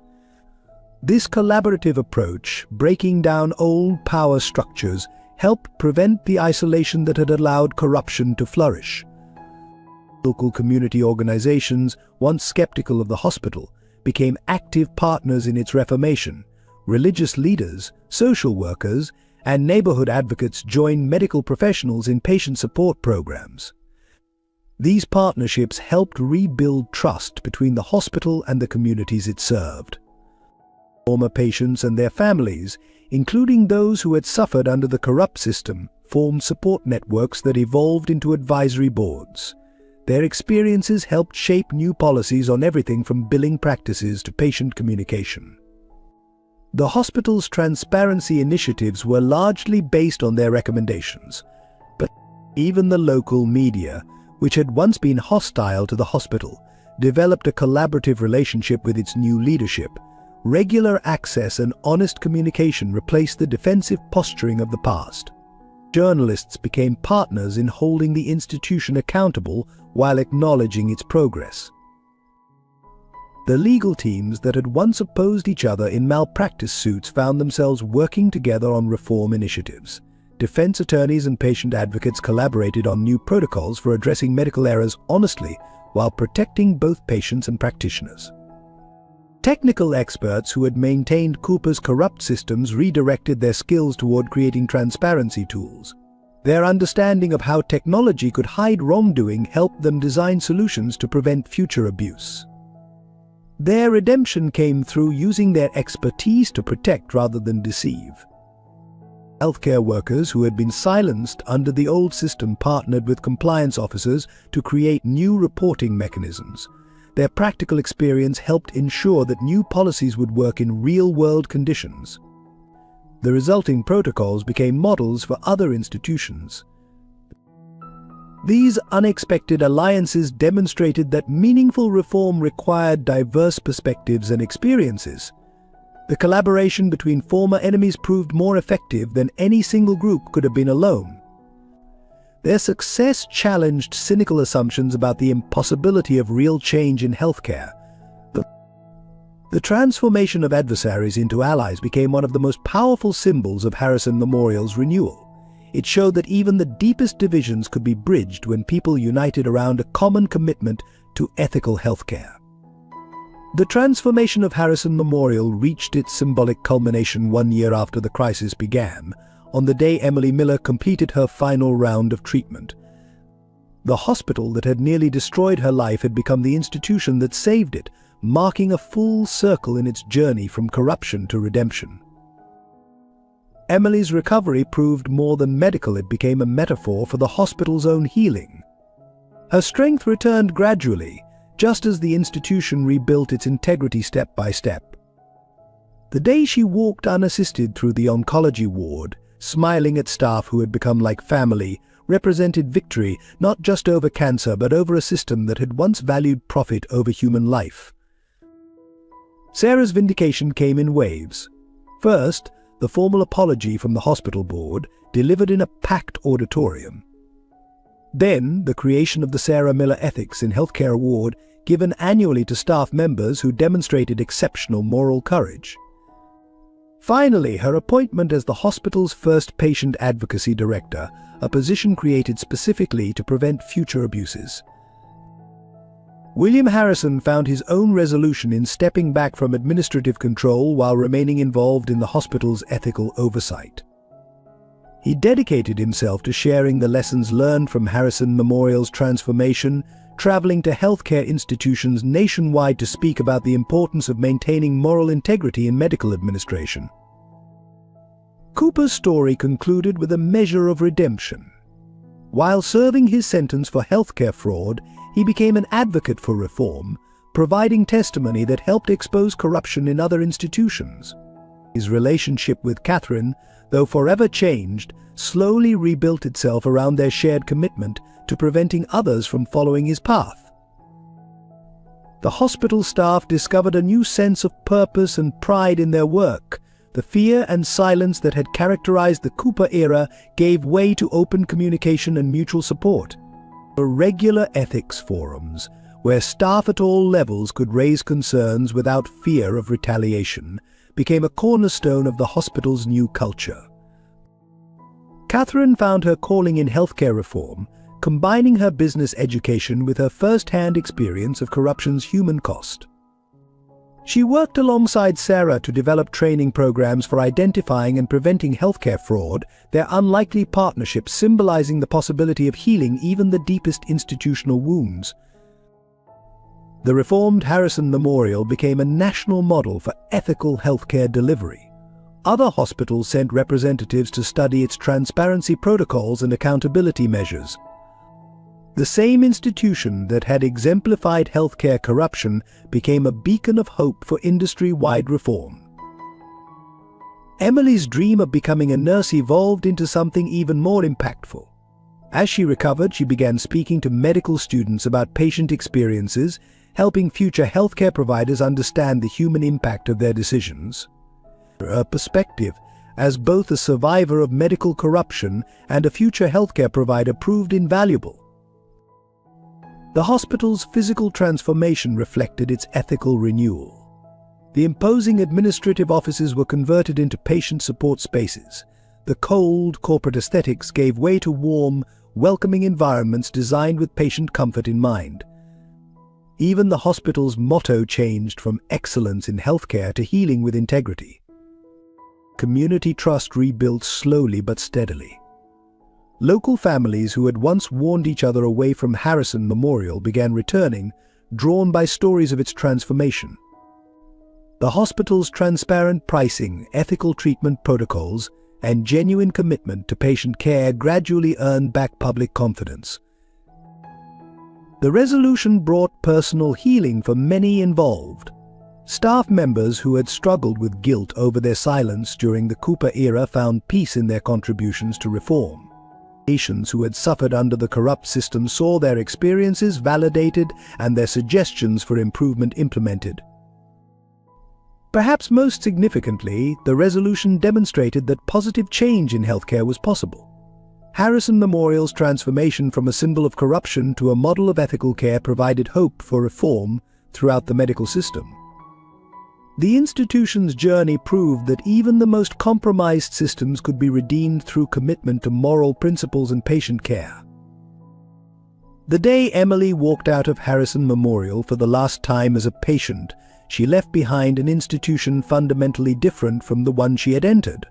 This collaborative approach, breaking down old power structures, helped prevent the isolation that had allowed corruption to flourish. Local community organizations, once skeptical of the hospital, became active partners in its reformation. Religious leaders, social workers, and neighborhood advocates joined medical professionals in patient support programs. These partnerships helped rebuild trust between the hospital and the communities it served. Former patients and their families, including those who had suffered under the corrupt system, formed support networks that evolved into advisory boards. Their experiences helped shape new policies on everything from billing practices to patient communication. The hospital's transparency initiatives were largely based on their recommendations, but even the local media, which had once been hostile to the hospital, developed a collaborative relationship with its new leadership. Regular access and honest communication replaced the defensive posturing of the past. Journalists became partners in holding the institution accountable while acknowledging its progress. The legal teams that had once opposed each other in malpractice suits found themselves working together on reform initiatives. Defense attorneys and patient advocates collaborated on new protocols for addressing medical errors honestly while protecting both patients and practitioners. Technical experts who had maintained Cooper's corrupt systems redirected their skills toward creating transparency tools. Their understanding of how technology could hide wrongdoing helped them design solutions to prevent future abuse. Their redemption came through using their expertise to protect rather than deceive. Healthcare workers who had been silenced under the old system partnered with compliance officers to create new reporting mechanisms. Their practical experience helped ensure that new policies would work in real-world conditions. The resulting protocols became models for other institutions. These unexpected alliances demonstrated that meaningful reform required diverse perspectives and experiences. The collaboration between former enemies proved more effective than any single group could have been alone. Their success challenged cynical assumptions about the impossibility of real change in healthcare. The transformation of adversaries into allies became one of the most powerful symbols of Harrison Memorial's renewal. It showed that even the deepest divisions could be bridged when people united around a common commitment to ethical healthcare. The transformation of Harrison Memorial reached its symbolic culmination 1 year after the crisis began, on the day Emily Miller completed her final round of treatment. The hospital that had nearly destroyed her life had become the institution that saved it, marking a full circle in its journey from corruption to redemption. Emily's recovery proved more than medical, it became a metaphor for the hospital's own healing. Her strength returned gradually, just as the institution rebuilt its integrity step by step. The day she walked unassisted through the oncology ward, smiling at staff who had become like family, represented victory not just over cancer but over a system that had once valued profit over human life. Sarah's vindication came in waves. First, the formal apology from the hospital board, delivered in a packed auditorium. Then, the creation of the Sarah Miller Ethics in Healthcare Award, given annually to staff members who demonstrated exceptional moral courage. Finally, her appointment as the hospital's first patient advocacy director, a position created specifically to prevent future abuses. William Harrison found his own resolution in stepping back from administrative control while remaining involved in the hospital's ethical oversight. He dedicated himself to sharing the lessons learned from Harrison Memorial's transformation, traveling to healthcare institutions nationwide to speak about the importance of maintaining moral integrity in medical administration. Cooper's story concluded with a measure of redemption. While serving his sentence for healthcare fraud, he became an advocate for reform, providing testimony that helped expose corruption in other institutions. His relationship with Catherine, though forever changed, slowly rebuilt itself around their shared commitment to preventing others from following his path. The hospital staff discovered a new sense of purpose and pride in their work. The fear and silence that had characterized the Cooper era gave way to open communication and mutual support. Regular ethics forums, where staff at all levels could raise concerns without fear of retaliation, became a cornerstone of the hospital's new culture. Catherine found her calling in healthcare reform, combining her business education with her first-hand experience of corruption's human cost. She worked alongside Sarah to develop training programs for identifying and preventing healthcare fraud, their unlikely partnership symbolizing the possibility of healing even the deepest institutional wounds. The reformed Harrison Memorial became a national model for ethical healthcare delivery. Other hospitals sent representatives to study its transparency protocols and accountability measures. The same institution that had exemplified healthcare corruption became a beacon of hope for industry-wide reform. Emily's dream of becoming a nurse evolved into something even more impactful. As she recovered, she began speaking to medical students about patient experiences, helping future healthcare providers understand the human impact of their decisions. Her perspective, as both a survivor of medical corruption and a future healthcare provider, proved invaluable. The hospital's physical transformation reflected its ethical renewal. The imposing administrative offices were converted into patient support spaces. The cold, corporate aesthetics gave way to warm, welcoming environments designed with patient comfort in mind. Even the hospital's motto changed from excellence in healthcare to healing with integrity. Community trust rebuilt slowly but steadily. Local families who had once warned each other away from Harrison Memorial began returning, drawn by stories of its transformation. The hospital's transparent pricing, ethical treatment protocols, and genuine commitment to patient care gradually earned back public confidence. The resolution brought personal healing for many involved. Staff members who had struggled with guilt over their silence during the Cooper era found peace in their contributions to reform. Patients who had suffered under the corrupt system saw their experiences validated and their suggestions for improvement implemented. Perhaps most significantly, the resolution demonstrated that positive change in healthcare was possible. Harrison Memorial's transformation from a symbol of corruption to a model of ethical care provided hope for reform throughout the medical system. The institution's journey proved that even the most compromised systems could be redeemed through commitment to moral principles and patient care. The day Emily walked out of Harrison Memorial for the last time as a patient, she left behind an institution fundamentally different from the one she had entered.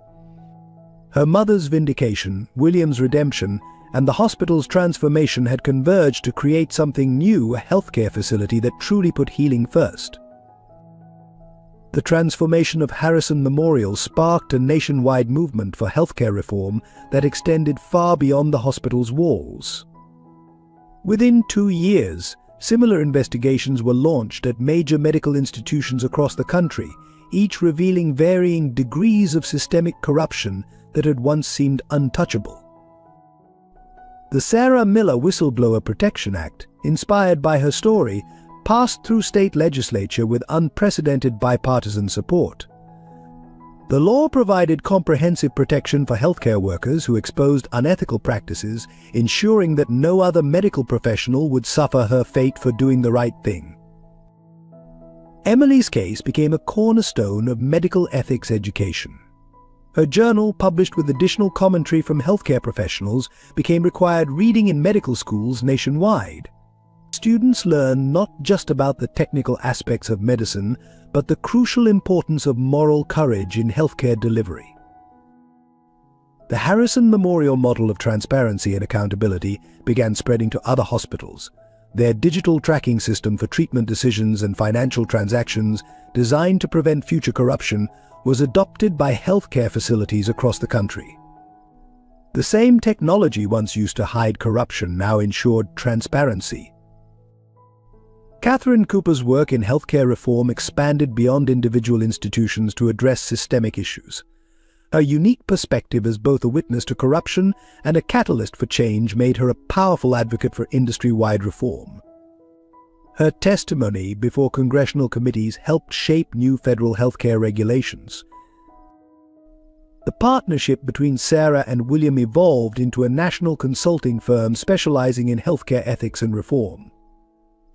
Her mother's vindication, William's redemption, and the hospital's transformation had converged to create something new, a healthcare facility that truly put healing first. The transformation of Harrison Memorial sparked a nationwide movement for healthcare reform that extended far beyond the hospital's walls. Within 2 years, similar investigations were launched at major medical institutions across the country, each revealing varying degrees of systemic corruption that had once seemed untouchable. The Sarah Miller Whistleblower Protection Act, inspired by her story, passed through state legislature with unprecedented bipartisan support. The law provided comprehensive protection for healthcare workers who exposed unethical practices, ensuring that no other medical professional would suffer her fate for doing the right thing. Emily's case became a cornerstone of medical ethics education. Her journal, published with additional commentary from healthcare professionals, became required reading in medical schools nationwide. Students learn not just about the technical aspects of medicine, but the crucial importance of moral courage in healthcare delivery. The Harrison Memorial model of transparency and accountability began spreading to other hospitals. Their digital tracking system for treatment decisions and financial transactions, designed to prevent future corruption, was adopted by healthcare facilities across the country. The same technology once used to hide corruption now ensured transparency. Catherine Cooper's work in healthcare reform expanded beyond individual institutions to address systemic issues. Her unique perspective as both a witness to corruption and a catalyst for change made her a powerful advocate for industry-wide reform. Her testimony before congressional committees helped shape new federal healthcare regulations. The partnership between Sarah and William evolved into a national consulting firm specializing in healthcare ethics and reform.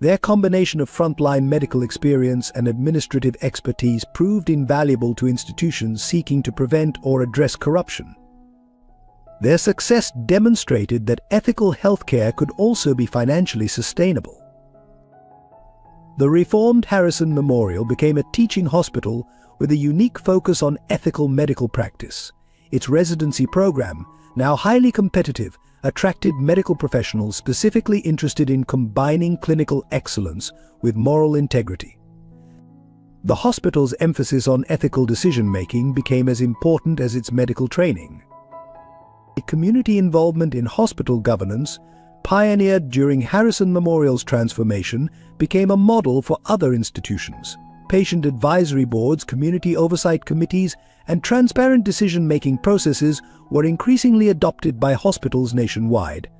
Their combination of frontline medical experience and administrative expertise proved invaluable to institutions seeking to prevent or address corruption. Their success demonstrated that ethical healthcare could also be financially sustainable. The reformed Harrison Memorial became a teaching hospital with a unique focus on ethical medical practice. Its residency program, now highly competitive, attracted medical professionals specifically interested in combining clinical excellence with moral integrity. The hospital's emphasis on ethical decision-making became as important as its medical training. Community involvement in hospital governance, pioneered during Harrison Memorial's transformation, became a model for other institutions. Patient advisory boards, community oversight committees, and transparent decision-making processes were increasingly adopted by hospitals nationwide.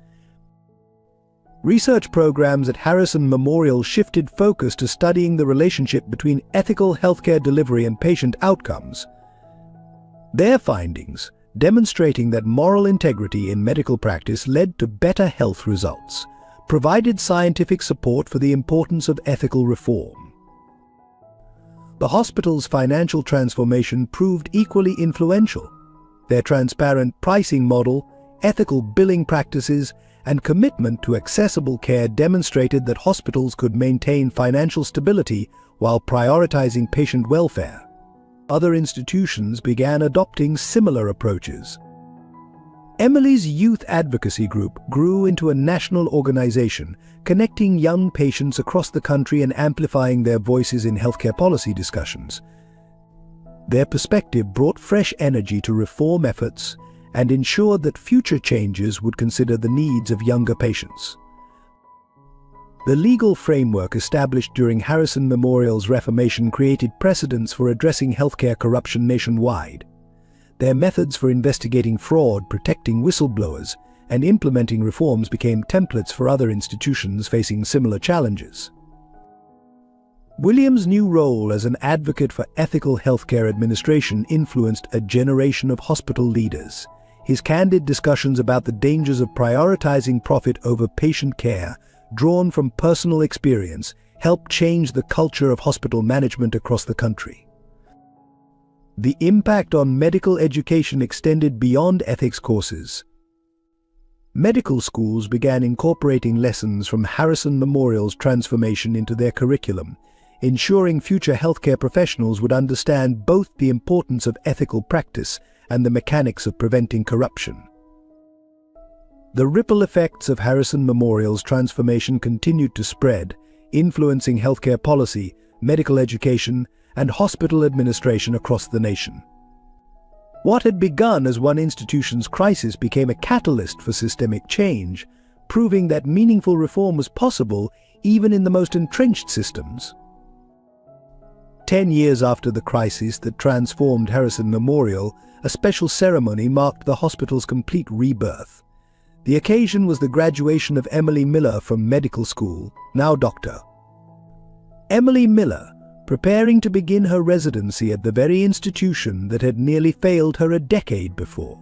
Research programs at Harrison Memorial shifted focus to studying the relationship between ethical healthcare delivery and patient outcomes. Their findings, demonstrating that moral integrity in medical practice led to better health results, provided scientific support for the importance of ethical reform. The hospital's financial transformation proved equally influential. Their transparent pricing model, ethical billing practices, and commitment to accessible care demonstrated that hospitals could maintain financial stability while prioritizing patient welfare. Other institutions began adopting similar approaches. Emily's youth advocacy group grew into a national organization, connecting young patients across the country and amplifying their voices in healthcare policy discussions. Their perspective brought fresh energy to reform efforts and ensured that future changes would consider the needs of younger patients. The legal framework established during Harrison Memorial's reformation created precedents for addressing healthcare corruption nationwide. Their methods for investigating fraud, protecting whistleblowers, and implementing reforms became templates for other institutions facing similar challenges. William's new role as an advocate for ethical healthcare administration influenced a generation of hospital leaders. His candid discussions about the dangers of prioritizing profit over patient care, drawn from personal experience, helped change the culture of hospital management across the country. The impact on medical education extended beyond ethics courses. Medical schools began incorporating lessons from Harrison Memorial's transformation into their curriculum, ensuring future healthcare professionals would understand both the importance of ethical practice and the mechanics of preventing corruption. The ripple effects of Harrison Memorial's transformation continued to spread, influencing healthcare policy, medical education, and hospital administration across the nation. What had begun as one institution's crisis became a catalyst for systemic change, proving that meaningful reform was possible even in the most entrenched systems. 10 years after the crisis that transformed Harrison Memorial, a special ceremony marked the hospital's complete rebirth. The occasion was the graduation of Emily Miller from medical school, now doctor. Emily Miller, preparing to begin her residency at the very institution that had nearly failed her a decade before.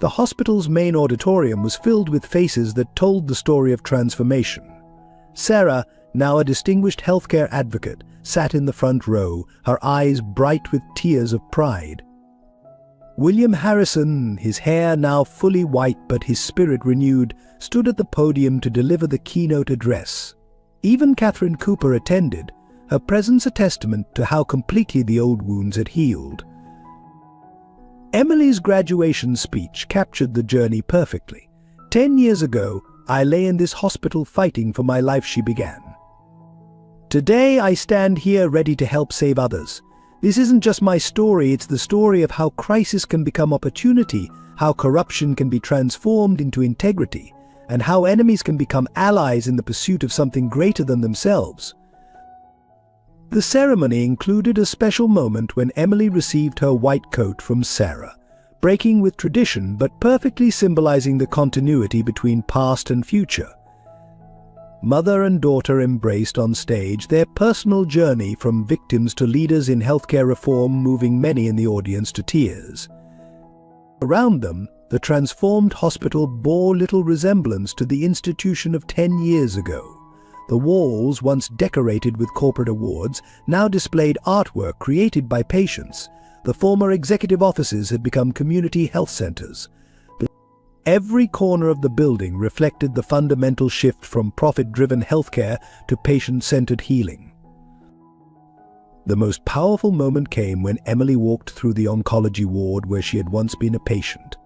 The hospital's main auditorium was filled with faces that told the story of transformation. Sarah, now a distinguished healthcare advocate, sat in the front row, her eyes bright with tears of pride. William Harrison, his hair now fully white but his spirit renewed, stood at the podium to deliver the keynote address. Even Catherine Cooper attended, her presence a testament to how completely the old wounds had healed. Emily's graduation speech captured the journey perfectly. 10 years ago, I lay in this hospital fighting for my life, she began. Today, I stand here ready to help save others. This isn't just my story, it's the story of how crisis can become opportunity, how corruption can be transformed into integrity, and how enemies can become allies in the pursuit of something greater than themselves. The ceremony included a special moment when Emily received her white coat from Sarah, breaking with tradition but perfectly symbolizing the continuity between past and future. Mother and daughter embraced on stage their personal journey from victims to leaders in healthcare reform, moving many in the audience to tears. Around them, the transformed hospital bore little resemblance to the institution of 10 years ago. The walls, once decorated with corporate awards, now displayed artwork created by patients. The former executive offices had become community health centers. Every corner of the building reflected the fundamental shift from profit-driven healthcare to patient-centered healing. The most powerful moment came when Emily walked through the oncology ward where she had once been a patient.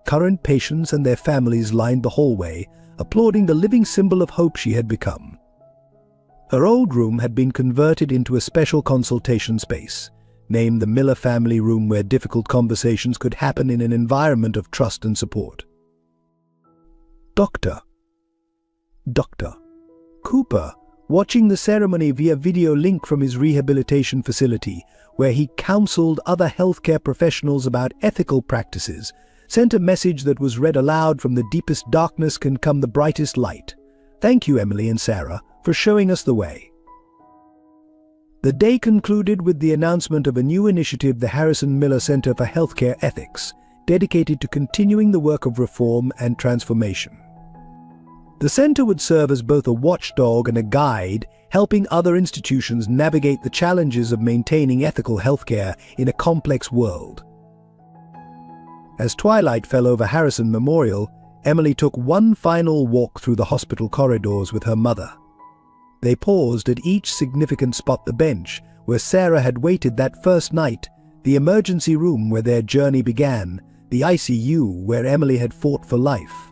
Current patients and their families lined the hallway, applauding the living symbol of hope she had become. Her old room had been converted into a special consultation space, named the Miller Family Room, where difficult conversations could happen in an environment of trust and support. Dr. Cooper, watching the ceremony via video link from his rehabilitation facility, where he counseled other healthcare professionals about ethical practices, sent a message that was read aloud: from the deepest darkness can come the brightest light. Thank you, Emily and Sarah, for showing us the way. The day concluded with the announcement of a new initiative, the Harrison Miller Center for Healthcare Ethics, dedicated to continuing the work of reform and transformation. The center would serve as both a watchdog and a guide, helping other institutions navigate the challenges of maintaining ethical healthcare in a complex world. As twilight fell over Harrison Memorial, Emily took one final walk through the hospital corridors with her mother. They paused at each significant spot: the bench where Sarah had waited that first night, the emergency room where their journey began, the ICU where Emily had fought for life.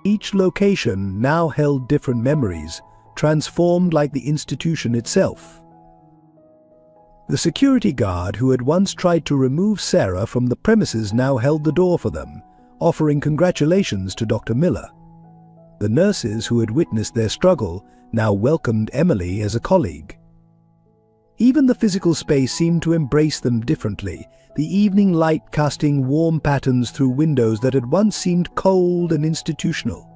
Each location now held different memories, transformed like the institution itself. The security guard who had once tried to remove Sarah from the premises now held the door for them, offering congratulations to Dr. Miller. The nurses who had witnessed their struggle now welcomed Emily as a colleague. Even the physical space seemed to embrace them differently, the evening light casting warm patterns through windows that had once seemed cold and institutional.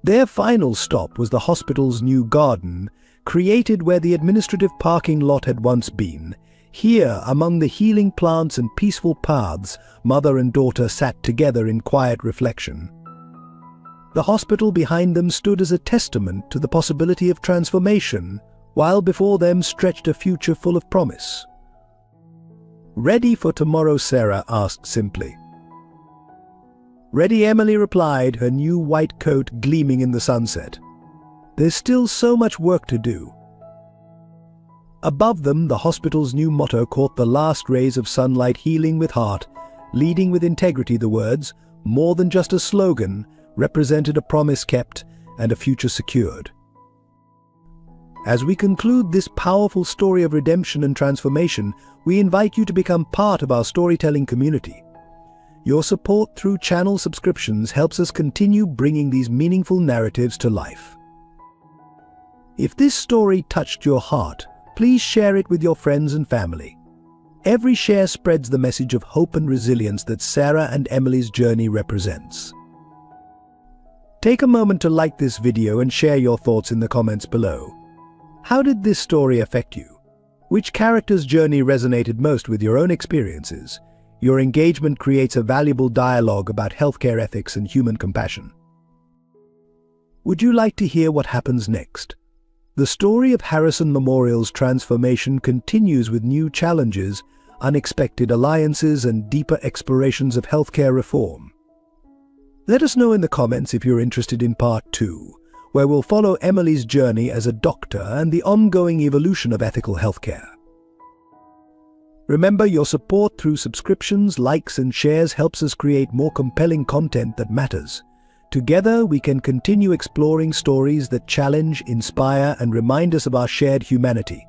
Their final stop was the hospital's new garden, created where the administrative parking lot had once been. Here, among the healing plants and peaceful paths, mother and daughter sat together in quiet reflection. The hospital behind them stood as a testament to the possibility of transformation, while before them stretched a future full of promise. "Ready for tomorrow?" Sarah asked simply. "Ready," Emily replied, her new white coat gleaming in the sunset. "There's still so much work to do." Above them, the hospital's new motto caught the last rays of sunlight: healing with heart, leading with integrity. The words, more than just a slogan, represented a promise kept and a future secured. As we conclude this powerful story of redemption and transformation, we invite you to become part of our storytelling community. Your support through channel subscriptions helps us continue bringing these meaningful narratives to life. If this story touched your heart, please share it with your friends and family. Every share spreads the message of hope and resilience that Sarah and Emily's journey represents. Take a moment to like this video and share your thoughts in the comments below. How did this story affect you? Which character's journey resonated most with your own experiences? Your engagement creates a valuable dialogue about healthcare ethics and human compassion. Would you like to hear what happens next? The story of Harrison Memorial's transformation continues with new challenges, unexpected alliances, and deeper explorations of healthcare reform. Let us know in the comments if you're interested in part 2, where we'll follow Emily's journey as a doctor and the ongoing evolution of ethical healthcare. Remember, your support through subscriptions, likes, and shares helps us create more compelling content that matters. Together, we can continue exploring stories that challenge, inspire, and remind us of our shared humanity.